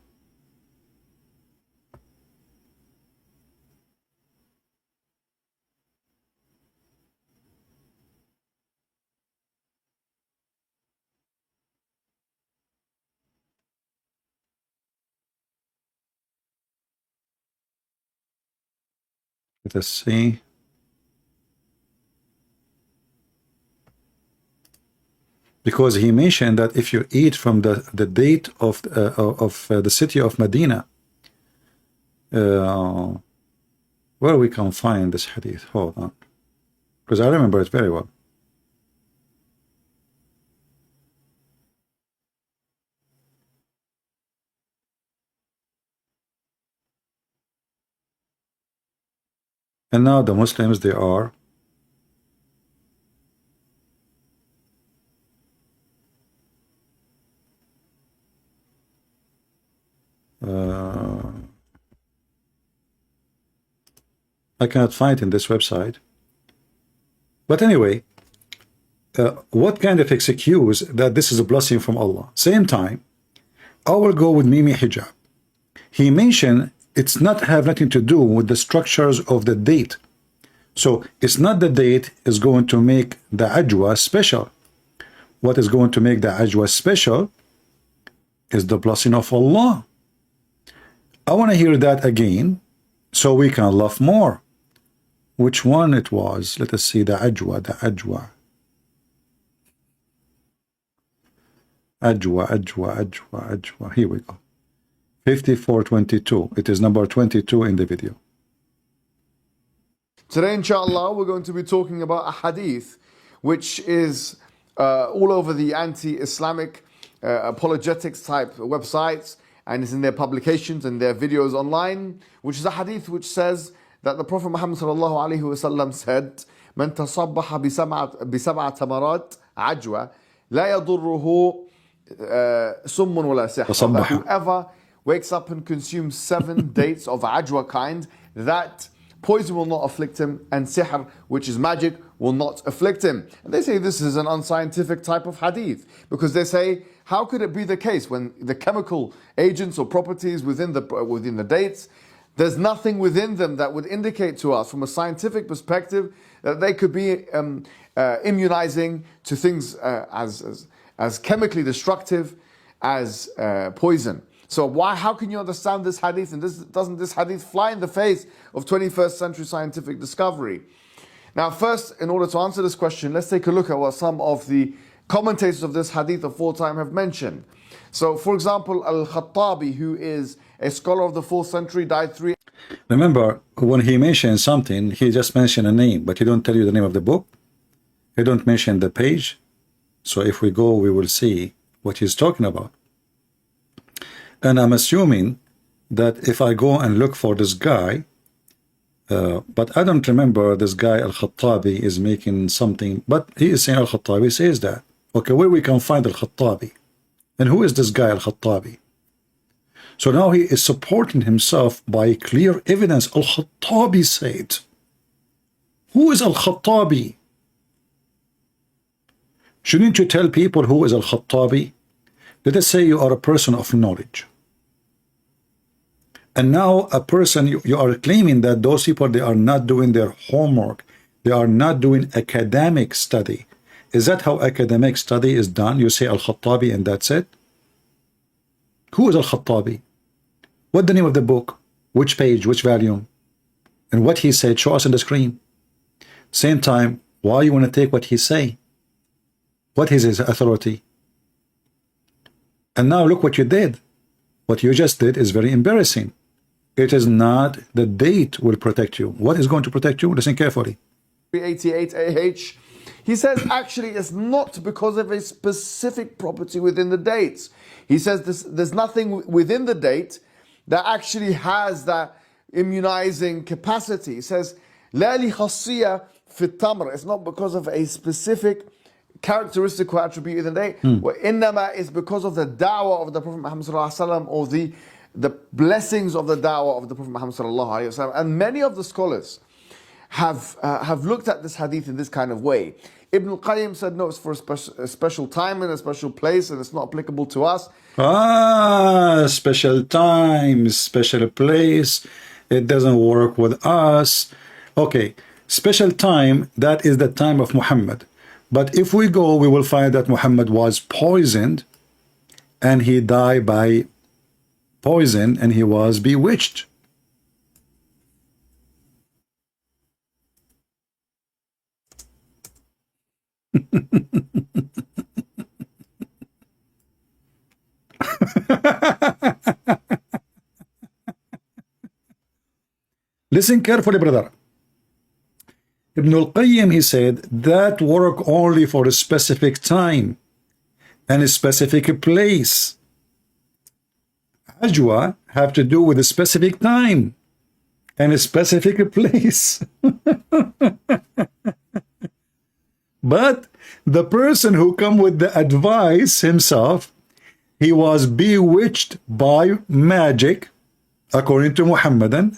Let us see. because he mentioned that if you eat from the date of the city of Medina, where we can find this hadith? Hold on, because I remember it very well. And now the Muslims, they are I cannot find it in this website. But anyway, what kind of excuse that this is a blessing from Allah? Same time, I will go with Mimi Hijab. He mentioned it's not have nothing to do with the structures of the date. So it's not the date is going to make the ajwa special. What is going to make the ajwa special is the blessing of Allah. I want to hear that again so we can laugh more. Which one it was? Let us see the ajwa, ajwa, ajwa. Here we go. 5422. It is number 22 in the video. Today, inshallah, we're going to be talking about a hadith which is all over the anti-Islamic apologetics type websites, and it's in their publications and their videos online, which is a hadith which says that the Prophet Muhammad sallallahu alaihi wasallam said, "Man tasabbaha bisab'a tamarat ajwa, la yadurruhu summun wala sihr." That whoever wakes up and consumes 7 dates of ajwa kind, that poison will not afflict him, and sihr, which is magic, will not afflict him. And they say this is an unscientific type of hadith, because they say, how could it be the case when the chemical agents or properties within the dates, there's nothing within them that would indicate to us from a scientific perspective that they could be immunizing to things as chemically destructive as poison. So how can you understand this hadith? And doesn't this hadith fly in the face of 21st century scientific discovery? Now, first, in order to answer this question, let's take a look at what some of the commentators of this hadith of all time have mentioned. So, for example, Al-Khattabi, who is a scholar of the 4th century, died 3. Remember, when he mentions something, he just mentioned a name, but he don't tell you the name of the book. He don't mention the page. So if we go, we will see what he's talking about. And I'm assuming that if I go and look for this guy, but I don't remember this guy Al-Khattabi is making something, but he is saying Al-Khattabi says that. Okay, where we can find Al-Khattabi? And who is this guy Al-Khattabi? So now he is supporting himself by clear evidence. Al-Khattabi said. Who is Al-Khattabi? Shouldn't you tell people who is Al-Khattabi? Let us say you are a person of knowledge. And now a person, you are claiming that those people, they are not doing their homework. They are not doing academic study. Is that how academic study is done? You say Al-Khattabi and that's it? Who is Al-Khattabi? What's the name of the book? Which page? Which volume? And what he said, show us on the screen. Same time, why you want to take what he say? What is his authority? And now look what you did. What you just did is very embarrassing. It is not the date will protect you. What is going to protect you? Listen carefully. 388 AH. He says actually it's not because of a specific property within the dates. He says there's nothing within the date that actually has that immunizing capacity. He says لا لخاصية في التمر. It's not because of a specific characteristic or attribute in the date. وإنما is because of the da'wah of the Prophet Muhammad sallallahu alaihi wasallam, or the blessings of the da'wah of the Prophet Muhammad sallallahu alaihi wasallam. And many of the scholars have looked at this hadith in this kind of way. Ibn al-Qayyim said no, it's for a special time and a special place, and it's not applicable to us. Special time, special place, it doesn't work with us. Okay, special time, that is the time of Muhammad. But if we go, we will find that Muhammad was poisoned, and he died by poison, and he was bewitched. Listen carefully, brother. Ibn al-Qayyim, he said, that work only for a specific time and a specific place. Ajwa have to do with a specific time and a specific place. But the person who come with the advice himself, he was bewitched by magic, according to Muhammadan,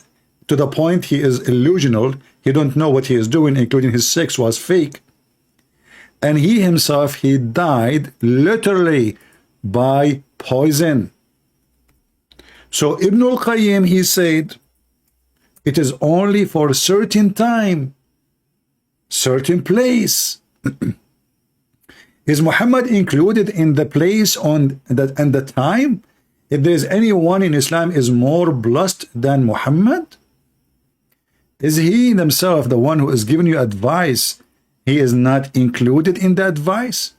to the point he is illusional. He don't know what he is doing, including his sex was fake. And he himself, he died literally by poison. So Ibn al-Qayyim, he said, it is only for a certain time, certain place. Is Muhammad included in the place on that and the time? If there's anyone in Islam is more blessed than Muhammad, is he himself the one who is giving you advice? He is not included in the advice.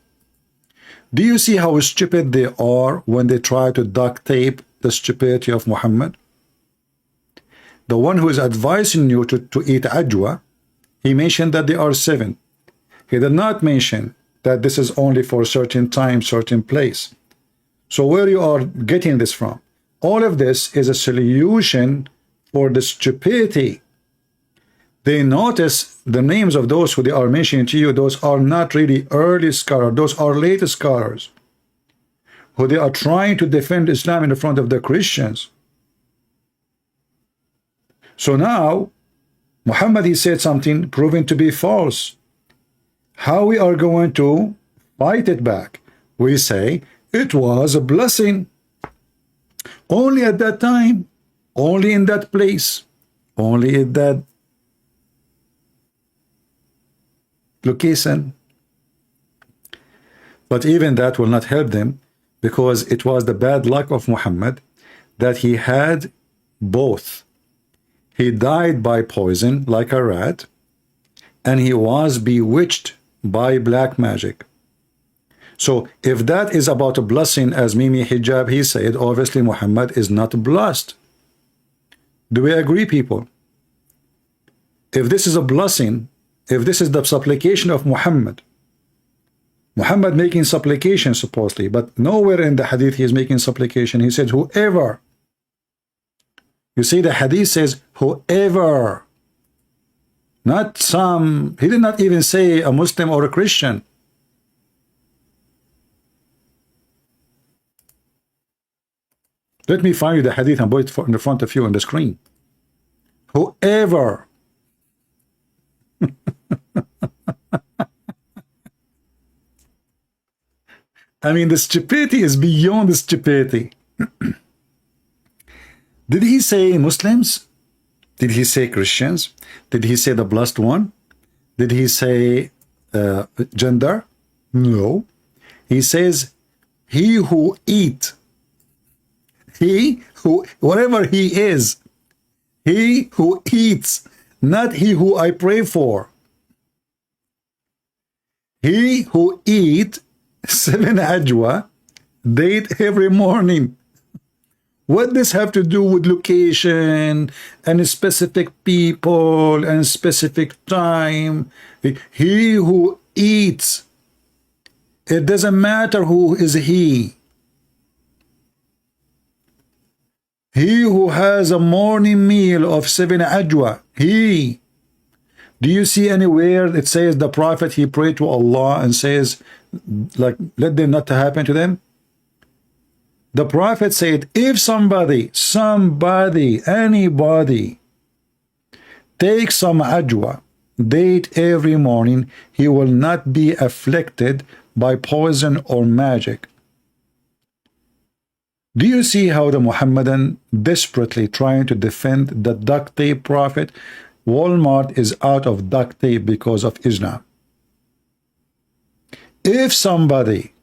Do you see how stupid they are when they try to duct tape the stupidity of Muhammad? The one who is advising you to eat ajwa, he mentioned that there are 7. He did not mention that this is only for a certain time, certain place. So where you are getting this from? All of this is a solution for the stupidity. They notice the names of those who they are mentioning to you, those are not really early scholars, those are late scholars, who they are trying to defend Islam in the front of the Christians. So now, Muhammad, he said something proven to be false. How we are going to fight it back? We say, it was a blessing. Only at that time, only in that place, only in that location. But even that will not help them, because it was the bad luck of Muhammad that he had both. He died by poison like a rat, and he was bewitched by black magic. So if that is about a blessing, as Mimi Hijab, he said, obviously Muhammad is not blessed. Do we agree, people? If this is a blessing, if this is the supplication of Muhammad making supplication supposedly, but nowhere in the hadith he is making supplication. He said, whoever. You see, the hadith says, whoever. Not some. He did not even say a Muslim or a Christian. Let me find you the hadith and put it in the front of you on the screen. Whoever. I mean, the stupidity is beyond the stupidity. Did he say Muslims? Did he say Christians? Did he say the blessed one? Did he say gender? No. He says, he who eat. He who, whatever he is. He who eats. Not he who I pray for. He who eat 7 ajwa date every morning. What does have to do with location and specific people and specific time? He who eats. It doesn't matter who is he. He who has a morning meal of 7 ajwa. He. Do you see anywhere it says the Prophet, he prayed to Allah and says, like, let them not to happen to them? The Prophet said, if somebody, anybody takes some ajwa, date every morning, he will not be afflicted by poison or magic. Do you see how the Muhammadan desperately trying to defend the duct tape prophet? Walmart is out of duct tape because of Islam. If somebody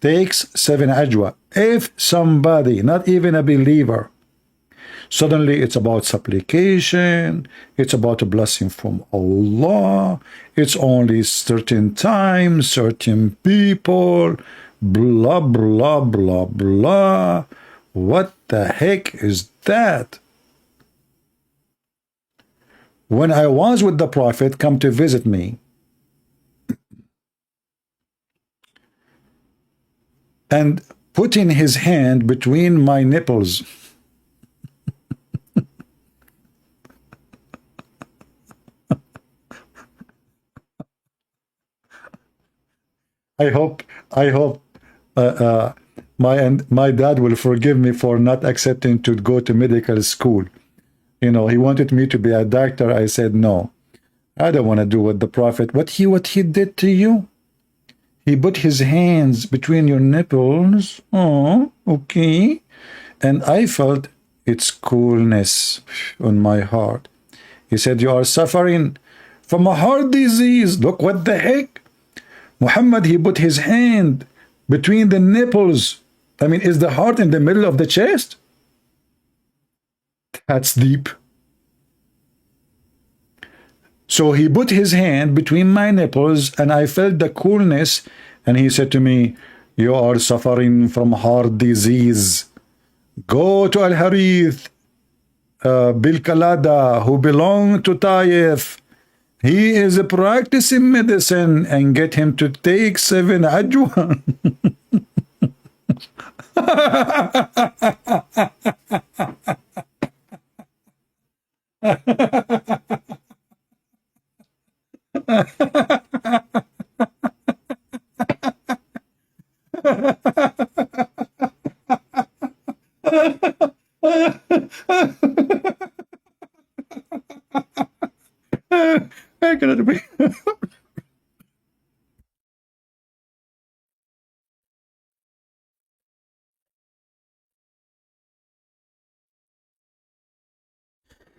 takes 7 ajwa, if somebody, not even a believer, suddenly it's about supplication, it's about a blessing from Allah, it's only certain time, certain people, blah, blah, blah, blah. What the heck is that? When I was with the Prophet come to visit me, and putting his hand between my nipples. I hope my dad will forgive me for not accepting to go to medical school. You know, he wanted me to be a doctor. I said no. I don't want to do what the Prophet. What he did to you? He put his hands between your nipples. Oh, okay. And I felt its coolness on my heart. He said, you are suffering from a heart disease. Look, what the heck? Muhammad, he put his hand between the nipples. I mean, is the heart in the middle of the chest? That's deep. So he put his hand between my nipples and I felt the coolness, and he said to me, you are suffering from heart disease. Go to Al-Harith Bil-Kalada, who belonged to Taif. He is practicing medicine, and get him to take 7 ajwa. I cannot be.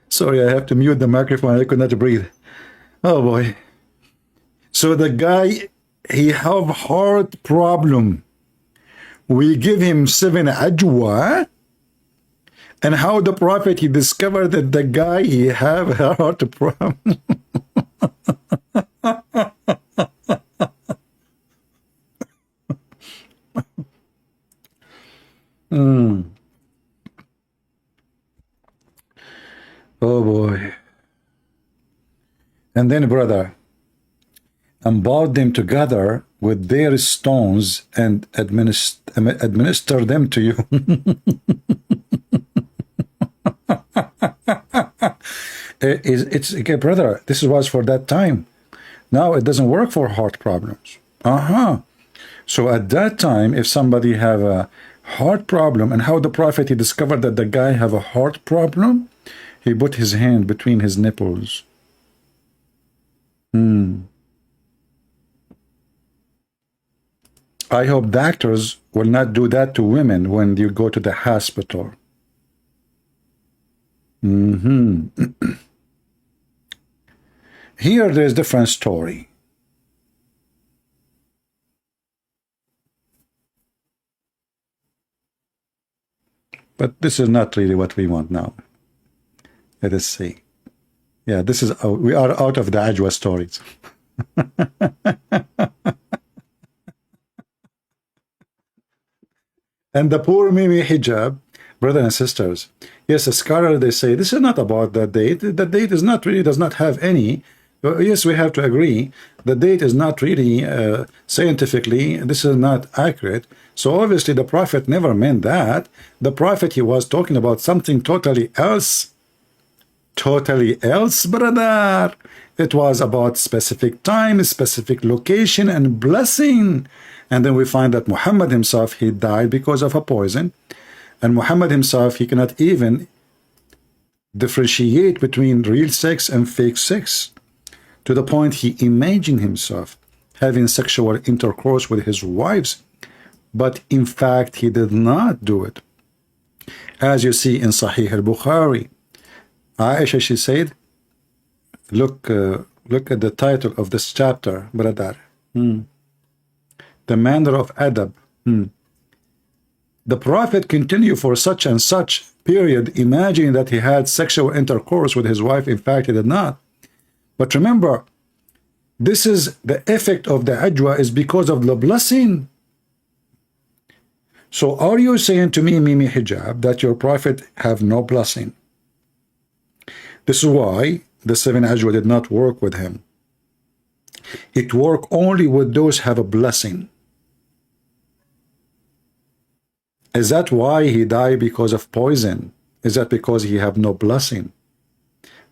Sorry, I have to mute the microphone. I could not breathe. Oh boy. So the guy, he have heart problem. We give him 7 ajwa. And how the Prophet, he discovered that the guy, he have a heart problem. Oh boy. And then, brother, and bound them together with their stones and administer them to you. It's okay, brother. This was for that time. Now it doesn't work for heart problems. So at that time, if somebody have a heart problem, and how the Prophet, he discovered that the guy have a heart problem, he put his hand between his nipples. I hope doctors will not do that to women when you go to the hospital. Here there's different story. But this is not really what we want now. Let us see. Yeah, this is, we are out of the Ajwa stories. And the poor Mimi hijab, brothers and sisters. Yes, a scholar, they say, this is not about the date. The date is not really, does not have any. Yes, we have to agree. The date is not really, scientifically, this is not accurate. So obviously the Prophet never meant that. The Prophet, he was talking about something totally else. Totally else, brother. It was about specific time, specific location, and blessing. And then we find that Muhammad himself, he died because of a poison. And Muhammad himself, he cannot even differentiate between real sex and fake sex. To the point he imagined himself having sexual intercourse with his wives. But in fact, he did not do it. As you see in Sahih al-Bukhari, Aisha, she said, look at the title of this chapter, brother. The manner of adab. The Prophet continued for such and such period, imagining that he had sexual intercourse with his wife. In fact, he did not. But remember, this is the effect of the ajwa is because of the blessing. So are you saying to me, Mimi Hijab, that your prophet have no blessing? This is why the 7 Ajwa did not work with him. It worked only with those have a blessing. Is that why he died because of poison? Is that because he have no blessing?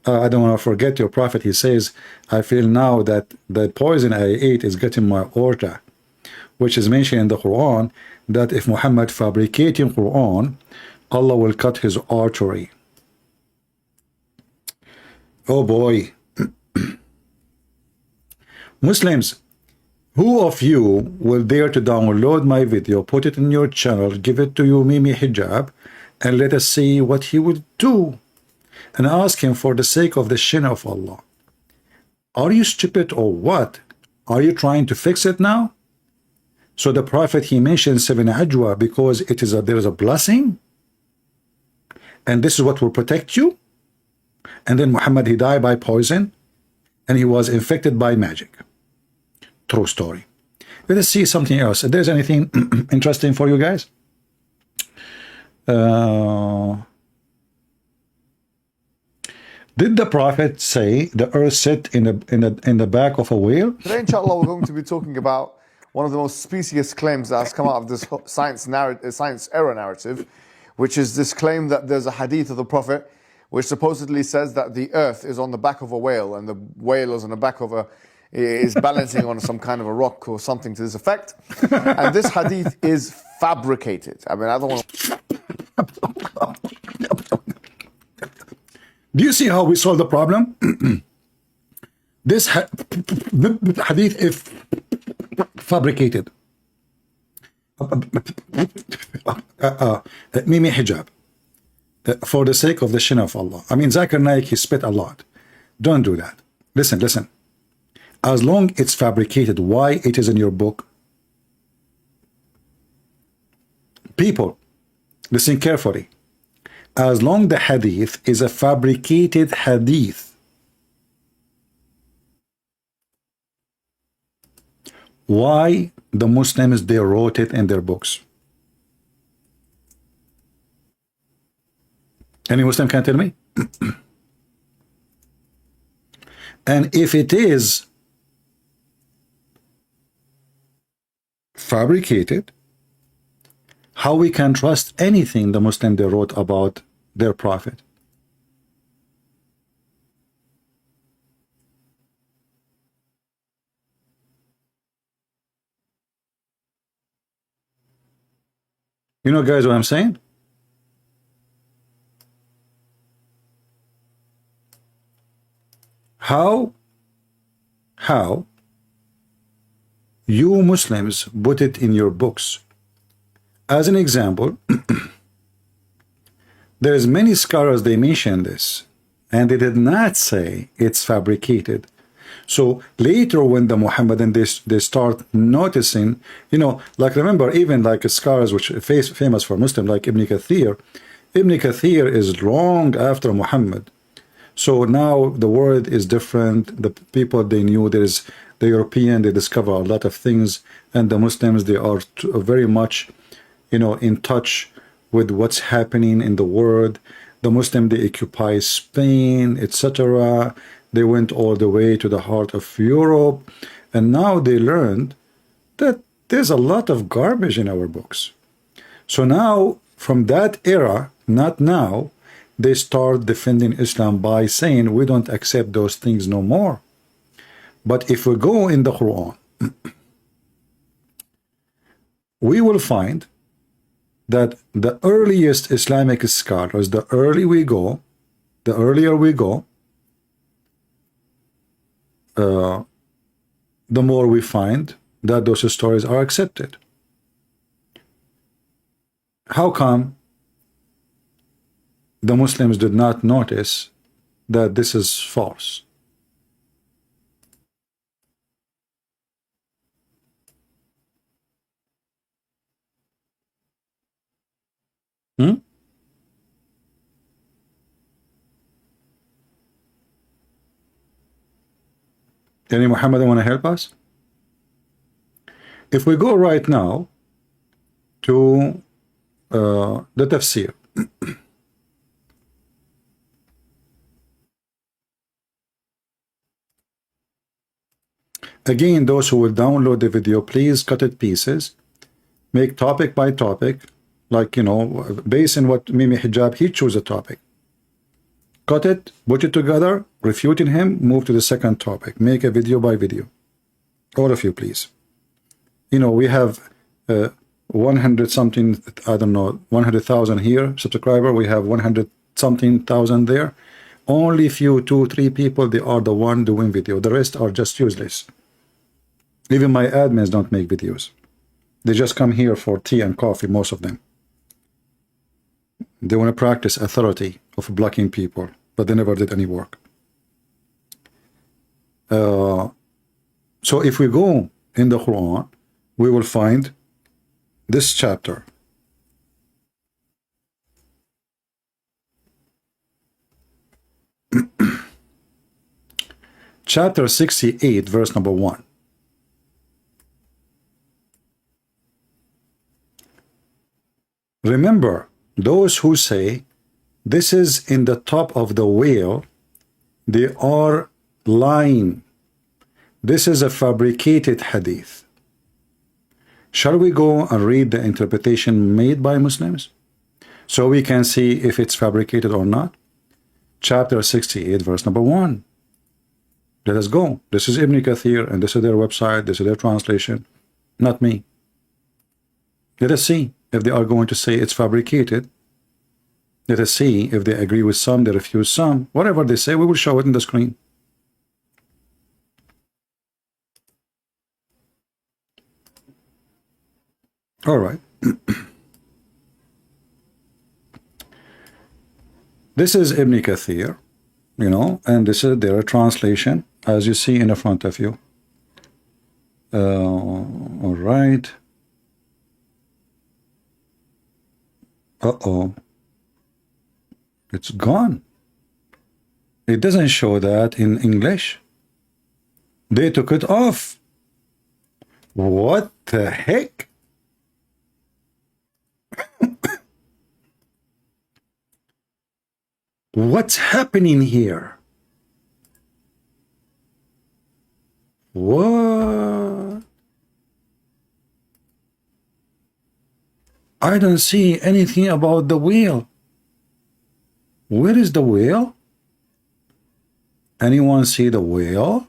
I don't want to forget your prophet. He says, I feel now that the poison I ate is getting my aorta, which is mentioned in the Quran, that if Muhammad fabricating Quran, Allah will cut his artery. Oh boy. Muslims, who of you will dare to download my video, put it in your channel, give it to you, Mimi Hijab, and let us see what he will do, and ask him for the sake of the shin of Allah. Are you stupid or what? Are you trying to fix it now? So the prophet, he mentioned 7 Ajwa because it is there is a blessing, and this is what will protect you. And then Muhammad, he died by poison, and he was infected by magic. True story. Let us see something else. If there's anything interesting for you guys. Did the prophet say the earth sit in the back of a whale? Today, inshallah, we're going to be talking about one of the most specious claims that has come out of this science error narrative, which is this claim that there's a hadith of the prophet which supposedly says that the earth is on the back of a whale and the whale is on the back of is balancing on some kind of a rock or something to this effect. And this hadith is fabricated. I mean, I don't want to... Do you see how we solve the problem? This hadith is fabricated. Mimi Hijab. For the sake of the shin of Allah. I mean, Zakir Naik, he spit a lot. Don't do that. Listen, listen. As long it's fabricated, why it is in your book? People, listen carefully. As long the hadith is a fabricated hadith, why the Muslims, they wrote it in their books? Any Muslim can tell me? And if it is fabricated, how we can trust anything the Muslim they wrote about their prophet? You know, guys, what I'm saying? How you Muslims put it in your books? As an example, there's many scholars, they mention this, and they did not say it's fabricated. So later when the Muhammadan, they start noticing, you know, like remember, even like scholars which are famous for Muslim, like Ibn Kathir. Ibn Kathir is long after Muhammad. So now the world is different. The people, they knew there's the European, they discover a lot of things, and the Muslims, they are very much, you know, in touch with what's happening in the world. The Muslim, they occupy Spain, etc. They went all the way to the heart of Europe, and now they learned that there's a lot of garbage in our books. So now, from that era, not now, they start defending Islam by saying we don't accept those things no more. But if we go in the Quran, we will find that the earliest Islamic scholars, the earlier we go, the more we find that those stories are accepted. How come the Muslims did not notice that this is false? Any Muhammad want to help us? If we go right now to the tafsir. Again, those who will download the video, please cut it pieces, make topic by topic, like, you know, based on what Mimi Hijab, he chose a topic. Cut it, put it together, refuting him, move to the second topic, make a video by video. All of you, please. You know, we have 100 something, I don't know, 100,000 here, subscriber. We have 100 something thousand there. Only few, 2-3 people, they are the one doing video. The rest are just useless. Even my admins don't make videos. They just come here for tea and coffee, most of them. They want to practice authority of blocking people, but they never did any work. So if we go in the Quran, we will find this chapter. Chapter 68, verse number 1. Remember, those who say this is in the top of the whale, they are lying. This is a fabricated hadith. Shall we go and read the interpretation made by Muslims so we can see if it's fabricated or not? Chapter 68, verse number 1. Let us go. This is Ibn Kathir, and this is their website, this is their translation, not me. Let us see if they are going to say it's fabricated. Let us see if they agree with some, they refuse some. Whatever they say, we will show it in the screen. All right. This is Ibn Kathir, you know, and this is their translation, as you see in the front of you. All right. Uh-oh. It's gone. It doesn't show that in English. They took it off. What the heck? What's happening here? What? I don't see anything about the whale. Where is the whale? Anyone see the whale?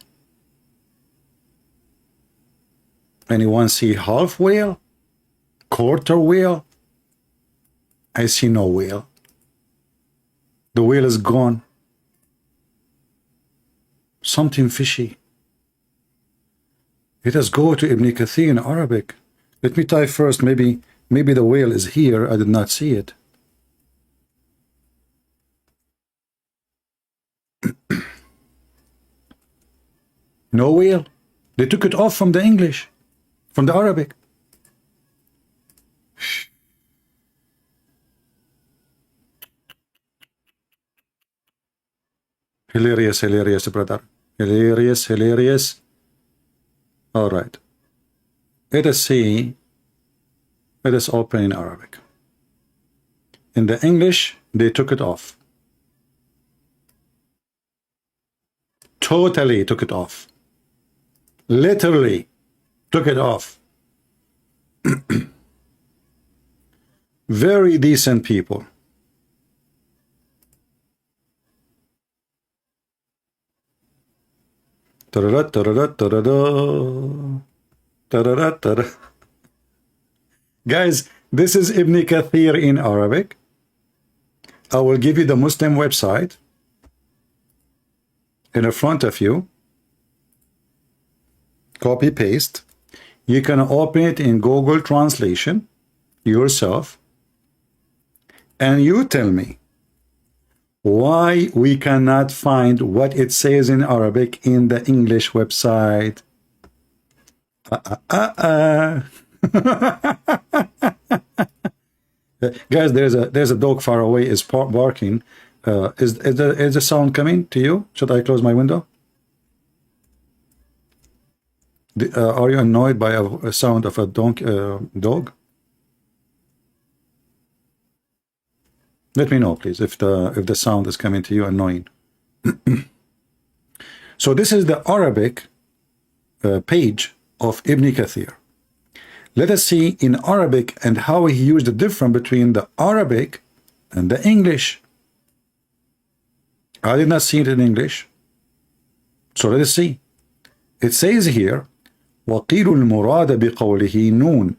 Anyone see half whale? Quarter whale? I see no whale. The whale is gone. Something fishy. Let us go to Ibn Kathir in Arabic. Let me type first. Maybe the whale is here. I did not see it. No whale. They took it off from the English, from the Arabic. Hilarious, hilarious, brother. Hilarious, hilarious. All right. Let us see. Let us open in Arabic. In the English, they took it off. Totally took it off. Literally took it off. Very decent people. Guys, this is Ibn Kathir in Arabic. I will give you the Muslim website in front of you. Copy paste. You can open it in Google Translation yourself, and you tell me why we cannot find what it says in Arabic in the English website. Guys, there's a dog far away is barking. Is the sound coming to you? Should I close my window? Are you annoyed by a sound of a dog? Let me know, please, if the sound is coming to you annoying. So this is the Arabic page of Ibn Kathir. Let us see in Arabic and how he used the difference between the Arabic and the English. I did not see it in English. So let us see. It says here, وَقِيلُ الْمُرَادَ بِقَوْلِهِ نون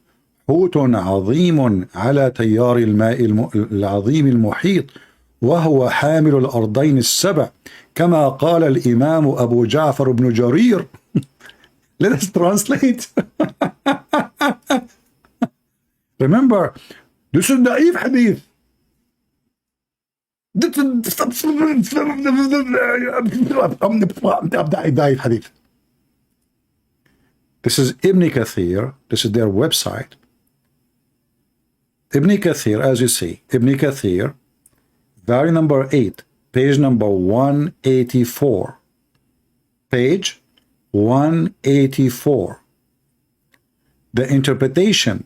حوت عظيم على تيار الماء العظيم المحيط وهو حامل الأرضين السبع كما قال الإمام أبو جعفر بن جرير. Let us translate. Remember, this is naive hadith. This is Ibn Kathir. This is their website. Ibn Kathir, as you see, Ibn Kathir, volume number 8, page number 184. Page 184. The interpretation,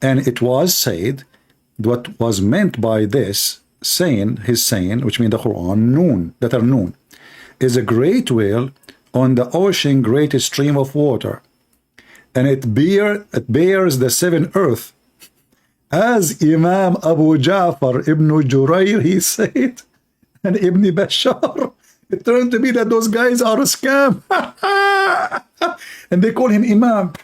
and it was said, what was meant by this saying, his saying, which means the Quran, noon, that are noon, is a great whale on the ocean, great stream of water, and it bears the seven earth, as Imam Abu Ja'far ibn Jurayr, he said, and Ibn Bashar. It turned to be that those guys are a scam. And they call him Imam.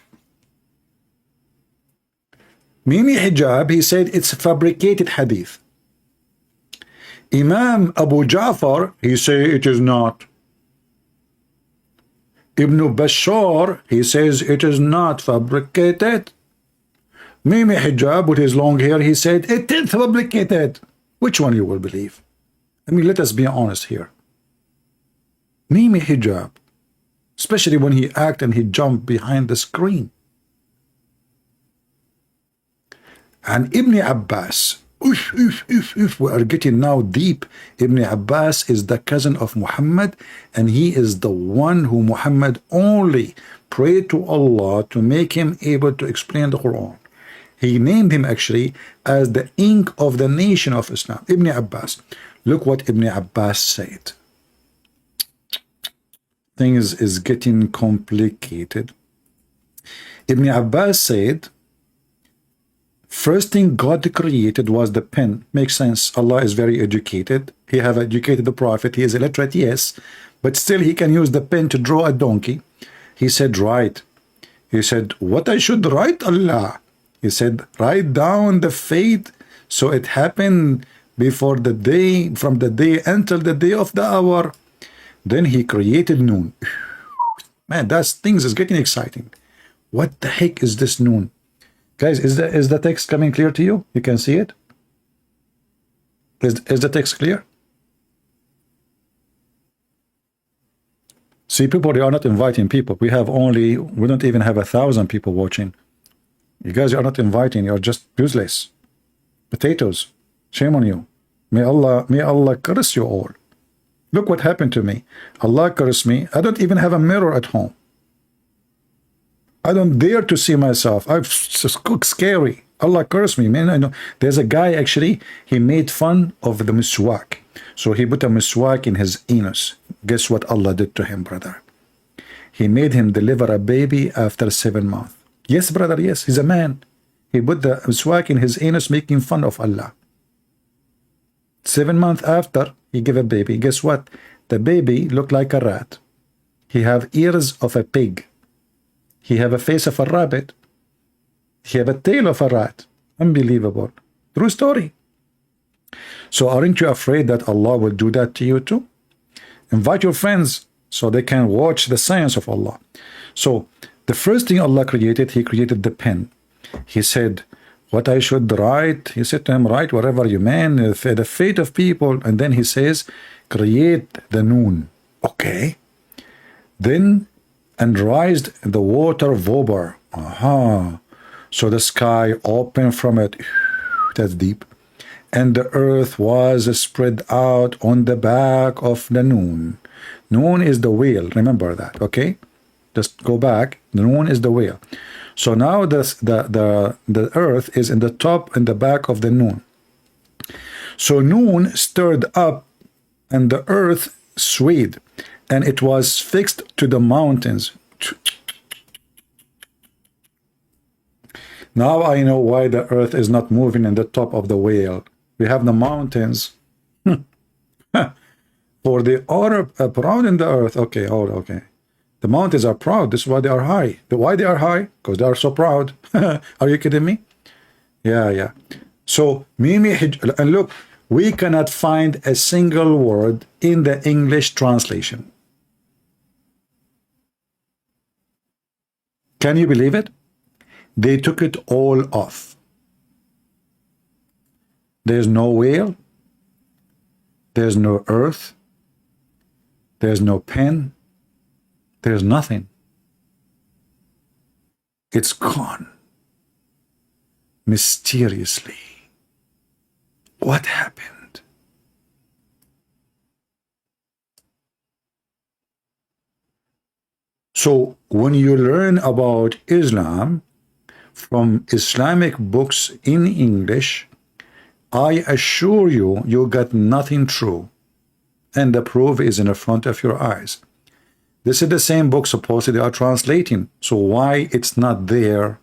Mimi Hijab, he said it's a fabricated hadith. Imam Abu Ja'far, he said it is not. Ibn Bashar, he says it is not fabricated. Mimi Hijab, with his long hair, he said it is fabricated. Which one you will believe? I mean, let us be honest here. Mimi Hijab, especially when he act and he jumped behind the screen. And Ibn Abbas, we are getting now deep. Ibn Abbas is the cousin of Muhammad, and he is the one who Muhammad only prayed to Allah to make him able to explain the Quran. He named him actually as the ink of the nation of Islam, Ibn Abbas. Look what Ibn Abbas said. Things is getting complicated. Ibn Abbas said, first thing God created was the pen. Makes sense. Allah is very educated. He have educated the Prophet. He is illiterate, yes, but still he can use the pen to draw a donkey. He said, write. He said, what I should write, Allah? He said, write down the fate so it happened before the day, from the day until the day of the hour. Then he created noon. Man, that's things is getting exciting. What the heck is this noon? Guys, is the text coming clear to you? You can see it? Is the text clear? See, people, they are not inviting people. We don't even have 1,000 people watching. You guys are not inviting. You're just useless. Potatoes. Shame on you. May Allah curse you all. Look what happened to me. Allah cursed me. I don't even have a mirror at home. I don't dare to see myself. I'm scary. Allah cursed me, man. I know. There's a guy actually, he made fun of the miswak. So he put a miswak in his anus. Guess what Allah did to him, brother? He made him deliver a baby after 7 months. Yes, brother, yes. He's a man. He put the miswak in his anus, making fun of Allah. 7 months after, he gave a baby. Guess what? The baby looked like a rat. He have ears of a pig. He have a face of a rabbit. He have a tail of a rat. Unbelievable. True story. So aren't you afraid that Allah will do that to you too? Invite your friends so they can watch the science of Allah. So the first thing Allah created, he created the pen. He said, what I should write, he said to him, write whatever you mean, the fate of people. And then he says, create the noon. Okay. Then, and raised the water vapor. Aha. So the sky opened from it. That's deep. And the earth was spread out on the back of the noon. Noon is the whale. Remember that, okay? Just go back. The noon is the whale. So now the earth is in the top and the back of the noon. So Noon stirred up, and the earth swayed, and it was fixed to the mountains. Now I know why the earth is not moving in the top of the whale. We have the mountains. For they are proud in the earth. Okay, oh, okay. The mountains are proud. This is why they are high. Why they are high? Because they are so proud. Are you kidding me? Yeah, yeah. So, and look, we cannot find a single word in the English translation. Can you believe it? They took it all off. There's no whale. There's no earth. There's no pen. There's nothing. It's gone. Mysteriously. What happened? So when you learn about Islam from Islamic books in English, I assure you, you got nothing true. And the proof is in the front of your eyes. This is the same book supposedly they are translating. So why it's not there?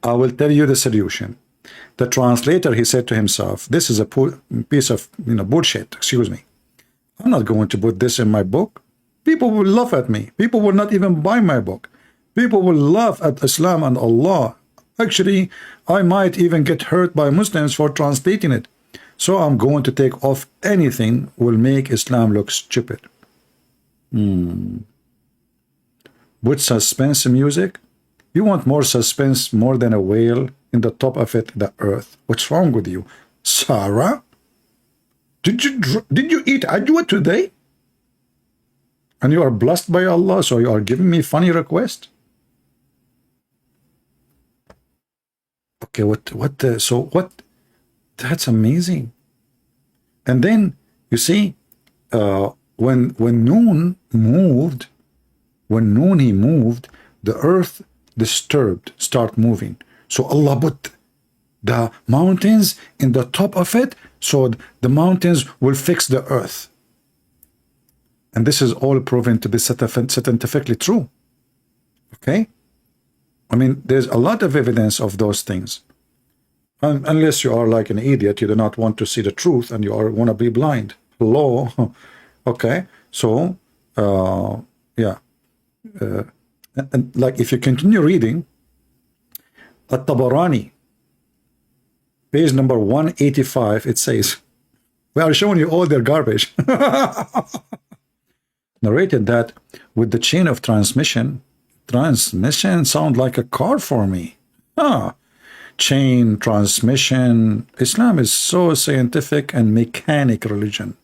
I will tell you the solution. The translator, he said to himself, this is a piece of bullshit, excuse me. I'm not going to put this in my book. People will laugh at me. People will not even buy my book. People will laugh at Islam and Allah. Actually, I might even get hurt by Muslims for translating it. So I'm going to take off anything will make Islam look stupid. With suspense music? You want more suspense more than a whale in the top of it, the earth. What's wrong with you? Sarah? Did you eat ajwa today? And you are blessed by Allah, so you are giving me funny request? Okay, what? That's amazing. And then, you see, when Noon moved, he moved, the earth disturbed, start moving. So Allah put the mountains in the top of it, so the mountains will fix the earth. And this is all proven to be scientifically true. Okay? I mean, there's a lot of evidence of those things. Unless you are like an idiot, you do not want to see the truth and you want to be blind. Hello? Okay? So, yeah. And like if you continue reading, At-Tabarani, page number 185, it says, we are showing you all their garbage. Narrated that with the chain of transmission sound like a car for me. Chain, transmission. Islam is so scientific and mechanic religion.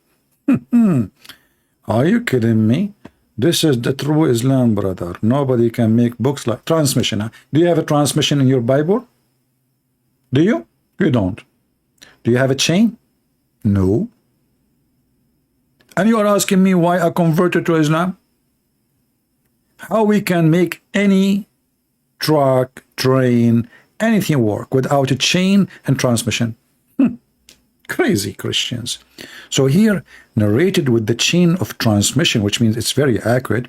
Are you kidding me? This is the true Islam, brother. Nobody can make books like transmission. Do you have a transmission in your Bible? Do you? You don't. Do you have a chain? No. And you are asking me why I converted to Islam? How we can make any truck, train, anything work without a chain and transmission? Crazy Christians. So here, narrated with the chain of transmission, which means it's very accurate,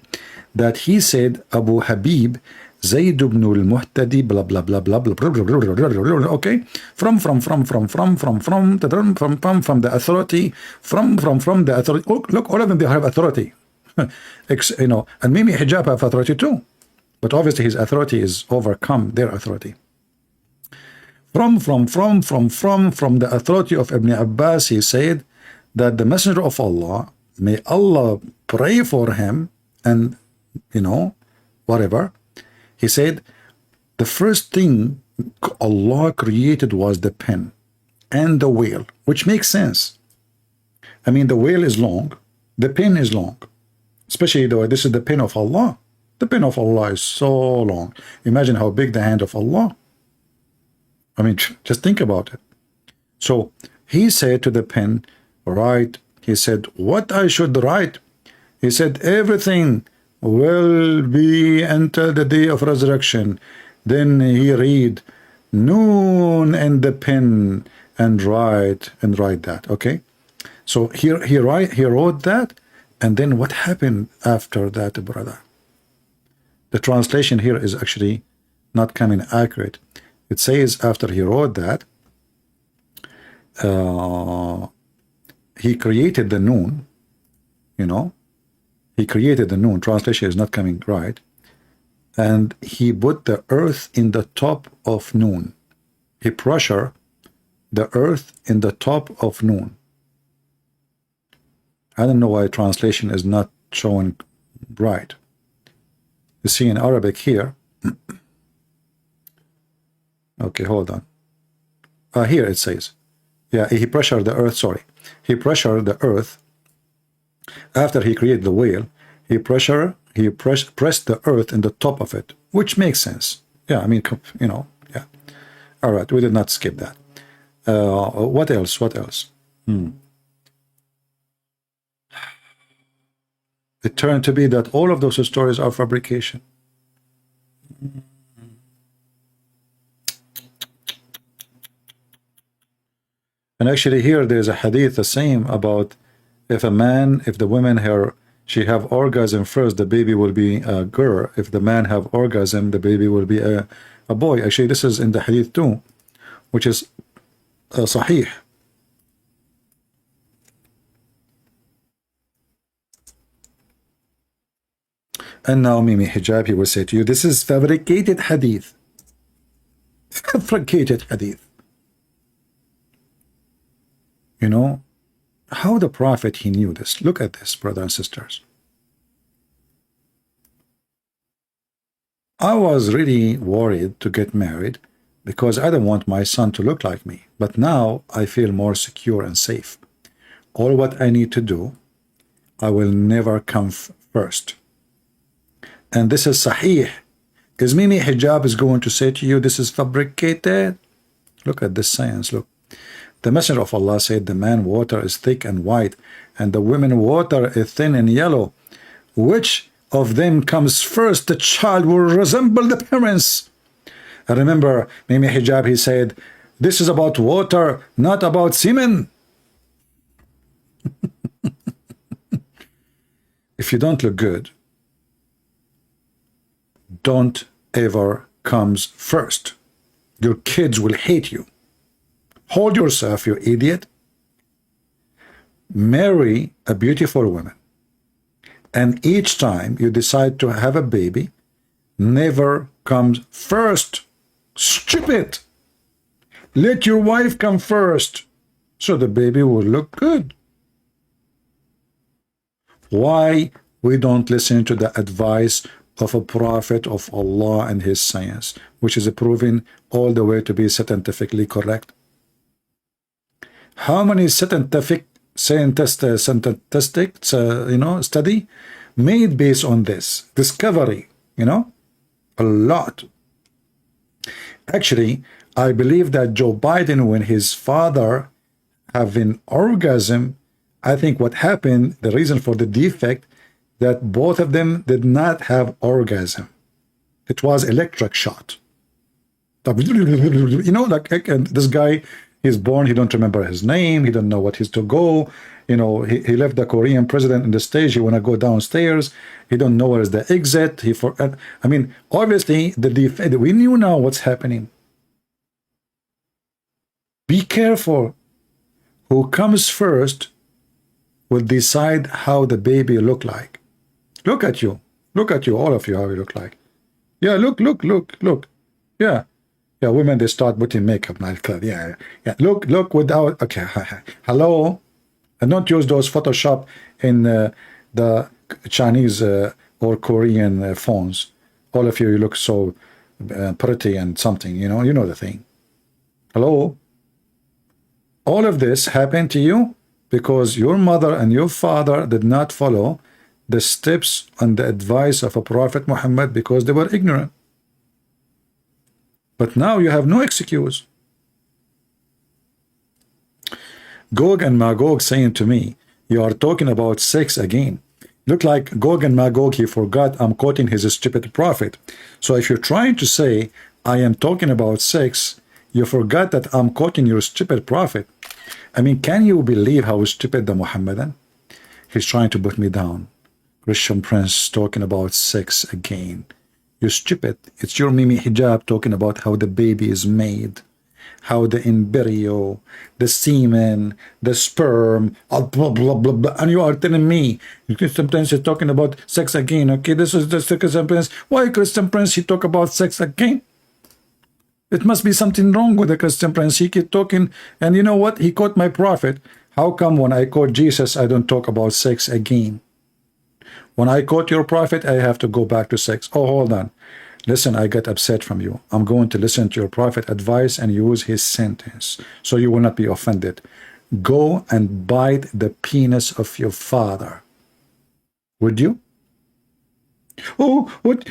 that he said, Abu Habib, Zayd ibn al-Muhtadi, blah, blah, blah, blah, blah, blah, blah, blah, blah, blah, blah, okay? From the authority, from the authority. Oh, look, all of them, they have authority. And maybe Hijab have authority too. But obviously his authority is overcome their authority. From the authority of Ibn Abbas, he said that the Messenger of Allah, may Allah pray for him, and whatever, he said the first thing Allah created was the pen and the whale, which makes sense. I mean, the whale is long, the pen is long, especially though this is the pen of Allah. The pen of Allah is so long. Imagine how big the hand of Allah. I mean, just think about it. So he said to the pen, write. He said, what I should write? He said, everything will be until the day of resurrection. Then he read, Noon and the pen, and write that. Okay, so he wrote that, and then what happened after that, brother? The translation here is actually not coming accurate. It says after he wrote that, he created the noon, you know, he created the noon. Translation is not coming right. And he put the earth in the top of noon. He pressure the earth in the top of noon. I don't know why translation is not showing right. You see in Arabic here. Okay, hold on. Here it says, yeah, he pressured the earth, sorry. He pressured the earth. After he created the whale, he pressed the earth in the top of it, which makes sense. Yeah, I mean, you know, yeah. All right, we did not skip that. What else? What else? It turned to be that all of those stories are fabrication. And actually here there's a hadith the same about if the women she have orgasm first, the baby will be a girl. If the man have orgasm, the baby will be a boy. Actually, this is in the hadith too, which is sahih. And now Mimi Hijab, he will say to you, this is fabricated hadith. Fabricated hadith. You know, how the Prophet, he knew this. Look at this, brothers and sisters. I was really worried to get married because I don't want my son to look like me. But now I feel more secure and safe. All what I need to do, I will never come first. And this is sahih. Is Mimi Hijab is going to say to you, this is fabricated? Look at this science, look. The Messenger of Allah said, the man water is thick and white, and the women water is thin and yellow. Which of them comes first? The child will resemble the parents. I remember Mimi Hijab, he said, this is about water, not about semen. If you don't look good, don't ever comes first. Your kids will hate you. Hold yourself, you idiot. Marry a beautiful woman. And each time you decide to have a baby, never comes first. Stupid. Let your wife come first, so the baby will look good. Why we don't listen to the advice of a prophet of Allah and his science, which is proven all the way to be scientifically correct? How many scientific study made based on this discovery? A lot. Actually, I believe that Joe Biden, when his father having orgasm, I think what happened, the reason for the defect, that both of them did not have orgasm. It was electric shot. Like this guy, he's born, he don't remember his name, he don't know what he's to go. He left the Korean president on the stage, he want to go downstairs, he don't know where is the exit. I mean, obviously, we knew now what's happening. Be careful. Who comes first will decide how the baby look like. Look at you, all of you, how you look like. Yeah, look. Yeah, women, they start putting makeup like that. Yeah. Look without, okay, hello. And don't use those Photoshop in the Chinese or Korean phones. All of you look so pretty and something, you know the thing. Hello. All of this happened to you because your mother and your father did not follow the steps and the advice of a Prophet Muhammad because they were ignorant. But now you have no excuse. Gog and Magog saying to me, you are talking about sex again. Look like Gog and Magog, he forgot I'm quoting his stupid prophet. So if you're trying to say I am talking about sex, You forgot that I'm quoting your stupid prophet. I mean, can you believe how stupid the Muhammadan? He's trying to put me down. Christian Prince talking about sex again. You're stupid. It's your Mimi Hijab talking about how the baby is made, how the embryo, the semen, the sperm, blah, blah, blah, blah. And you are telling me, Christian Prince is talking about sex again. Okay, this is the Christian Prince. Why Christian Prince, he talk about sex again? It must be something wrong with the Christian Prince. He keep talking, and you know what? He quote my prophet. How come when I quote Jesus, I don't talk about sex again? When I quote your prophet, I have to go back to sex. Oh, hold on. Listen, I get upset from you. I'm going to listen to your prophet advice and use his sentence, so you will not be offended. Go and bite the penis of your father. Would you? Oh, what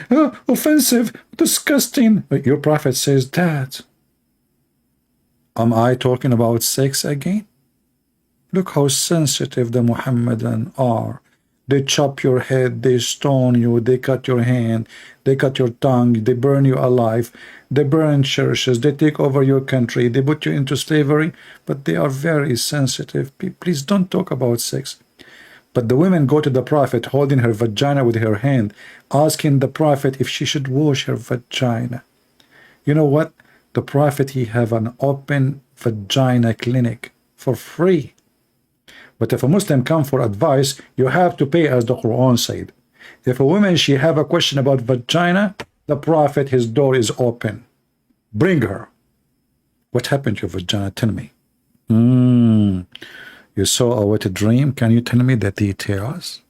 offensive, disgusting. Your prophet says that. Am I talking about sex again? Look how sensitive the Muhammadan are. They chop your head, they stone you, they cut your hand, they cut your tongue, they burn you alive, they burn churches, they take over your country, they put you into slavery, but they are very sensitive. Please don't talk about sex. But the women go to the prophet holding her vagina with her hand, asking the prophet if she should wash her vagina. You know what? The prophet, he have an open vagina clinic for free. But if a Muslim come for advice, you have to pay, as the Quran said. If a woman, she have a question about vagina, the prophet, his door is open. Bring her. What happened to your vagina? Tell me. You saw a wet dream. Can you tell me the details?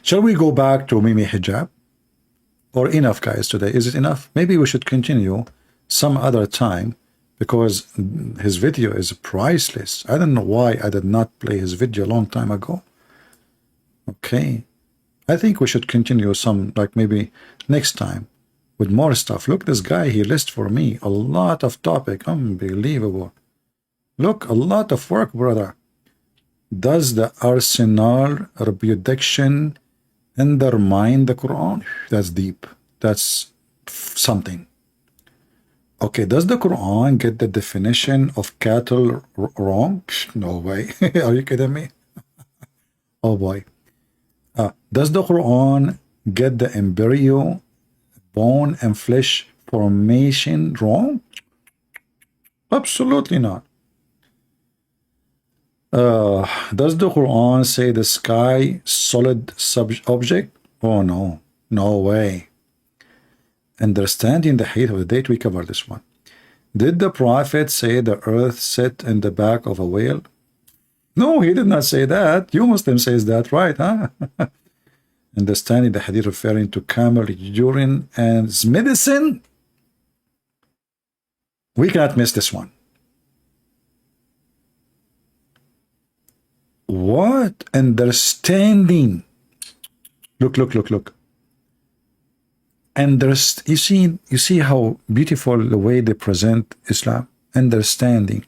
Shall we go back to Mimi Hijab? Or enough, guys, today? Is it enough? Maybe we should continue some other time, because his video is priceless. I don't know why I did not play his video a long time ago. Okay. I think we should continue some, like maybe next time, with more stuff. Look, this guy, he lists for me a lot of topic. Unbelievable. Look, a lot of work, brother. Does the arsenal reproduction undermine the Quran? That's deep. That's something. Okay, does the Quran get the definition of cattle wrong? No way. Are you kidding me? Oh boy. Does the Quran get the embryo, bone and flesh formation wrong? Absolutely not. Does the Quran say the sky solid object? Oh no, no way. Understanding the height of the date, we cover this one. Did the prophet say the earth sit in the back of a whale? No, he did not say that. You Muslim says that, right? Huh? Understanding the hadith referring to camel urine as medicine? We cannot miss this one. What? Understanding. Look. And you see how beautiful the way they present Islam. Understanding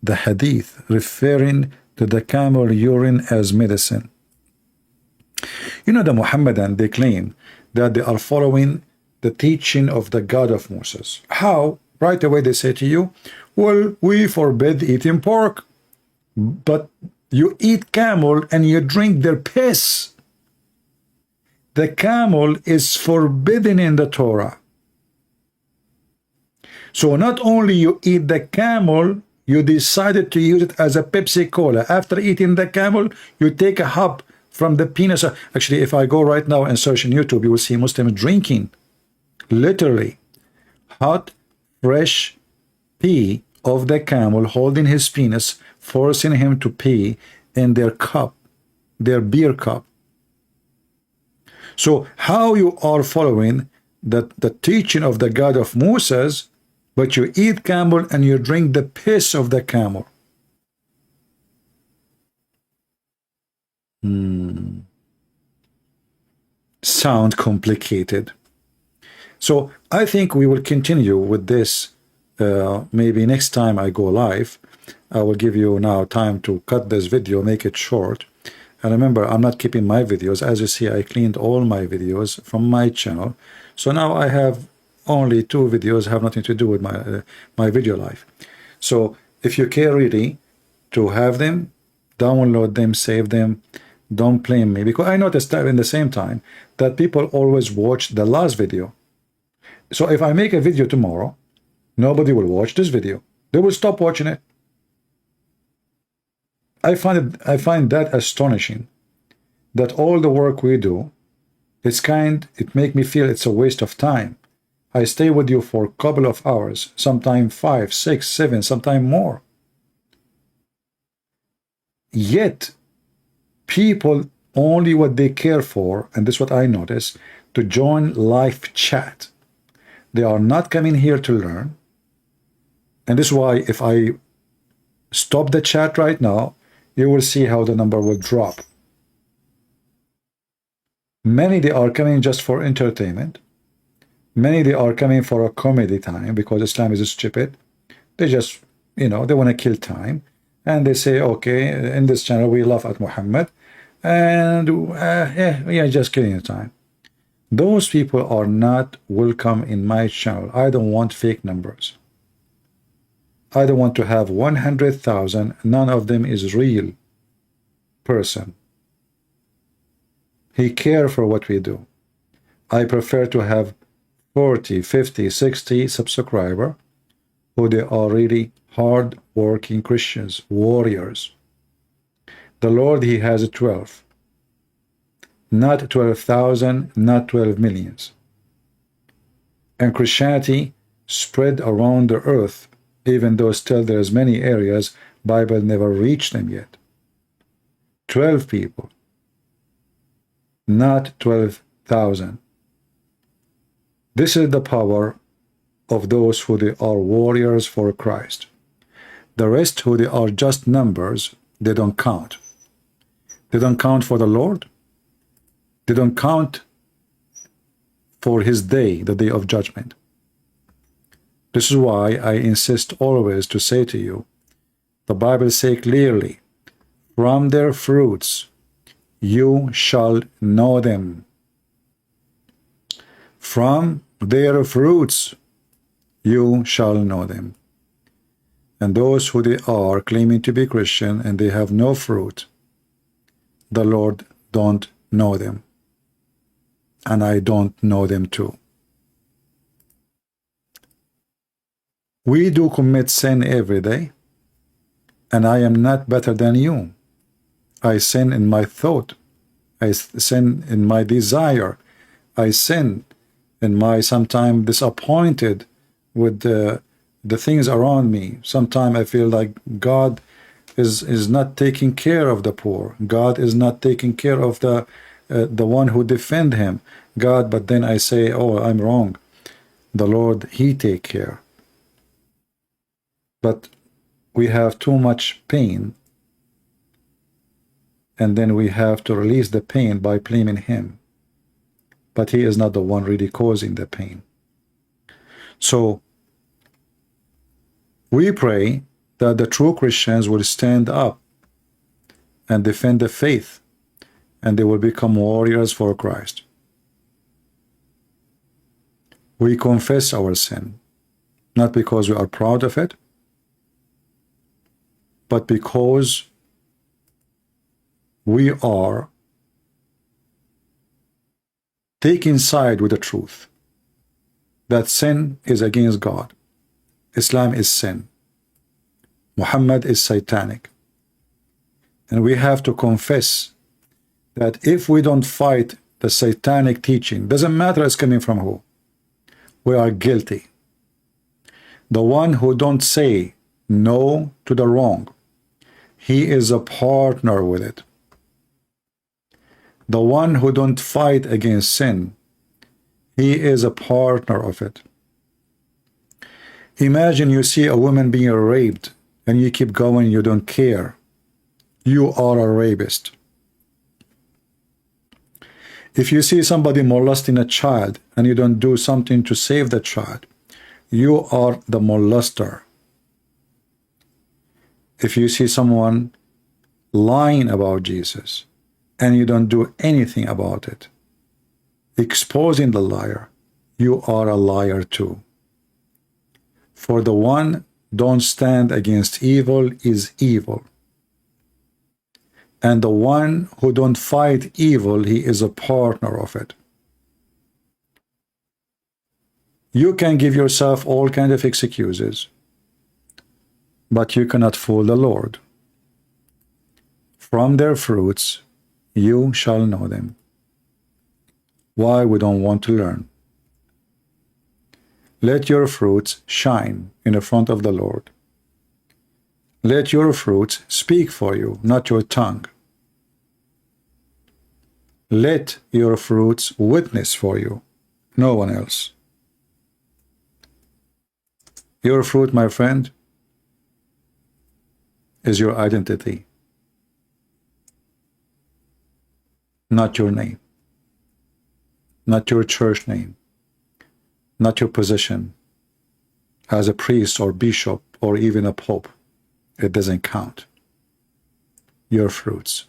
the hadith referring to the camel urine as medicine. You know, the Muhammadan, they claim that they are following the teaching of the God of Moses. How? Right away they say to you, well, we forbid eating pork, but you eat camel and you drink their piss. The camel is forbidden in the Torah. So not only you eat the camel, you decided to use it as a Pepsi Cola. After eating the camel, you take a hop from the penis. Actually, if I go right now and search on YouTube, you will see Muslims drinking, literally, hot, fresh pee of the camel, holding his penis, forcing him to pee in their cup, their beer cup. So how you are following the teaching of the God of Moses, but you eat camel and you drink the piss of the camel? Sound complicated. So I think we will continue with this. Maybe next time I go live, I will give you now time to cut this video, make it short. And remember, I'm not keeping my videos. As you see, I cleaned all my videos from my channel. So now I have only 2 videos, have nothing to do with my video life. So if you care really to have them, download them, save them, don't blame me, because I noticed that in the same time that people always watch the last video. So if I make a video tomorrow, nobody will watch this video. They will stop watching it. I find that astonishing, that all the work we do, it make me feel it's a waste of time. I stay with you for a couple of hours, sometimes 5, 6, 7, sometimes more. Yet, people only what they care for, and this is what I notice, to join live chat. They are not coming here to learn. And this is why if I stop the chat right now, you will see how the number will drop. Many, they are coming just for entertainment. Many, they are coming for a comedy time because Islam is stupid. They just, they want to kill time. And they say, okay, in this channel, we laugh at Muhammad. And we are just killing the time. Those people are not welcome in my channel. I don't want fake numbers. I don't want to have 100,000. None of them is real person. He care for what we do. I prefer to have 40, 50, 60 subscriber who they are really hard-working Christians, warriors. The Lord, he has 12. Not 12,000, not 12 millions. And Christianity spread around the earth, even though still there's many areas Bible never reached them yet. 12 people, not 12,000. This is the power of those who they are warriors for Christ. The rest who they are just numbers, they don't count. They don't count for the Lord. They don't count for his day, the day of judgment. This is why I insist always to say to you, the Bible says clearly, from their fruits you shall know them. From their fruits you shall know them. And those who they are claiming to be Christian and they have no fruit, the Lord don't know them. And I don't know them too. We do commit sin every day, and I am not better than you. I sin in my thought. I sin in my desire. I sin in my sometimes disappointed with the things around me. Sometimes I feel like God is not taking care of the poor. God is not taking care of the one who defend him. God, but then I say, oh, I'm wrong. The Lord, he take care. But we have too much pain, and then we have to release the pain by blaming him. But he is not the one really causing the pain. So we pray that the true Christians will stand up and defend the faith, and they will become warriors for Christ. We confess our sin, not because we are proud of it, but because we are taking side with the truth that sin is against God. Islam is sin. Muhammad is satanic. And we have to confess that if we don't fight the satanic teaching, doesn't matter it's coming from who, we are guilty. The one who don't say no to the wrong, he is a partner with it. The one who don't fight against sin, he is a partner of it. Imagine you see a woman being raped and you keep going, you don't care. You are a rapist. If you see somebody molesting a child and you don't do something to save the child, you are the molester. If you see someone lying about Jesus and you don't do anything about it, exposing the liar, you are a liar too. For the one don't stand against evil is evil. And the one who don't fight evil, he is a partner of it. You can give yourself all kinds of excuses, but you cannot fool the Lord. From their fruits you shall know them. Why we don't want to learn? Let your fruits shine in the front of the Lord. Let your fruits speak for you, not your tongue. Let your fruits witness for you, no one else. Your fruit, my friend, is your identity, not your name, not your church name, not your position as a priest or bishop or even a pope. It doesn't count. Your fruits.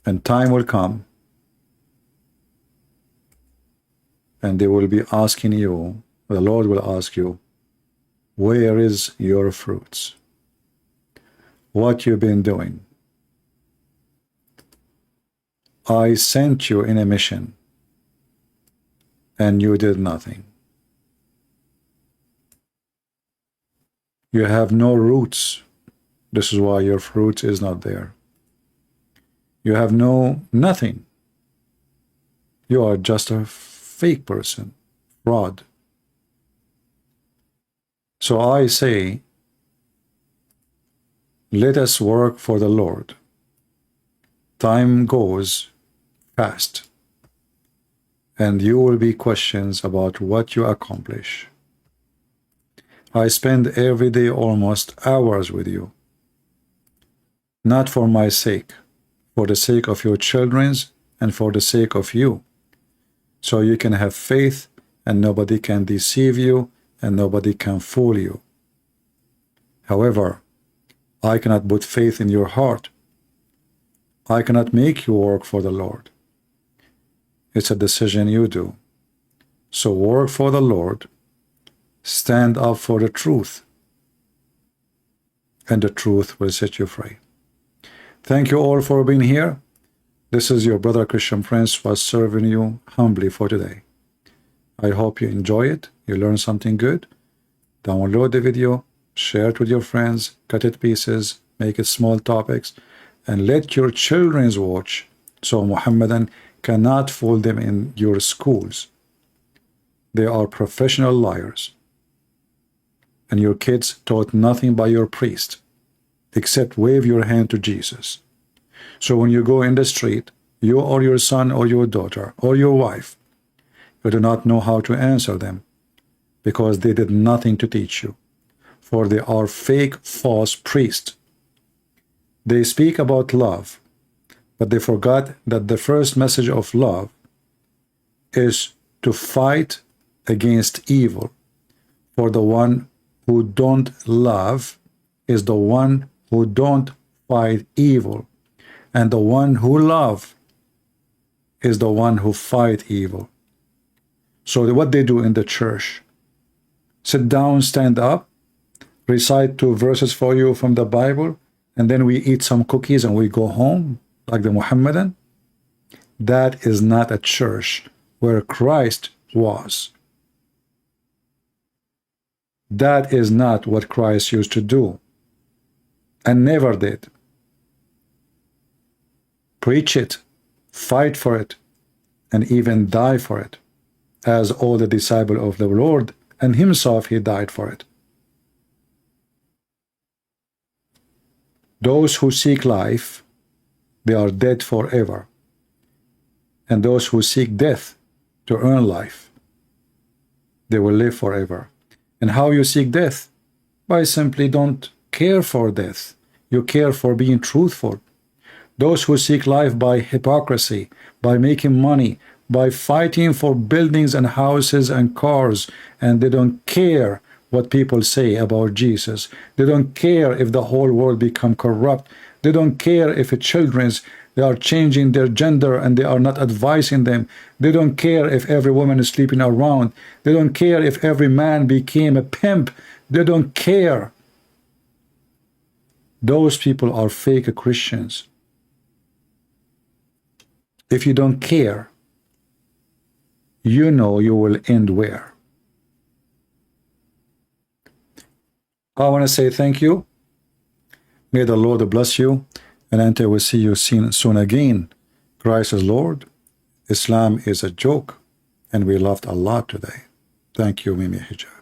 And time will come and they will be asking you, the Lord will ask you, where is your fruits? What you've been doing? I sent you in a mission and you did nothing. You have no roots. This is why your fruit is not there. You have nothing. You are just a fake person, fraud. So I say, let us work for the Lord. Time goes fast, and you will be questions about what you accomplish. I spend every day almost hours with you, not for my sake, for the sake of your children's and for the sake of you, so you can have faith and nobody can deceive you and nobody can fool you. However, I cannot put faith in your heart. I cannot make you work for the Lord. It's a decision you do. So work for the Lord, stand up for the truth, and the truth will set you free. Thank you all for being here. This is your brother Christian Prince was serving you humbly for today. I hope you enjoy it, you learn something good. Download the video, share it with your friends, cut it pieces, make it small topics, and let your children watch so Muhammadan cannot fool them in your schools. They are professional liars. And your kids taught nothing by your priest, except wave your hand to Jesus. So when you go in the street, you or your son or your daughter or your wife, you do not know how to answer them, because they did nothing to teach you, for they are fake, false priests. They speak about love, but they forgot that the first message of love is to fight against evil, for the one who don't love is the one who don't fight evil, and the one who love is the one who fight evil. So what they do in the church, sit down, stand up, recite 2 verses for you from the Bible, and then we eat some cookies and we go home like the Muhammadan. That is not a church where Christ was. That is not what Christ used to do and never did. Preach it, fight for it, and even die for it, as all the disciples of the Lord, and himself he died for it. Those who seek life, they are dead forever. And those who seek death to earn life, they will live forever. And how you seek death? By simply don't care for death. You care for being truthful. Those who seek life by hypocrisy, by making money, by fighting for buildings and houses and cars, and they don't care what people say about Jesus. They don't care if the whole world become corrupt. They don't care if they are changing their gender and they are not advising them. They don't care if every woman is sleeping around. They don't care if every man became a pimp. They don't care. Those people are fake Christians. If you don't care, you know you will end where? I want to say thank you. May the Lord bless you. And until we see you soon again, Christ is Lord. Islam is a joke. And we laughed a lot today. Thank you, Mimi Hijab.